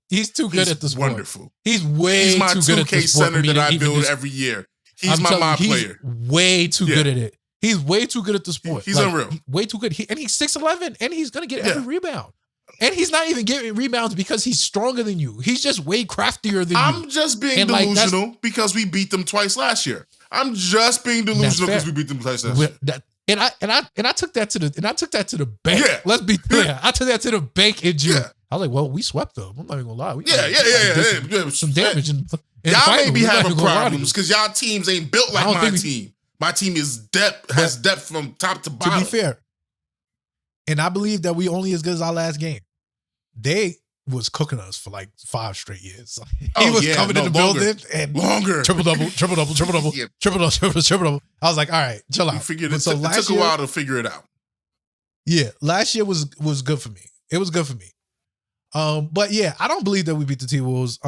he's too good at the sport. Wonderful. He's too good at the sport. He's my 2K center that I build every year. He's my player. Way too good at it. He's way too good at the sport. He's unreal. Way too good. And he's 6'11", and he's going to get every rebound. And he's not even getting rebounds because he's stronger than you. He's just way craftier than you. I'm just being delusional because we beat them twice last year. I'm just being delusional because we beat them twice last year. And I took that to the bank. Yeah. Let's be clear. I took that to the bank in June. I was like, well, we swept them. I'm not even gonna lie. Yeah. Some damage. Y'all may be having problems because y'all teams ain't built like my team. My team has depth from top to bottom. To be fair, and I believe that we only as good as our last game. They was cooking us for 5 straight years. He was coming in the building and triple double, triple double. I was like, all right, chill out. It took a while to figure it out. Yeah, last year was good for me. It was good for me. But yeah, I don't believe that we beat the T-Wolves.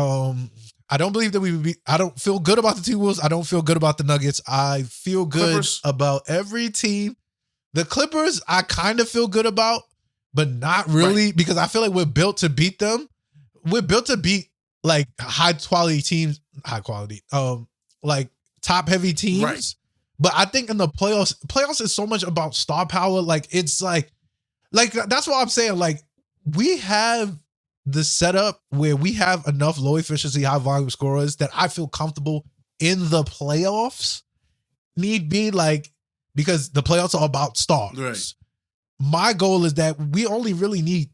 I don't believe that we would be. I don't feel good about the T-Wolves. I don't feel good about the Nuggets. I feel good Clippers. about every team. The Clippers, I kind of feel good about, but not really because I feel like we're built to beat them. We're built to beat like high quality teams, like top heavy teams. Right. But I think in the playoffs is so much about star power. Like it's like that's what I'm saying. Like we have the setup where we have enough low efficiency, high volume scorers that I feel comfortable in the playoffs. Need be like, because the playoffs are about stars. Right. My goal is that we only really need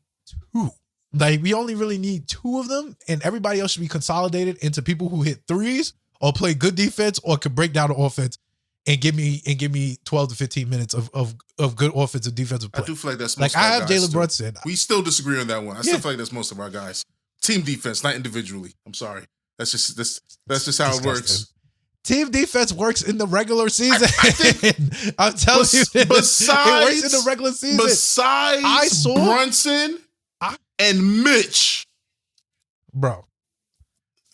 two. Like we only really need two of them, and everybody else should be consolidated into people who hit threes or play good defense or can break down the offense and give me 12 to 15 minutes of good offensive defensive play. I do feel like that's most like of I our have guys Jalen Brunson. We still disagree on that one. I still feel like that's most of our guys. Team defense, not individually. I'm sorry. That's just how it works. Team defense works in the regular season. I'm telling you, it works in the regular season. Besides Brunson and Mitch, bro.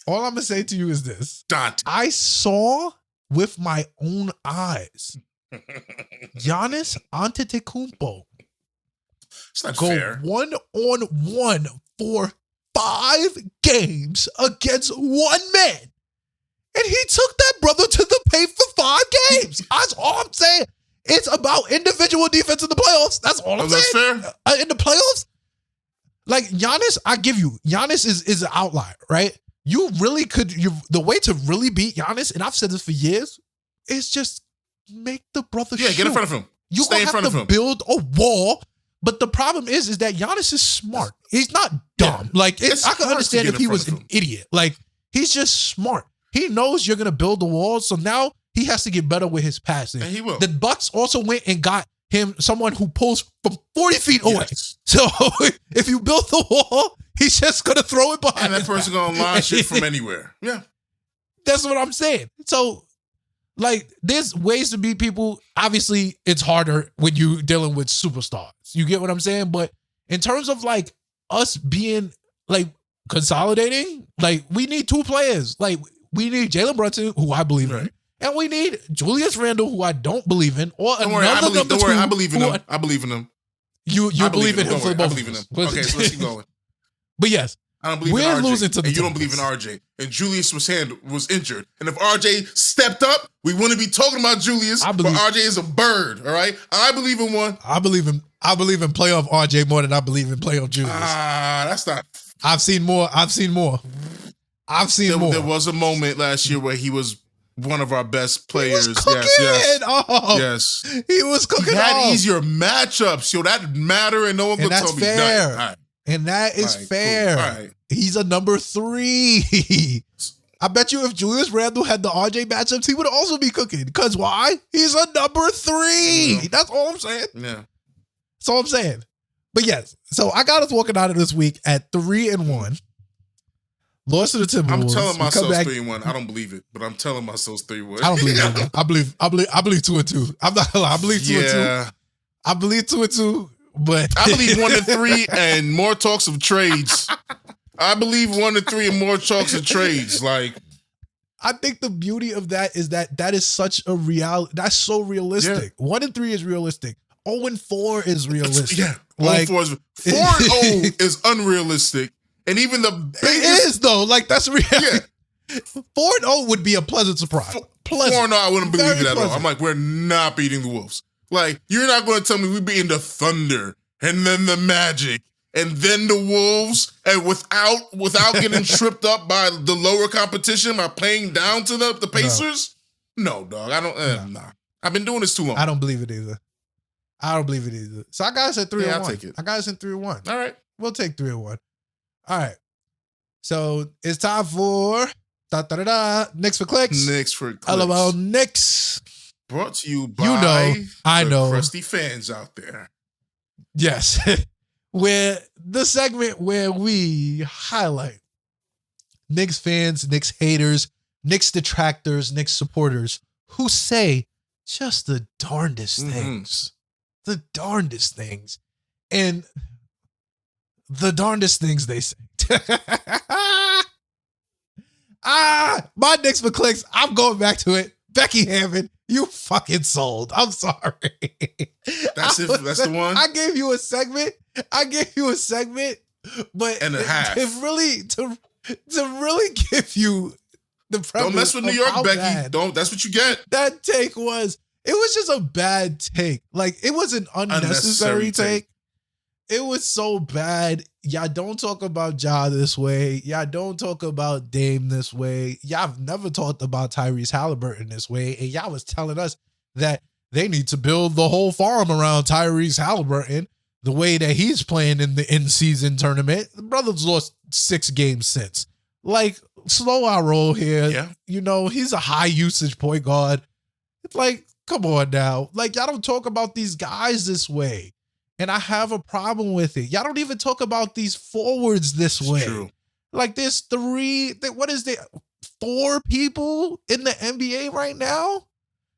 All I'm gonna say to you is this: Dante. I saw with my own eyes Giannis Antetokounmpo go fair. 1-on-1 for 5 games against one man. And he took that brother to the paint for 5 games. That's all I'm saying. It's about individual defense in the playoffs. That's all I'm saying. That's fair. In the playoffs, like Giannis, I give you, Giannis is an outlier, right? You really could, the way to really beat Giannis, and I've said this for years, is just make the brother shoot. Get in front of him. You're going to have to build a wall. But the problem is that Giannis is smart. He's not dumb. Yeah, like, I can understand if he was an idiot. Like, he's just smart. He knows you're going to build the wall. So now he has to get better with his passing. And he will. The Bucks also went and got him someone who pulls from 40 feet away. Yes. So if you build the wall, he's just going to throw it behind. And that person going to launch it from anywhere. Yeah. That's what I'm saying. So, like, there's ways to beat people. Obviously, it's harder when you're dealing with superstars. You get what I'm saying? But in terms of, like, us being, like, consolidating, like, we need 2 players. Like, we need Jalen Brunson, who I believe in. And we need Julius Randle, who I don't believe in. Or don't worry, I believe in him. I believe in him. You believe in him for both. I believe in him. Okay, so let's keep going. But yes, I don't believe in RJ. Losing to the you don't believe in RJ. And Julius was injured. And if RJ stepped up, we wouldn't be talking about Julius. But RJ is a bird, all right? I believe in one. I believe in playoff RJ more than I believe in playoff Julius. That's not. I've seen more. There was a moment last year where he was one of our best players. He was cooking. Yes. He was cooking. He had easier matchups. Yo, that matter, and no one could tell me fair. Nothing. Right. And that is fair. Cool. Right. He's a number 3. I bet you if Julius Randle had the RJ matchups, he would also be cooking. Because why? He's a number 3. Yeah. That's all I'm saying. Yeah. That's all I'm saying. But yes, so I got us walking out of this week at 3-1. Lost to the Timberwolves. I'm telling myself 3-1. I don't believe it, but I'm telling myself 3-1. I don't believe it. I believe 2-2. I'm not gonna lie. I believe 2-2. I believe 2-2, but I believe 1-3 and more talks of trades. I believe 1-3 and more talks of trades. Like, I think the beauty of that is that is such a reality. That's so realistic. 1-3 is realistic. 0-4 is realistic. Yeah, 0-4 is 4-0 is unrealistic. And even the biggest... It is, though. Like, that's reality. Yeah. 4-0 would be a pleasant surprise. 4-0, I wouldn't believe it at all. I'm like, we're not beating the Wolves. Like, you're not going to tell me we're beating the Thunder and then the Magic and then the Wolves and without getting tripped up by the lower competition by playing down to the Pacers? No, dog. I don't... Nah. I've been doing this too long. I don't believe it either. So I got us at 3-1. Yeah, I'll take it. I got us at 3-1. All right. We'll take 3-1. All right. So it's time for Knicks for Clicks. Knicks for Clicks. LOL Knicks. Brought to you by I know. crusty fans out there. Yes. Where the segment where we highlight Knicks fans, Knicks haters, Knicks detractors, Knicks supporters who say just the darndest things. The darndest things. And the darndest things they say. My Knicks for clicks. I'm going back to it. Becky Hammond, you fucking sold. I'm sorry. That's it. That's the one. I gave you a segment. But and a half. To really give you the premise. Don't mess with New York, Becky. Don't. That's what you get. That take was just a bad take. Like, it was an unnecessary take. It was so bad. Y'all don't talk about Ja this way. Y'all don't talk about Dame this way. Y'all have never talked about Tyrese Halliburton this way. And y'all was telling us that they need to build the whole farm around Tyrese Halliburton the way that he's playing in the in-season tournament. The brother's lost 6 games since. Like, slow our roll here. Yeah. You know, he's a high usage point guard. It's like, come on now. Like, y'all don't talk about these guys this way. And I have a problem with it. Y'all don't even talk about these forwards this way. True. Like, there's 4 people in the NBA right now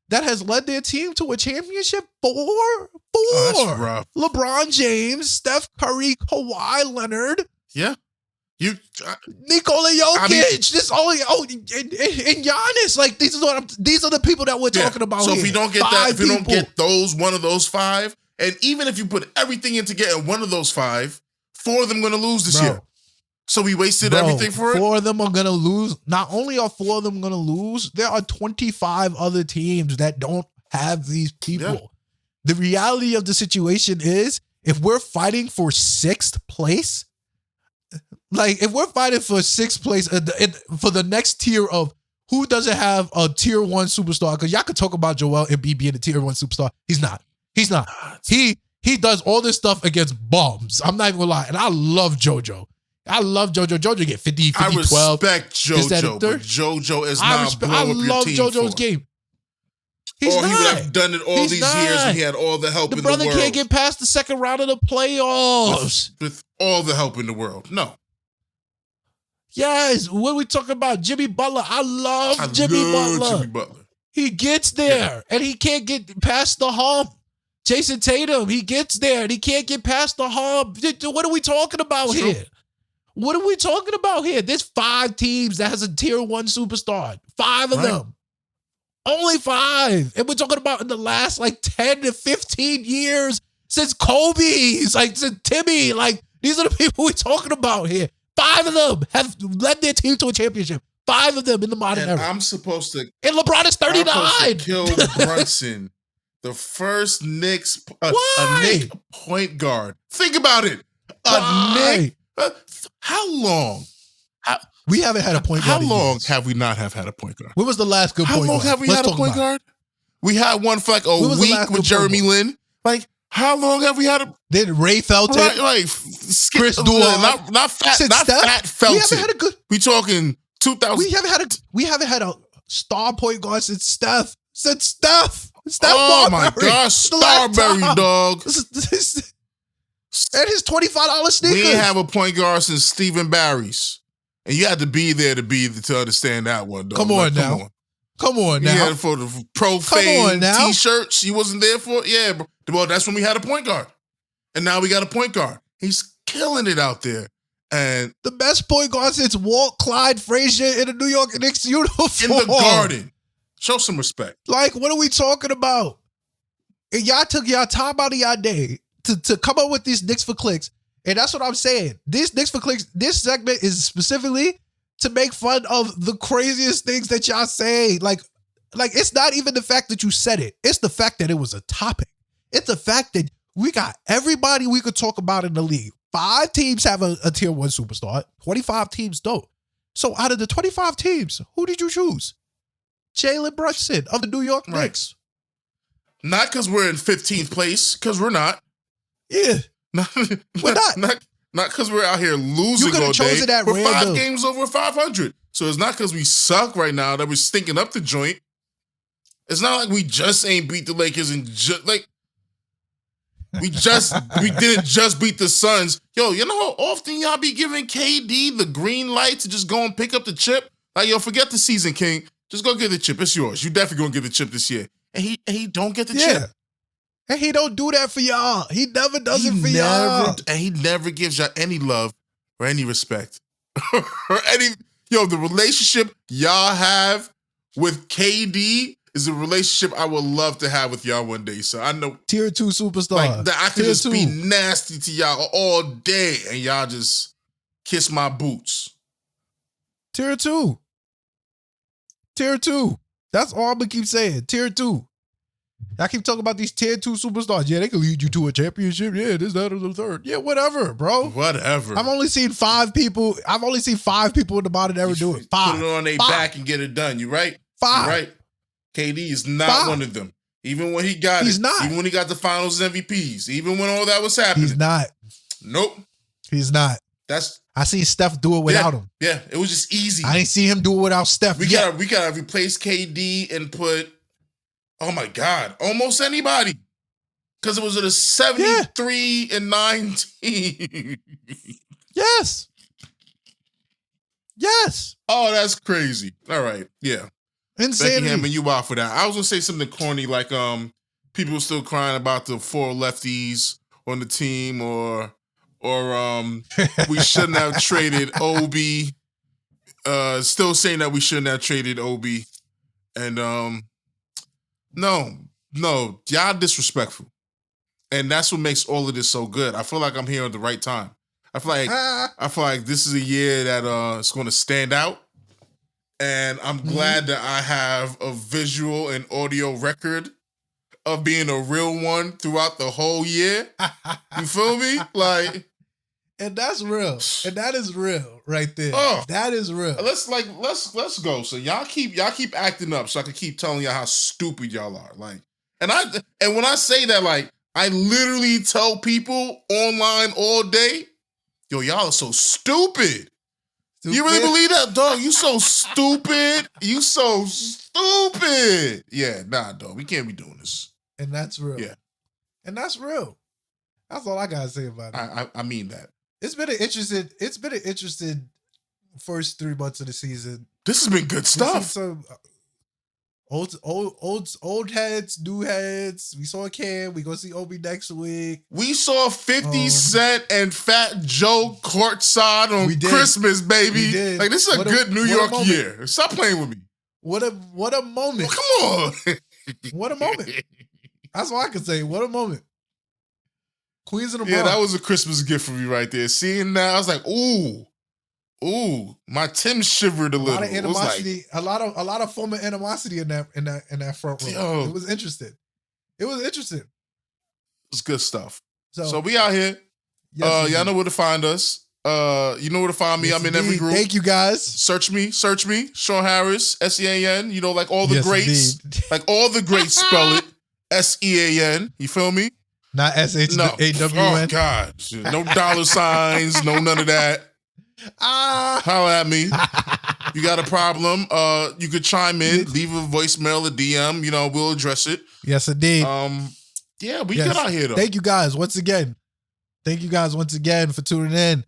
that has led their team to a championship. 4? Oh, that's rough. LeBron James, Steph Curry, Kawhi Leonard. Yeah. Nikola Jokic, and Giannis. Like, these are the people that we're talking about. So here. if we don't get one of those 5, and even if you put everything in to get one of those 5, 4 of them going to lose this year. So we wasted everything for it? 4 of them are going to lose. Not only are 4 of them going to lose, there are 25 other teams that don't have these people. Yeah. The reality of the situation is, if we're fighting for 6th place, like, if we're fighting for 6th place for the next tier of who doesn't have a tier 1 superstar, because y'all could talk about Joel Embiid being a tier 1 superstar. He's not. He does all this stuff against bums. I'm not even gonna lie. And I love JoJo. JoJo get 50, 12. I respect JoJo, but JoJo is not blowing up your team. I love JoJo's game. He would have done it all these years when he had all the help in the world. The brother can't get past the second round of the playoffs. With all the help in the world. No. Yes. What are we talking about? Jimmy Butler. I love Jimmy Butler. He gets there, and he can't get past the hump. Jason Tatum, he gets there, and he can't get past the hump. What are we talking about here? What are we talking about here? There's 5 teams that has a tier 1 superstar. 5 of them. Only 5. And we're talking about in the last, 10 to 15 years since Kobe's, since Timmy. These are the people we're talking about here. 5 of them have led their team to a championship. 5 of them in the modern era. I'm supposed to... And LeBron is 39. I'm supposed to kill Brunson. The first Knicks... a Knick point guard. Think about it. Knick... how long? We haven't had a point guard. How long have we not had a point guard? When was the last good point guard? How long have we had a point guard? We had one for a week with Jeremy Lin. How long have we had a... Then Ray Felton. Chris Duhon. Not fat Felton. We haven't had a good... We talking 2000... We haven't had a star point guard since Steph. Oh my gosh, Starberry, dog. And his $25 sneakers. We didn't have a point guard since Stephen Barry's. And you had to be there to understand that one, dog. Come on now. Yeah, for the profane T-shirts, he wasn't there for it. Yeah, well, that's when we had a point guard. And now we got a point guard. He's killing it out there. And the best point guard since Walt Clyde Frazier in a New York Knicks uniform. In the Garden. Show some respect. What are we talking about? And y'all took y'all time out of y'all day to come up with these Knicks for clicks. And that's what I'm saying. These Knicks for clicks, this segment is specifically to make fun of the craziest things that y'all say. It's not even the fact that you said it. It's the fact that it was a topic. It's the fact that we got everybody we could talk about in the league. 5 teams have a tier 1 superstar. 25 teams don't. So out of the 25 teams, who did you choose? Jalen Brunson of the New York Knicks. Not because we're in 15th place, because we're not. Yeah. We're not. Not because we're out here losing all day. We're 5 games over 500. So it's not because we suck right now that we're stinking up the joint. It's not like we just ain't beat the Lakers and we didn't just beat the Suns. Yo, you know how often y'all be giving KD the green light to just go and pick up the chip? Forget the season, King. Just go get the chip. It's yours. You definitely gonna get the chip this year. And he don't get the chip. And he don't do that for y'all. He never does it for y'all. And he never gives y'all any love or any respect. Yo, the relationship y'all have with KD is a relationship I would love to have with y'all one day. So I know Tier 2 superstar. like that I could Tier just 2. be nasty to y'all all day and y'all just kiss my boots. Tier 2. Tier 2. That's all I'm gonna keep saying. Tier 2. I keep talking about these tier 2 superstars. Yeah, they can lead you to a championship. Yeah, this, that, or the third. Yeah, whatever, bro. Whatever. I've only seen 5 people. I've only seen 5 people in the body that ever do it. 5. Put it on their back and get it done. You right? 5. You right. KD is not one of them. Even when he got He's not. Even when he got the finals MVPs. Even when all that was happening. He's not. Nope. He's not. I seen Steph do it without him. Yeah, it was just easy. I ain't see him do it without Steph. We gotta replace KD and put, oh my God, almost anybody. Because it was at a 73-19. Yes. Yes. Oh, that's crazy. All right. Yeah. Insanity. Becky Hammond, you out for that. I was gonna say something corny like people are still crying about the 4 lefties on the team or we shouldn't have traded Obi. Still saying that we shouldn't have traded Obi. And no, y'all disrespectful. And that's what makes all of this so good. I feel like I'm here at the right time. I feel like this is a year that it's gonna stand out. And I'm glad that I have a visual and audio record of being a real one throughout the whole year. You feel me? Like, and that's real. And that is real right there. Oh, that is real. Let's go. So y'all keep acting up so I can keep telling y'all how stupid y'all are. Like, and when I say that, like, I literally tell people online all day, yo, y'all are so stupid. You really believe that, dog? You so stupid. You so stupid. Yeah, nah, dog. We can't be doing this. And that's real. Yeah. And that's real. That's all I gotta say about it. I mean that. It's been an interesting first 3 months of the season. This has been good stuff. Some old heads, new heads. We saw Cam. We gonna see Obi next week. We saw 50 Cent and Fat Joe courtside on Christmas, baby. Like, this is a good New York year. Stop playing with me. What a moment. Well, come on. What a moment. That's all I can say. What a moment. Queens of the Bronx. Yeah, that was a Christmas gift for me right there. Seeing that, I was like, ooh, my Tim shivered a little. A lot of animosity, a lot of former animosity in that front row. Yo. It was interesting. It's good stuff. So we out here. Yes, y'all know where to find us. You know where to find me. Yes, I'm in every group. Thank you, guys. Search me. Sean Harris, SEAN. You know, like all the greats. Indeed. Like all the greats spell it SEAN. You feel me? Not SHAWN. Oh, God. No dollar signs. No none of that. Holla at me. You got a problem? You could chime in, leave a voicemail, a DM. You know, we'll address it. Yes, indeed. Yeah, we get out here though. Thank you guys once again for tuning in.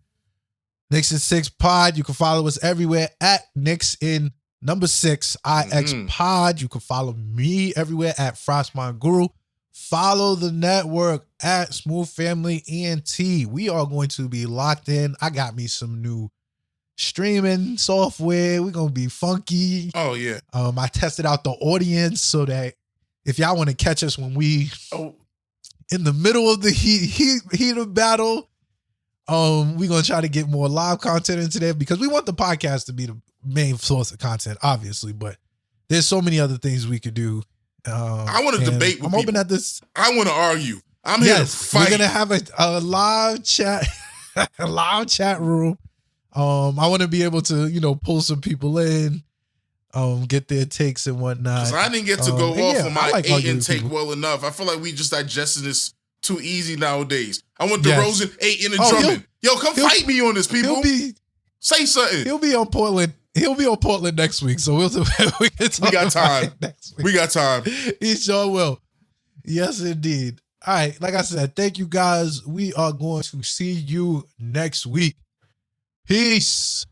Knicks in 6 Pod. You can follow us everywhere at Knicks in number 6 IX Pod. You can follow me everywhere at Frostmine Guru. Follow the network at Smooth Family ENT. We are going to be locked in. I got me some new streaming software. We're going to be funky. Oh, yeah. I tested out the audience so that if y'all want to catch us when we in the middle of the heat of battle, we're going to try to get more live content into there because we want the podcast to be the main source of content, obviously, but there's so many other things we could do. I want to debate with I'm open at this. I want to argue. I'm here to fight. We're going to have a live chat, a live chat room. I want to be able to, pull some people in, get their takes and whatnot. Because I didn't get to go off on my 8 intake well enough. I feel like we just digested this too easy nowadays. I want DeRozan 8 in a Drummond. Yo, come fight me on this, people. Say something. He'll be on Portland. He'll be on Portland next week, so we got time. Next week. We got time. He sure will. Yes, indeed. All right, like I said, thank you guys. We are going to see you next week. Peace.